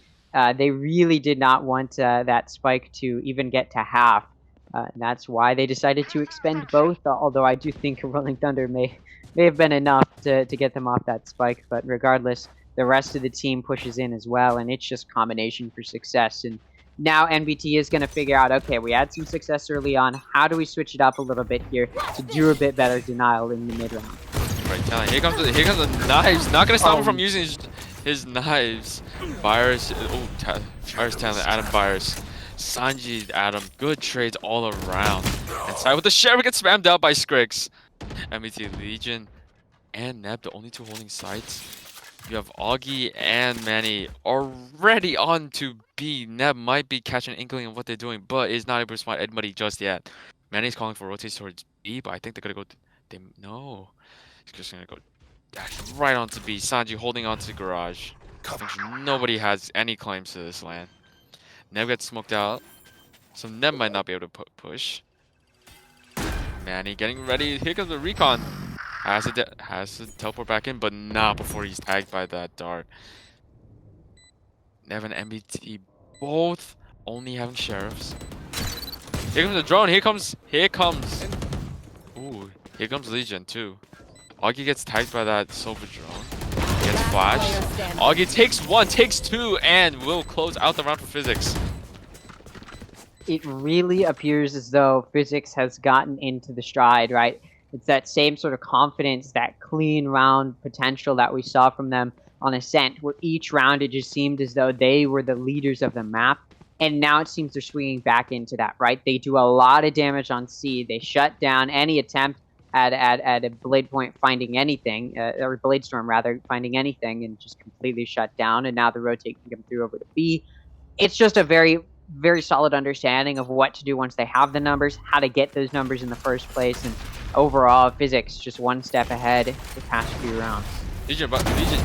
They really did not want that spike to even get to half. And that's why they decided to expend both, although I do think a Rolling Thunder may have been enough to get them off that spike. But regardless, the rest of the team pushes in as well, and it's just combination for success. And now NBT is going to figure out, okay, we had some success early on. How do we switch it up a little bit here to do a bit better denial in the mid-round? Right, Talon. Here comes the knives. Not gonna stop him from using his knives. Virus. Virus Talon. Adam Virus. Sanji. Adam. Good trades all around. And Sai with the share gets spammed out by Skrix. MBT Legion and Neb, the only 2 holding sites. You have Augie and Manny already on to B. Neb might be catching an inkling of what they're doing, but is not able to spot anybody just yet. Manny's calling for rotates towards B, but I think they're gonna go. No. He's just gonna go dash right onto B. Sanji holding onto the garage. Nobody has any claims to this land. Neb gets smoked out, so Neb might not be able to push. Manny getting ready. Here comes the recon. Has to teleport back in, but not before he's tagged by that dart. Neb and MBT both only having sheriffs. Here comes the drone. Here comes. Ooh, here comes Legion too. Augie gets tagged by that silver drone. Gets flashed. Augie takes 1, takes 2, and will close out the round for Physix. It really appears as though Physix has gotten into the stride, right? It's that same sort of confidence, that clean round potential that we saw from them on Ascent, where each round it just seemed as though they were the leaders of the map. And now it seems they're swinging back into that, right? They do a lot of damage on C. They shut down any attempt at a Blade Point finding anything, or Blade Storm rather, finding anything, and just completely shut down. And now the rotate can come through over to B. It's just a very, very solid understanding of what to do once they have the numbers, how to get those numbers in the first place, and overall, Physix just one step ahead the past few rounds. Legion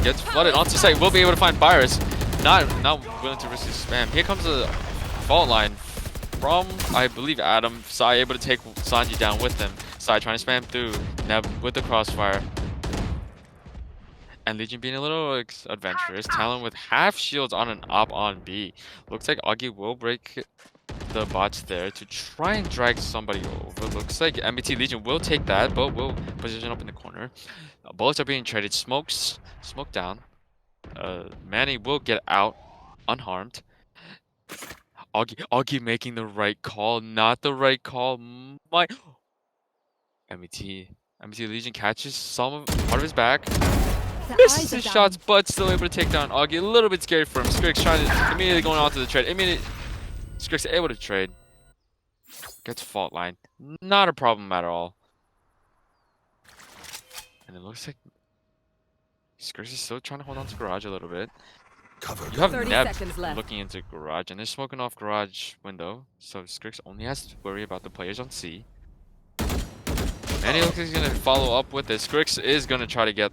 gets flooded onto site. Will be able to find Virus. Not willing to risk his spam. Here comes the fault line from, I believe, Adam. Sai able to take Sanji down with him. Sai trying to spam through. Neb with the crossfire. And Legion being a little adventurous. Talon with half shields on an op on B. Looks like Augie will break the bots there to try and drag somebody over. Looks like NBT Legion will take that, but will position up in the corner. Bullets are being traded. Smoke down. Manny will get out unharmed. Augie making the right call, not the right call. My NBT Legion catches part of his back. Misses his shots, but still able to take down Augie. A little bit scary for him. Skrix trying to immediately going on to the trade. Skrix able to trade. Gets fault line. Not a problem at all. And it looks like Skrix is still trying to hold on to garage a little bit. You have 30 Neb seconds left. looking into garage, and they're smoking off garage window. So Skrix only has to worry about the players on C. And he looks like he's gonna follow up with this. Skrix is gonna try to get.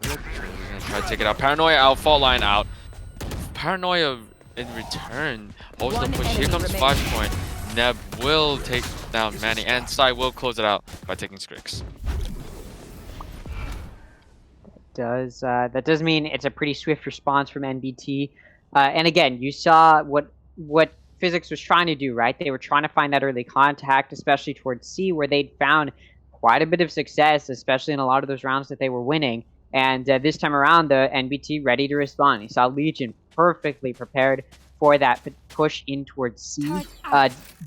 He's gonna try to take it out. Paranoia out. Fault line out. Paranoia in return holds the push. Here comes Flashpoint. Neb will take down Manny, and Sai will close it out by taking Skrix. That does mean it's a pretty swift response from NBT. And again, you saw what Physix was trying to do, right? They were trying to find that early contact, especially towards C, where they'd found quite a bit of success, especially in a lot of those rounds that they were winning. And this time around, the NBT ready to respond. You saw Legion perfectly prepared for that push in towards C.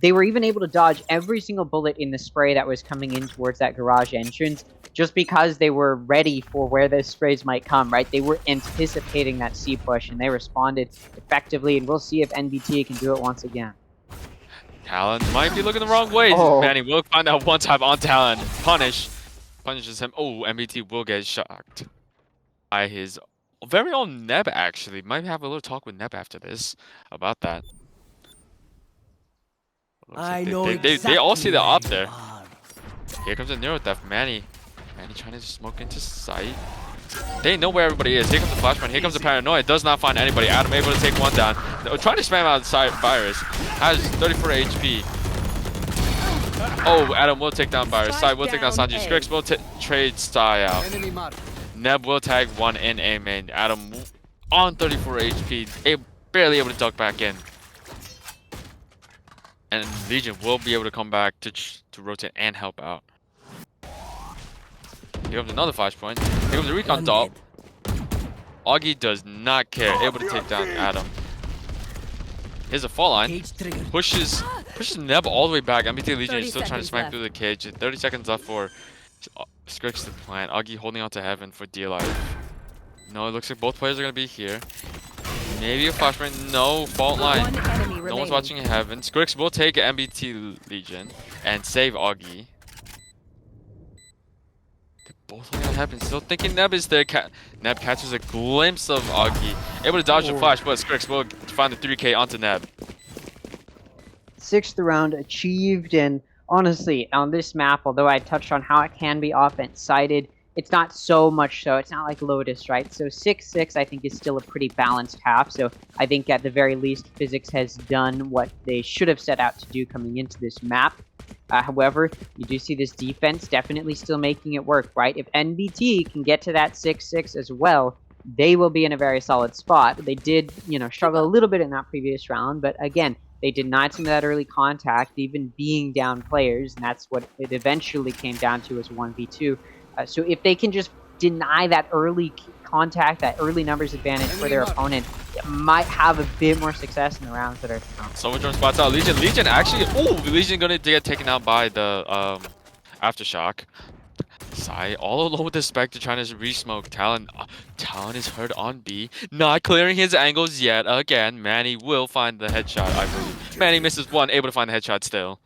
They were even able to dodge every single bullet in the spray that was coming in towards that garage entrance, just because they were ready for where those sprays might come, right? They were anticipating that C push, and they responded effectively, and we'll see if NBT can do it once again. Talon might be looking the wrong way. Manny will find out one time on Talon. Punishes him. Oh, NBT will get shocked by his very own Neb, actually. Might have a little talk with Neb after this about that. I like know they all see the op there. are. Here comes a Neuro Theft. Manny trying to smoke into sight. They know where everybody is. Here comes the flashpoint. Here comes the paranoia. Does not find anybody. Adam able to take one down. Trying to spam outside Virus. Has 34 HP. Oh, Adam will take down Virus. Sai will take down Sanji. Skrix will trade Sai out. Enemy mark. Neb will tag one in A main. Adam on 34 HP. Barely able to duck back in. And Legion will be able to come back to rotate and help out. Here comes another flashpoint. Here comes the recon dot. Augie does not care. Able to take down Adam. Here's a fall line. Cage triggered. Pushes Neb all the way back. NBT Legion 30 is still trying to seconds smack left. through the cage. 30 seconds left for Skrix to plant. Augie holding on to heaven for dear life. No, it looks like both players are going to be here. Maybe a flashpoint. No, fault line. One enemy No one's remaining. watching heaven. Skrix will take NBT Legion and save Augie. They're both looking at heaven. Still thinking Neb is there. Neb catches a glimpse of Augie. Able to dodge the flash, but Skrix will find the 3K onto Neb. 6th round achieved, and honestly, on this map, although I touched on how it can be offense-sided, it's not so much so. It's not like Lotus, right? So 6-6, I think, is still a pretty balanced half. So I think at the very least, Physix has done what they should have set out to do coming into this map. However, you do see this defense definitely still making it work, right? If NBT can get to that 6-6 as well, they will be in a very solid spot. They did, struggle a little bit in that previous round, but again, they denied some of that early contact, even being down players, and that's what it eventually came down to as 1v2. So if they can just deny that early contact, that early numbers advantage for their opponent, it might have a bit more success in the rounds that are to come. Someone drone spots out. Legion actually. Oh, Legion gonna get taken out by the aftershock. Sai all alone with the Spectre trying to re-smoke. Talon is hurt on B. Not clearing his angles yet. Again, Manny will find the headshot, I believe. Manny misses one, able to find the headshot still.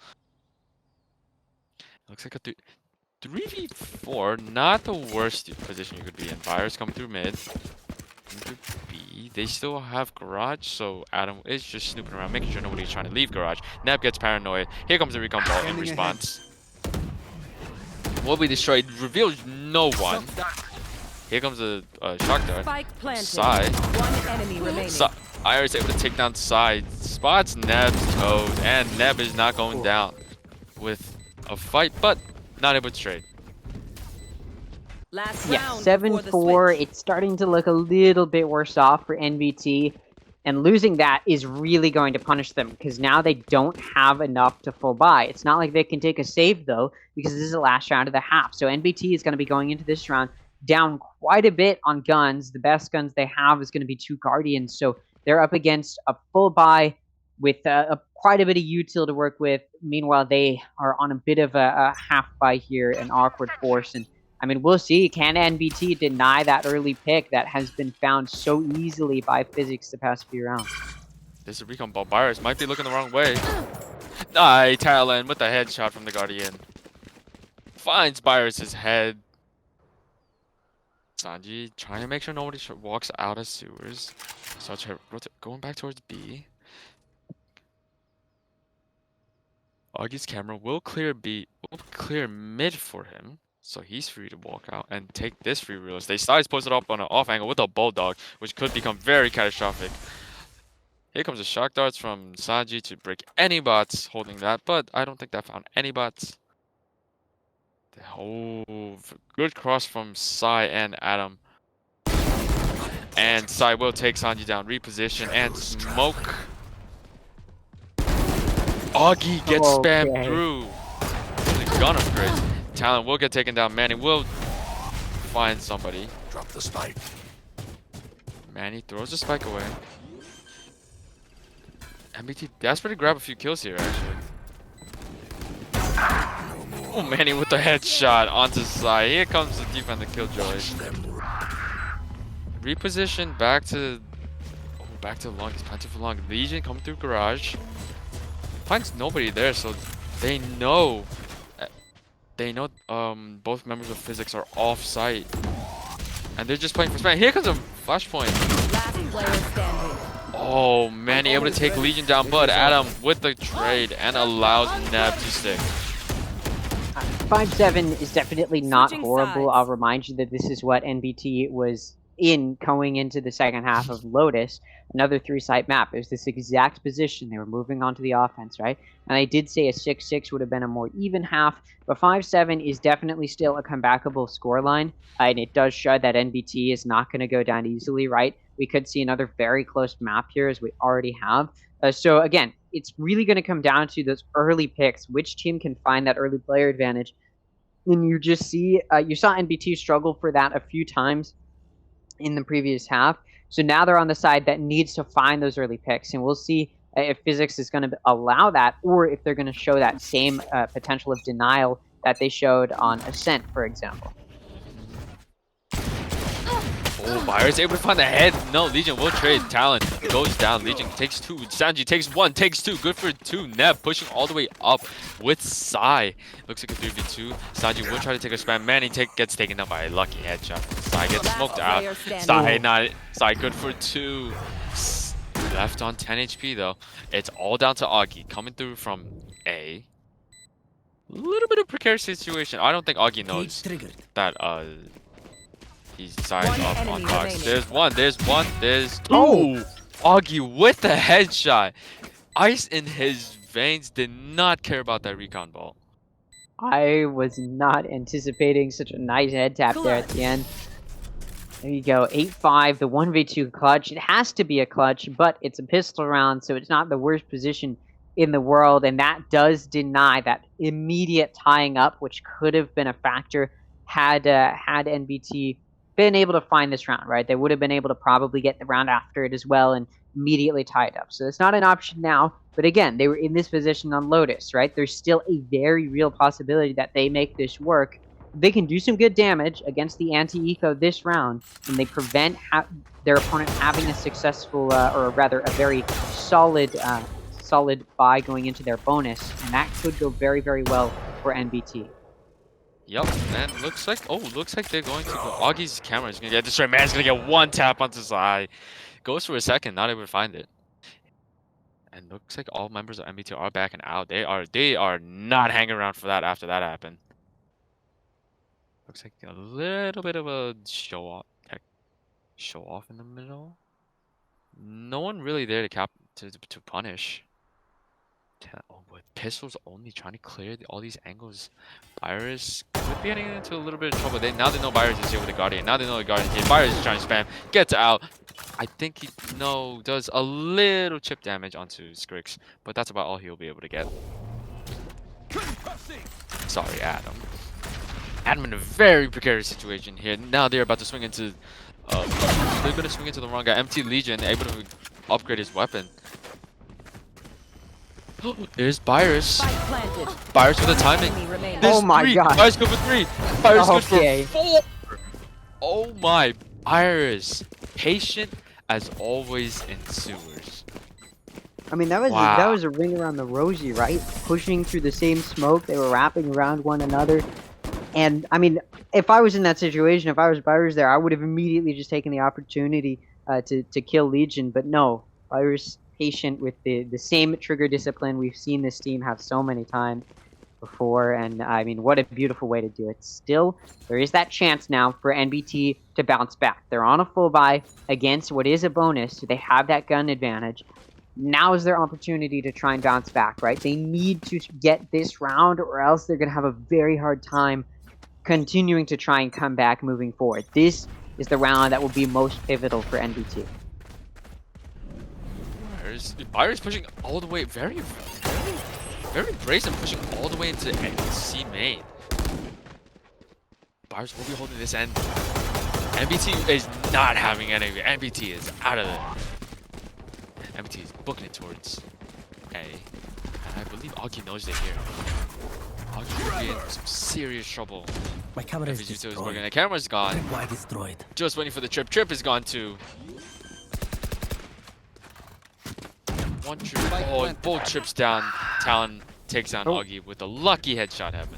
Looks like a 3v4. Not the worst position you could be in. Virus coming through mid. Into B. They still have garage, so Adam is just snooping around, making sure nobody's trying to leave garage. Neb gets paranoid. Here comes the recon ball in response. Will be destroyed. Reveals no one. Here comes a shock dart. Spike planted. Sai. One enemy remaining. Iris able to take down Sai. spots Neb's toes, and Neb is not going down with a fight, but not able to trade. Last Yeah, round before the 7-4. switch. It's starting to look a little bit worse off for NBT. And losing that is really going to punish them because now they don't have enough to full buy. It's not like they can take a save, though, because this is the last round of the half. So NBT is going to be going into this round down quite a bit on guns. The best guns they have is going to be 2 Guardians. So they're up against a full buy with quite a bit of util to work with. Meanwhile, they are on a bit of a half buy here, an awkward force. And I mean, we'll see. Can NBT deny that early pick that has been found so easily by Physix the past few rounds? This is recon ball. Byers might be looking the wrong way. Nice, Talon with the headshot from the Guardian. Finds Byers' head. Sanji trying to make sure nobody walks out of sewers. Such a going back towards B. Augie's camera will clear B, will clear mid for him, so he's free to walk out and take this free real estate. Side's posted up on an off angle with a bulldog, which could become very catastrophic. Here comes the shock darts from Sanji to break any bots holding that, but I don't think that found any bots. Oh, good cross from Sai and Adam. And Sai will take Sanji down, reposition, and smoke. Augie gets spammed through. The gun upgrade. Talon will get taken down. Manny will find somebody. Drop the spike. Manny throws the spike away. NBT desperate to grab a few kills here, actually. Oh, Manny with the headshot onto Sai. Here comes the defender killjoy. Reposition back to long. He's planted for long. Legion coming through garage. Finds nobody there, so they know both members of Physix are off site. And they're just playing for spam. Here comes a flashpoint. Last player standing. Oh, Manny able to take Legion down, but Adam with the trade and allows Neb to stick. 5-7 is definitely not Switching horrible. sides. I'll remind you that this is what NBT was in going into the second half of Lotus. Another 3-site map. It was this exact position. They were moving on to the offense, right? And I did say a 6-6 would have been a more even half, but 5-7 is definitely still a comebackable scoreline, and it does show that NBT is not going to go down easily, right? We could see another very close map here, as we already have. So again, it's really going to come down to those early picks. Which team can find that early player advantage? And you just see, you saw NBT struggle for that a few times in the previous half. So now they're on the side that needs to find those early picks, and we'll see if Physix is going to allow that, or if they're going to show that same potential of denial that they showed on Ascent, for example. Oh, Byers able to find the head. No, Legion will trade. Talon goes down. Legion takes 2. Sanji takes 1, takes 2. Good for 2. Neb pushing all the way up with Sai. Looks like a 3v2. Sanji will try to take a spam. Manny gets taken down by a lucky headshot. Sai gets smoked out. Sai good for 2. Left on 10 HP though. It's all down to Augie coming through from A. Little bit of precarious situation. I don't think Augie knows that he's sized up on box. There's one, there's 2. Oh! Augie with the headshot. Ice in his veins, did not care about that recon ball. I was not anticipating such a nice head tap there at the end. There you go, 8-5, the 1v2 clutch. It has to be a clutch, but it's a pistol round, so it's not the worst position in the world, and that does deny that immediate tying up, which could have been a factor had NBT been able to find this round, right? They would have been able to probably get the round after it as well and immediately tie it up. So it's not an option now, but again, they were in this position on Lotus, right? There's still a very real possibility that they make this work. They can do some good damage against the anti-eco this round, and they prevent their opponent having a successful, or rather a very solid buy going into their bonus, and that could go very, very well for NBT. Yup, and looks like they're going to go. Augie's camera is gonna get destroyed. Man's gonna get 1 tap onto his eye. Goes for a second, not able to find it. And looks like all members of NBT are backing out. They are not hanging around for that after that happened. Looks like a little bit of a show off in the middle. no one really there to punish. Oh, with pistols only trying to clear all these angles. Virus could be getting into a little bit of trouble. Now they know Virus is here with the Guardian. Now they know the Guardian is here. Virus is trying to spam. Gets out. I think he does a little chip damage onto Skrix, but that's about all he'll be able to get. Sorry, Adam. Adam in a very precarious situation here. Now they're about to swing into. They're gonna swing into the wrong guy. MT Legion able to upgrade his weapon. There's Virus. Spike planted. Virus with the timing. Enemy remaining. There's Oh my 3. God. Virus good for 3. Virus Okay. good for 4. Oh my. Virus. Patient as always in sewers. I mean, that was a ring around the rosy, right? Pushing through the same smoke, they were wrapping around one another. And I mean, if I was in that situation, if I was Virus there, I would have immediately just taken the opportunity to kill Legion. But no, Virus patient with the same trigger discipline we've seen this team have so many times before. And I mean, what a beautiful way to do it. Still, there is that chance now for NBT to bounce back. They're on a full buy against what is a bonus, so they have that gun advantage. Now is their opportunity to try and bounce back, right? They need to get this round, or else they're going to have a very hard time continuing to try and come back moving forward. This is the round that will be most pivotal for NBT. Virus pushing all the way, very brazen, pushing all the way into C main. Virus will be holding this end. NBT is not having any. NBT is out of it. NBT is booking it towards A. And I believe Augie knows they're here. Augie will be in some serious trouble. My camera is Is destroyed. working. The camera's gone. Why destroyed? Just waiting for the trip. Trip is gone too. One trip. Oh, both trips down. Talon takes down Augie with a lucky headshot heaven.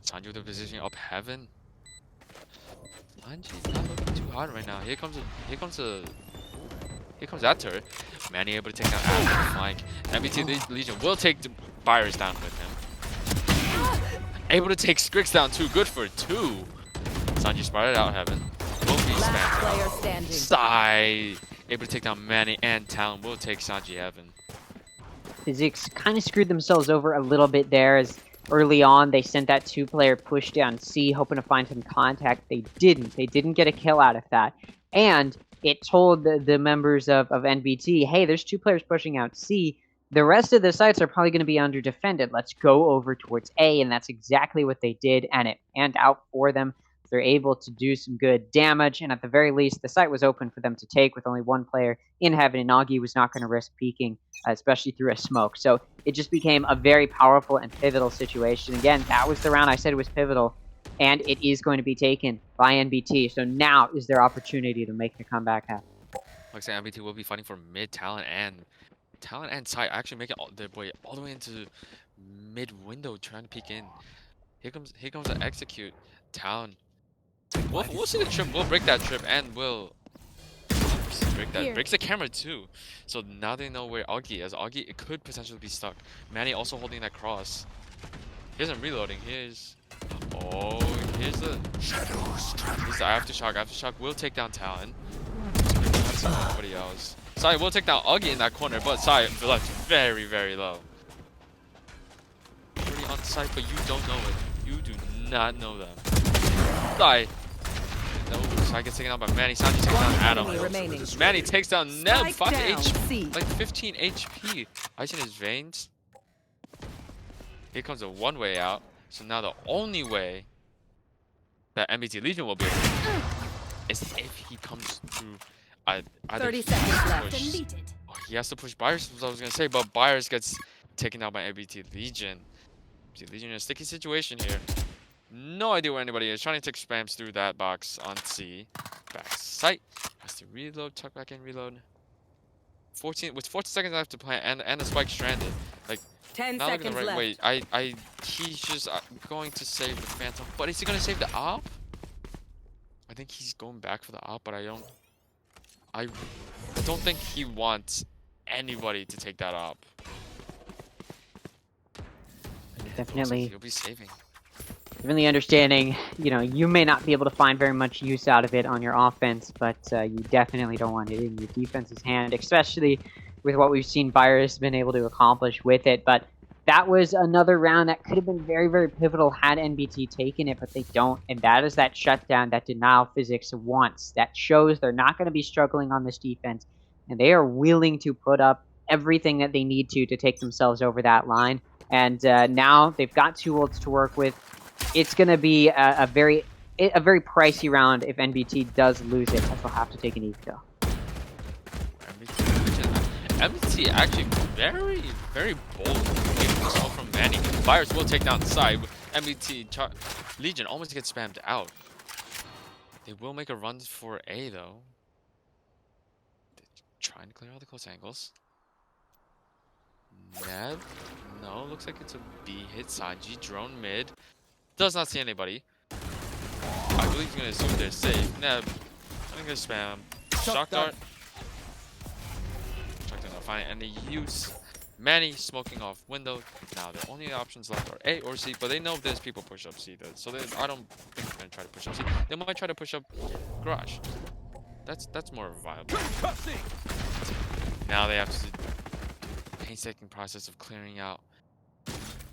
Sanji with the positioning up heaven. Sanji's not looking too hard right now. Here comes that turret. Manny able to take down Adam on the flank. NBT Legion will take the Virus down with him. Able to take Skrix down too. Good for 2. Sanji spotted out heaven. Will be Last spammed player out. standing. Sai able to take down Manny, and Talon will take Sanji heaven. Physix kind of screwed themselves over a little bit there, as early on they sent that 2-player push down C, hoping to find some contact. They didn't. They didn't get a kill out of that. And it told the members of NBT, hey, there's 2 players pushing out C. The rest of the sites are probably going to be under defended. Let's go over towards A, and that's exactly what they did, and it panned out for them. They're able to do some good damage, and at the very least, the site was open for them to take with only 1 player in heaven, and Augie was not going to risk peeking, especially through a smoke. So it just became a very powerful and pivotal situation. Again, that was the round I said was pivotal, and it is going to be taken by NBT. So now is their opportunity to make the comeback happen. Like I said, NBT will be fighting for mid Talon and side, actually making their way all the way into mid window, trying to peek in. Here comes the execute. Talon. We'll see the trip. We'll break that trip, and we'll break that. Breaks the camera too. So now they know where Augie is. Augie, it could potentially be stuck. Manny also holding that cross. Here's him reloading. Here's the aftershock. Aftershock will take down Talon. Nobody else. Sai will take down Augie in that corner, but Sai left very, very low. Already on site, but you don't know it. You do not know them. Sai. No, Sai gets taken out by Manny. Sanji takes down Adam. Manny takes down Neb. 5 HP. Like 15 HP. Ice in his veins. Here comes a one-way out. So now the only way that NBT Legion will be able to is if he comes through either 30 seconds left. push, he has to push Byers, was I was gonna say, but Byers gets taken out by NBT Legion. NBT Legion in a sticky situation here. No idea where anybody is. Trying to take spams through that box on C. Back sight. Has to reload, tuck back in, reload. 14 seconds left to play, and the spike stranded. Like 10 not looking seconds the right left. way. He's just going to save the Phantom, but is he gonna save the op? I think he's going back for the op, but I don't think he wants anybody to take that op. Definitely. He'll be saving. Given the understanding, you may not be able to find very much use out of it on your offense, but you definitely don't want it in your defense's hand, especially with what we've seen Virus been able to accomplish with it. But that was another round that could have been very, very pivotal had NBT taken it, but they don't. And that is that shutdown that denial Physix wants. That shows they're not going to be struggling on this defense, and they are willing to put up everything that they need to take themselves over that line. And now they've got 2 ults to work with. It's going to be a very pricey round if NBT does lose it, as they'll have to take an eco. NBT actually very, very bold from Manny. Virus will take down the side. NBT Legion almost gets spammed out. They will make a run for A though. They're trying to clear all the close angles. Neb? No, looks like it's a B hit. Sanji drone mid. Does not see anybody. I believe he's gonna assume they're safe. Neb, I'm gonna spam. Shock dart. Shock dart not finding any use. Manny smoking off window. Now the only options left are A or C, but they know there's people push up C though. So I don't think they're gonna try to push up C. They might try to push up garage. That's more viable. Now they have to do the painstaking process of clearing out.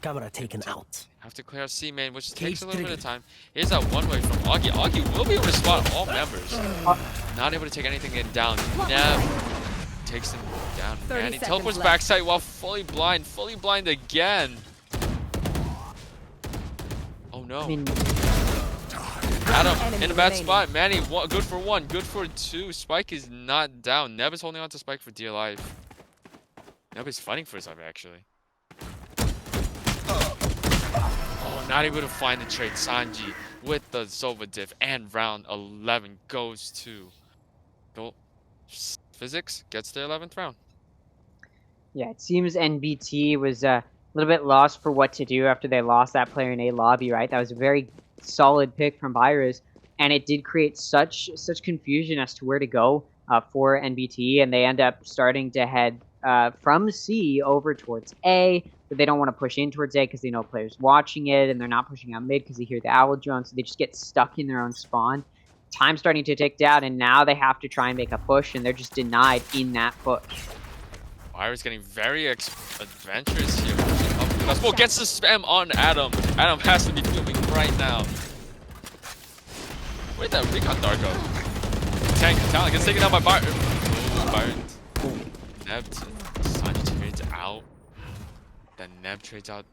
Camera taken out. Have to clear out C main, which takes a little bit of time. Here's that one way from Augie. Augie will be able to spot all members. Not able to take anything down. Neb takes him down. And he teleports backside while fully blind again. Oh no. Adam in a bad spot. Manny, good for 1, good for 2. Spike is not down. Neb is holding on to Spike for dear life. Neb is fighting for his life actually. Not able to find the trade. Sanji with the Sova diff, and round 11 goes to Physix. Gets the 11th round. Yeah, it seems NBT was a little bit lost for what to do after they lost that player in A lobby, right? That was a very solid pick from Virus, and it did create such confusion as to where to go for NBT, and they end up starting to head from C over towards A. But they don't want to push in towards A because they know players watching it, and they're not pushing out mid because they hear the owl drone, so they just get stuck in their own spawn. Time's starting to tick down, and now they have to try and make a push, and they're just denied in that push. Virus getting very adventurous here. Well, gets the spam on Adam. Adam has to be filming right now. Where'd that recon dart go? Tank talent gets taken out by Byron. Byron. Neb. Sanji trades out. Then Neb trades out.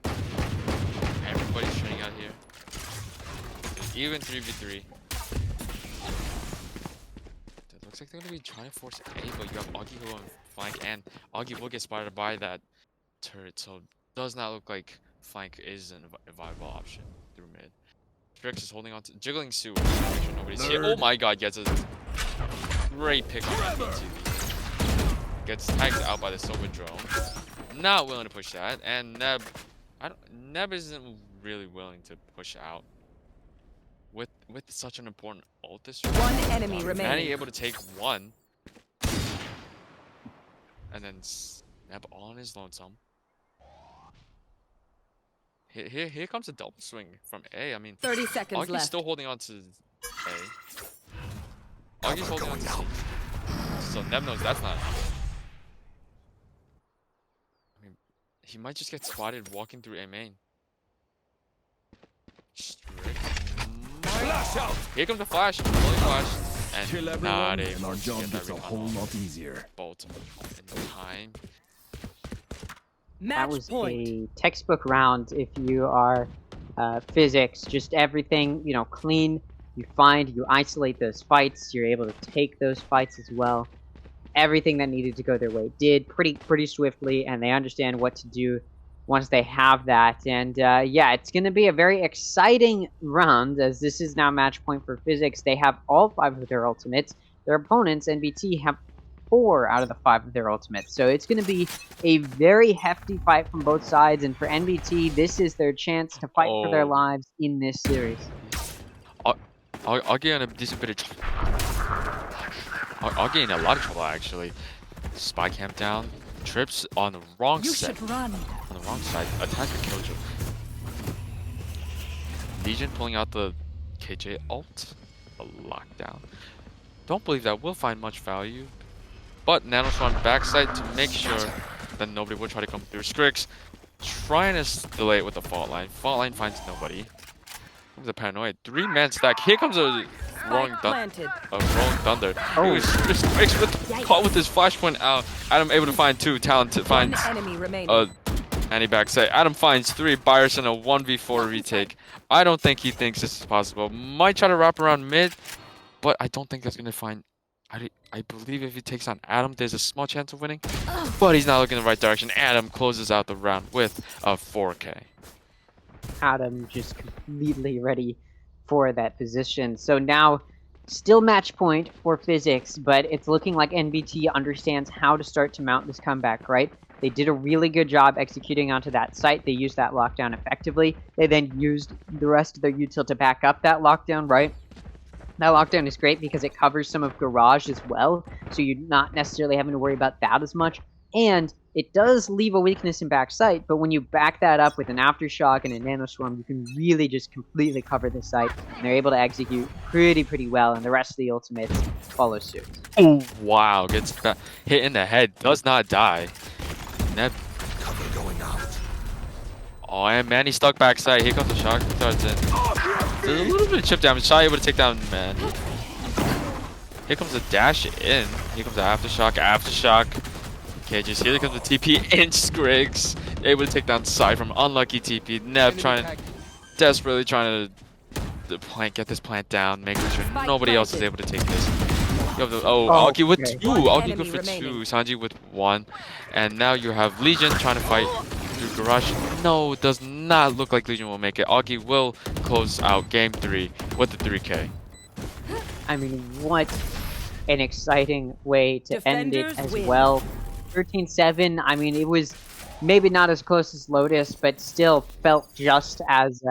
Everybody's trading out here. Even 3v3. It looks like they're gonna be trying to force A, but you have Augie who on flank, and Augie will get spotted by that turret, so it does not look like flank is a viable option through mid. Strix is holding on to jiggling Sue. Make sure nobody's here. Oh my god, gets a great pick on NBT. Gets tagged out by the Silver drone. Not willing to push that, and Neb isn't really willing to push out with such an important ult this round. One enemy remaining. Manny able to take 1, and then Neb on his lonesome. Here comes a double swing from A. I mean, 30 seconds Augie's left. still holding on to A. Augie's holding on to C. So Neb knows that's not enough. He might just get spotted walking through A main. Here comes the flash. Fully flash. And not able to our job get that gets a recon whole off. lot easier. Bolt in time. That Match was point. a textbook round if you are Physix. Just everything, clean. You find, you isolate those fights. You're able to take those fights as well. Everything that needed to go their way did pretty swiftly, and they understand what to do once they have that. And yeah, it's going to be a very exciting round, as this is now match point for Physix. They have all 5 of their ultimates. Their opponents, NBT, have 4 out of the 5 of their ultimates. So it's going to be a very hefty fight from both sides, and for NBT, this is their chance to fight for their lives in this series. I'll get in a decent bit of trouble. I'll get in a lot of trouble actually. Spy camp down. Trips on the wrong side. Run. On the wrong side. Attack the killjoy. Legion pulling out the KJ ult. A lockdown. Don't believe that will find much value. But Nanoswarm backside to make sure that nobody will try to come through. Skrix trying to delay it with the fault line. Fault line finds nobody. Comes a paranoid 3-man stack. Here comes a roaring Planted. thunder. Oh. Skrix caught with his flashpoint out. Adam able to find 2. Talent One finds enemy remaining. Annie backside. Adam finds 3. Byerson a 1v4 retake. I don't think he thinks this is possible. Might try to wrap around mid, but I don't think that's gonna find. I believe if he takes on Adam, there's a small chance of winning, but he's not looking in the right direction. Adam closes out the round with a 4K. Adam just completely ready for that position. So now, still match point for Physix, but it's looking like NBT understands how to start to mount this comeback, right? They did a really good job executing onto that site. They used that lockdown effectively. They then used the rest of their util to back up that lockdown, right? That lockdown is great because it covers some of Garage as well, so you're not necessarily having to worry about that as much. And it does leave a weakness in backside, but when you back that up with an Aftershock and a Nanoswarm, you can really just completely cover the site, and they're able to execute pretty well, and the rest of the ultimates follow suit. Oh wow, gets hit in the head, does not die. Neb. Cover going out. Oh, and Manny stuck backside. Here comes the shock. Starts in. There's a little bit of chip damage. Shy able to take down Manny. Here comes the dash in. Here comes the aftershock. Okay, just here comes the TP in Skrix. Able to take down Sai from unlucky TP. Neb desperately trying to get this plant down, making sure nobody else is able to take this. Augie with 2. Augie good for 2. Sanji with 1. And now you have Legion trying to fight through Garage. No, it does not look like Legion will make it. Augie will close out game 3 with the 3K. I mean, what an exciting way to end it Defenders as win. well. 13-7, I mean, it was maybe not as close as Lotus, but still felt just as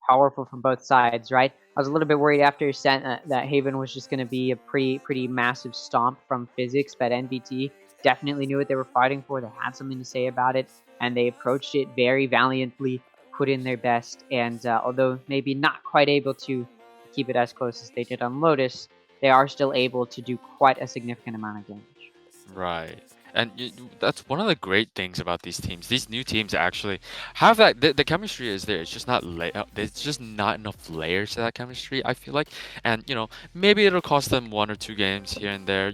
powerful from both sides, right? I was a little bit worried after Ascent that Haven was just going to be a pretty massive stomp from Physix, but NBT definitely knew what they were fighting for. They had something to say about it, and they approached it very valiantly, put in their best, and although maybe not quite able to keep it as close as they did on Lotus, they are still able to do quite a significant amount of damage. Right. And that's one of the great things about these teams. These new teams actually have that. The chemistry is there. It's just not there's just not enough layers to that chemistry, I feel like. And maybe it'll cost them 1 or 2 games here and there.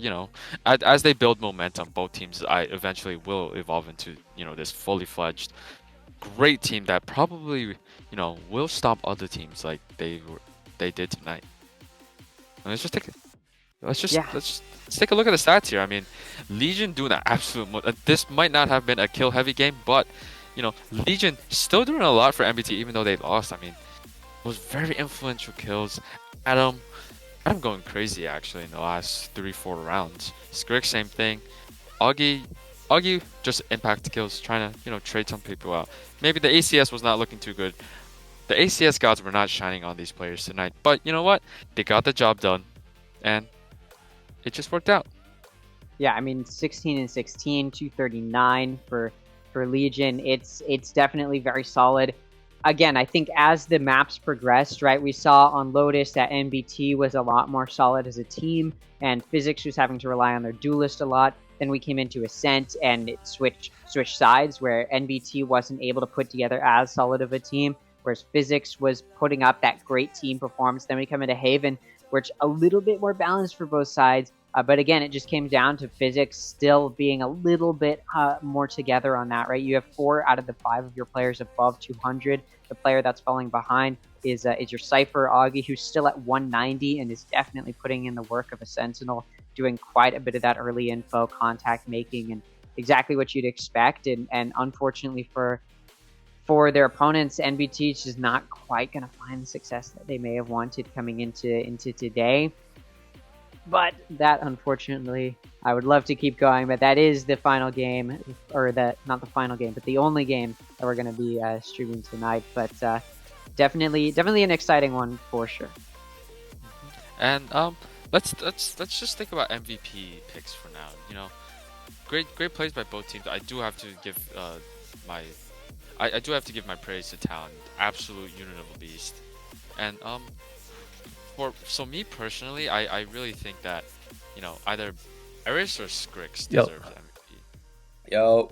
As they build momentum, both teams eventually will evolve into this fully fledged, great team that probably will stop other teams like they did tonight. And let's just take a look at the stats here. I mean, Legion doing an absolute. This might not have been a kill-heavy game, but Legion still doing a lot for NBT, even though they lost. I mean, those very influential kills. Adam going crazy actually in the last 3-4 rounds. Skrix same thing. Augie just impact kills, trying to trade some people out. Maybe the ACS was not looking too good. The ACS gods were not shining on these players tonight, but you know what? They got the job done, and it just worked out. Yeah, I mean, 16-16, 239 for Legion. It's definitely very solid. Again, I think as the maps progressed, right, we saw on Lotus that NBT was a lot more solid as a team, and Physix was having to rely on their duelist a lot. Then we came into Ascent, and it switched sides, where NBT wasn't able to put together as solid of a team, whereas Physix was putting up that great team performance. Then we come into Haven, where it's a little bit more balanced for both sides. But again, it just came down to Physix still being a little bit more together on that, right? You have 4 out of the 5 of your players above 200. The player that's falling behind is your Cypher Augie, who's still at 190 and is definitely putting in the work of a Sentinel, doing quite a bit of that early info, contact making, and exactly what you'd expect. And unfortunately for their opponents, NBT is just not quite going to find the success that they may have wanted coming into today. But that, unfortunately, I would love to keep going, but that is the final game, or not the final game, but the only game that we're going to be streaming tonight. But definitely an exciting one for sure. And let's just think about MVP picks for now. Great plays by both teams. I do have to give I do have to give my praise to Talon, absolute unit of a beast. And so me personally, I really think that, either Eris or Skrix Yo. deserves MVP. Yo,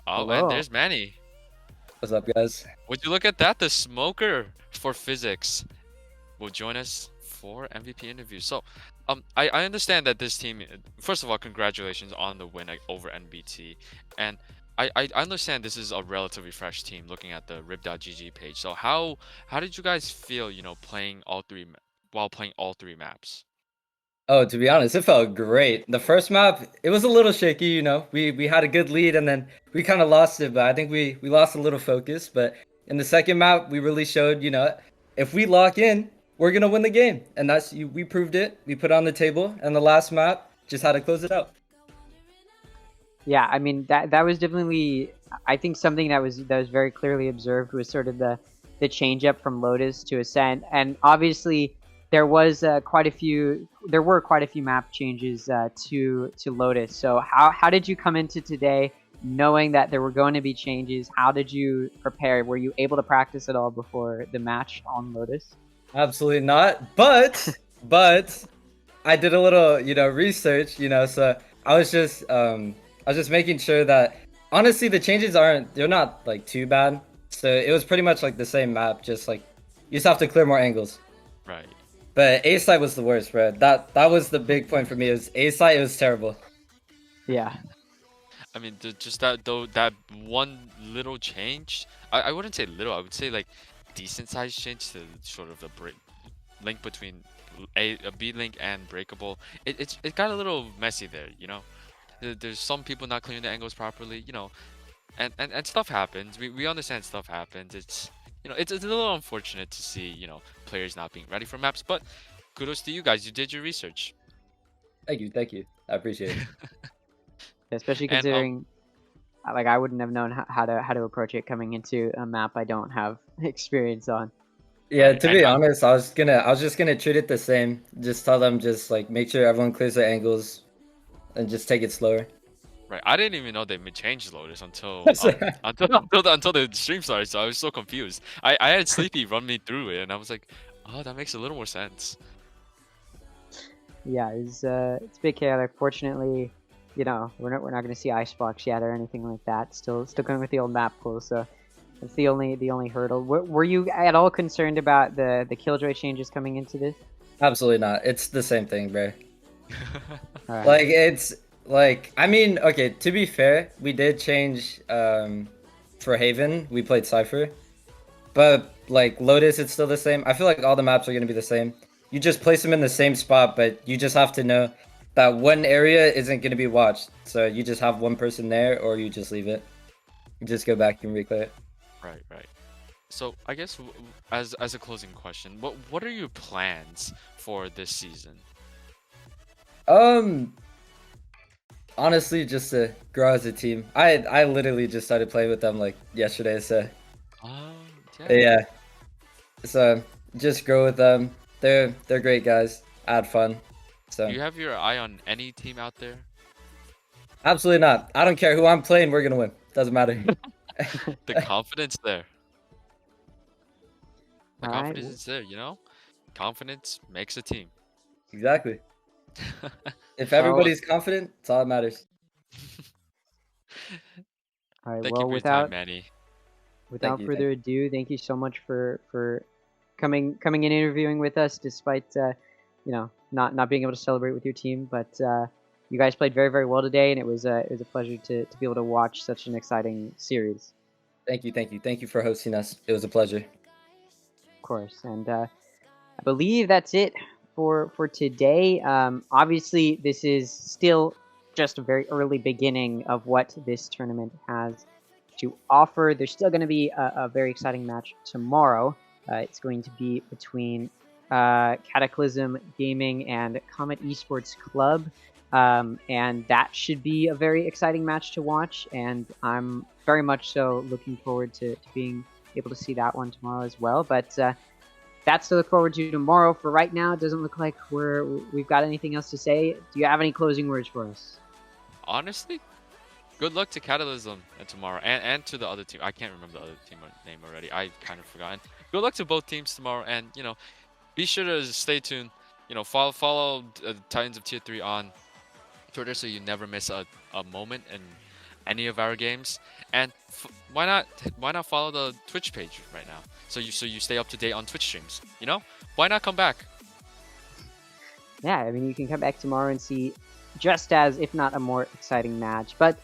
Oh, Hello. and there's Manny. what's up, guys? Would you look at that? The smoker for Physix will join us for MVP interview. So, I understand that this team. First of all, congratulations on the win over NBT, and I understand this is a relatively fresh team. Looking at the rib.gg page, so how did you guys feel? Playing while playing all three maps. Oh, to be honest, it felt great. The first map, it was a little shaky, We had a good lead and then we kind of lost it, but I think we lost a little focus. But in the second map, we really showed, if we lock in, we're gonna win the game, and we proved it. We put it on the table, and the last map just had to close it out. Yeah, I mean that was definitely, I think, something that was very clearly observed was sort of the change up from Lotus to Ascent, and obviously there were quite a few map changes to Lotus. So how did you come into today knowing that there were going to be changes? How did you prepare? Were you able to practice at all before the match on Lotus? Absolutely not. But I did a little, research, so I was just making sure that honestly the changes they're not like too bad. So it was pretty much like the same map, just like you just have to clear more angles. Right. But A site was the worst, bro. That was the big point for me. It was A site. It was terrible. Yeah. I mean, just that one little change. I wouldn't say little. I would say like decent sized change to sort of the link between a B link and breakable. It got a little messy there. There's some people not clearing the angles properly. And stuff happens. We understand stuff happens. It's a little unfortunate to see players not being ready for maps. But kudos to you guys. You did your research. Thank you. I appreciate it. Especially And, considering, like, I wouldn't have known how to approach it coming into a map I don't have experience on. Yeah, Right, to be honest, I was just gonna treat it the same. Just tell them, just like make sure everyone clears their angles, and just take it slower. Right, I didn't even know they changed Lotus until the stream started, so I was so confused. I had Sleepy run me through it, and I was like, oh, that makes a little more sense. Yeah, it's a bit chaotic. Fortunately, we're not going to see Icebox yet or anything like that. Still going with the old map pool, so that's the only hurdle. Were you at all concerned about the Killjoy changes coming into this? Absolutely not. It's the same thing, bro. All right. Like it's like, I mean, okay, to be fair, we did change for Haven. We played Cypher, but like Lotus, it's still the same. I feel like all the maps are gonna be the same. You just place them in the same spot, but you just have to know that one area isn't gonna be watched. So you just have one person there, or you just leave it. You just go back and reclear it. Right. So I guess as a closing question, what are your plans for this season? Honestly, just to grow as a team. I literally just started playing with them like yesterday, so yeah. So just grow with them. They're great guys. I had fun. So Do you have your eye on any team out there? absolutely not. I don't care who I'm playing. We're gonna win. Doesn't matter. The confidence there. The All right, confidence is there, Confidence makes a team. Exactly. If everybody's confident, it's all that matters. All right. Thank Well, you for your time, Manny. without you, further ado, thank you so much for coming and interviewing with us, despite not being able to celebrate with your team. But you guys played very, very well today, and it was a pleasure to be able to watch such an exciting series. Thank you for hosting us. It was a pleasure. Of course, and I believe that's it for today. Obviously, this is still just a very early beginning of what this tournament has to offer. There's still going to be a very exciting match tomorrow. It's going to be between Cataclysm Gaming and Comet Esports Club, and that should be a very exciting match to watch. And I'm very much so looking forward to being able to see that one tomorrow as well. But that's to look forward to tomorrow. For right now, it doesn't look like we've got anything else to say. Do you have any closing words for us? Honestly, good luck to Catalysm and tomorrow, and to the other team. I can't remember the other team name already. I kind of forgotten. Good luck to both teams tomorrow, and be sure to stay tuned. Follow Titans of Tier 3 on Twitter so you never miss a moment in any of our games. And why not follow the Twitch page right now so you stay up to date on Twitch streams. Why not come back? Yeah, I mean, you can come back tomorrow and see just as, if not a more exciting match. But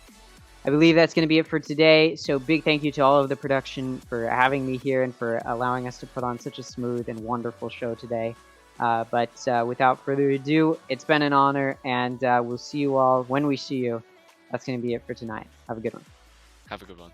I believe that's going to be it for today. So big thank you to all of the production for having me here and for allowing us to put on such a smooth and wonderful show today. But without further ado, it's been an honor, and we'll see you all when we see you. That's going to be it for tonight. Have a good one. Have a good one.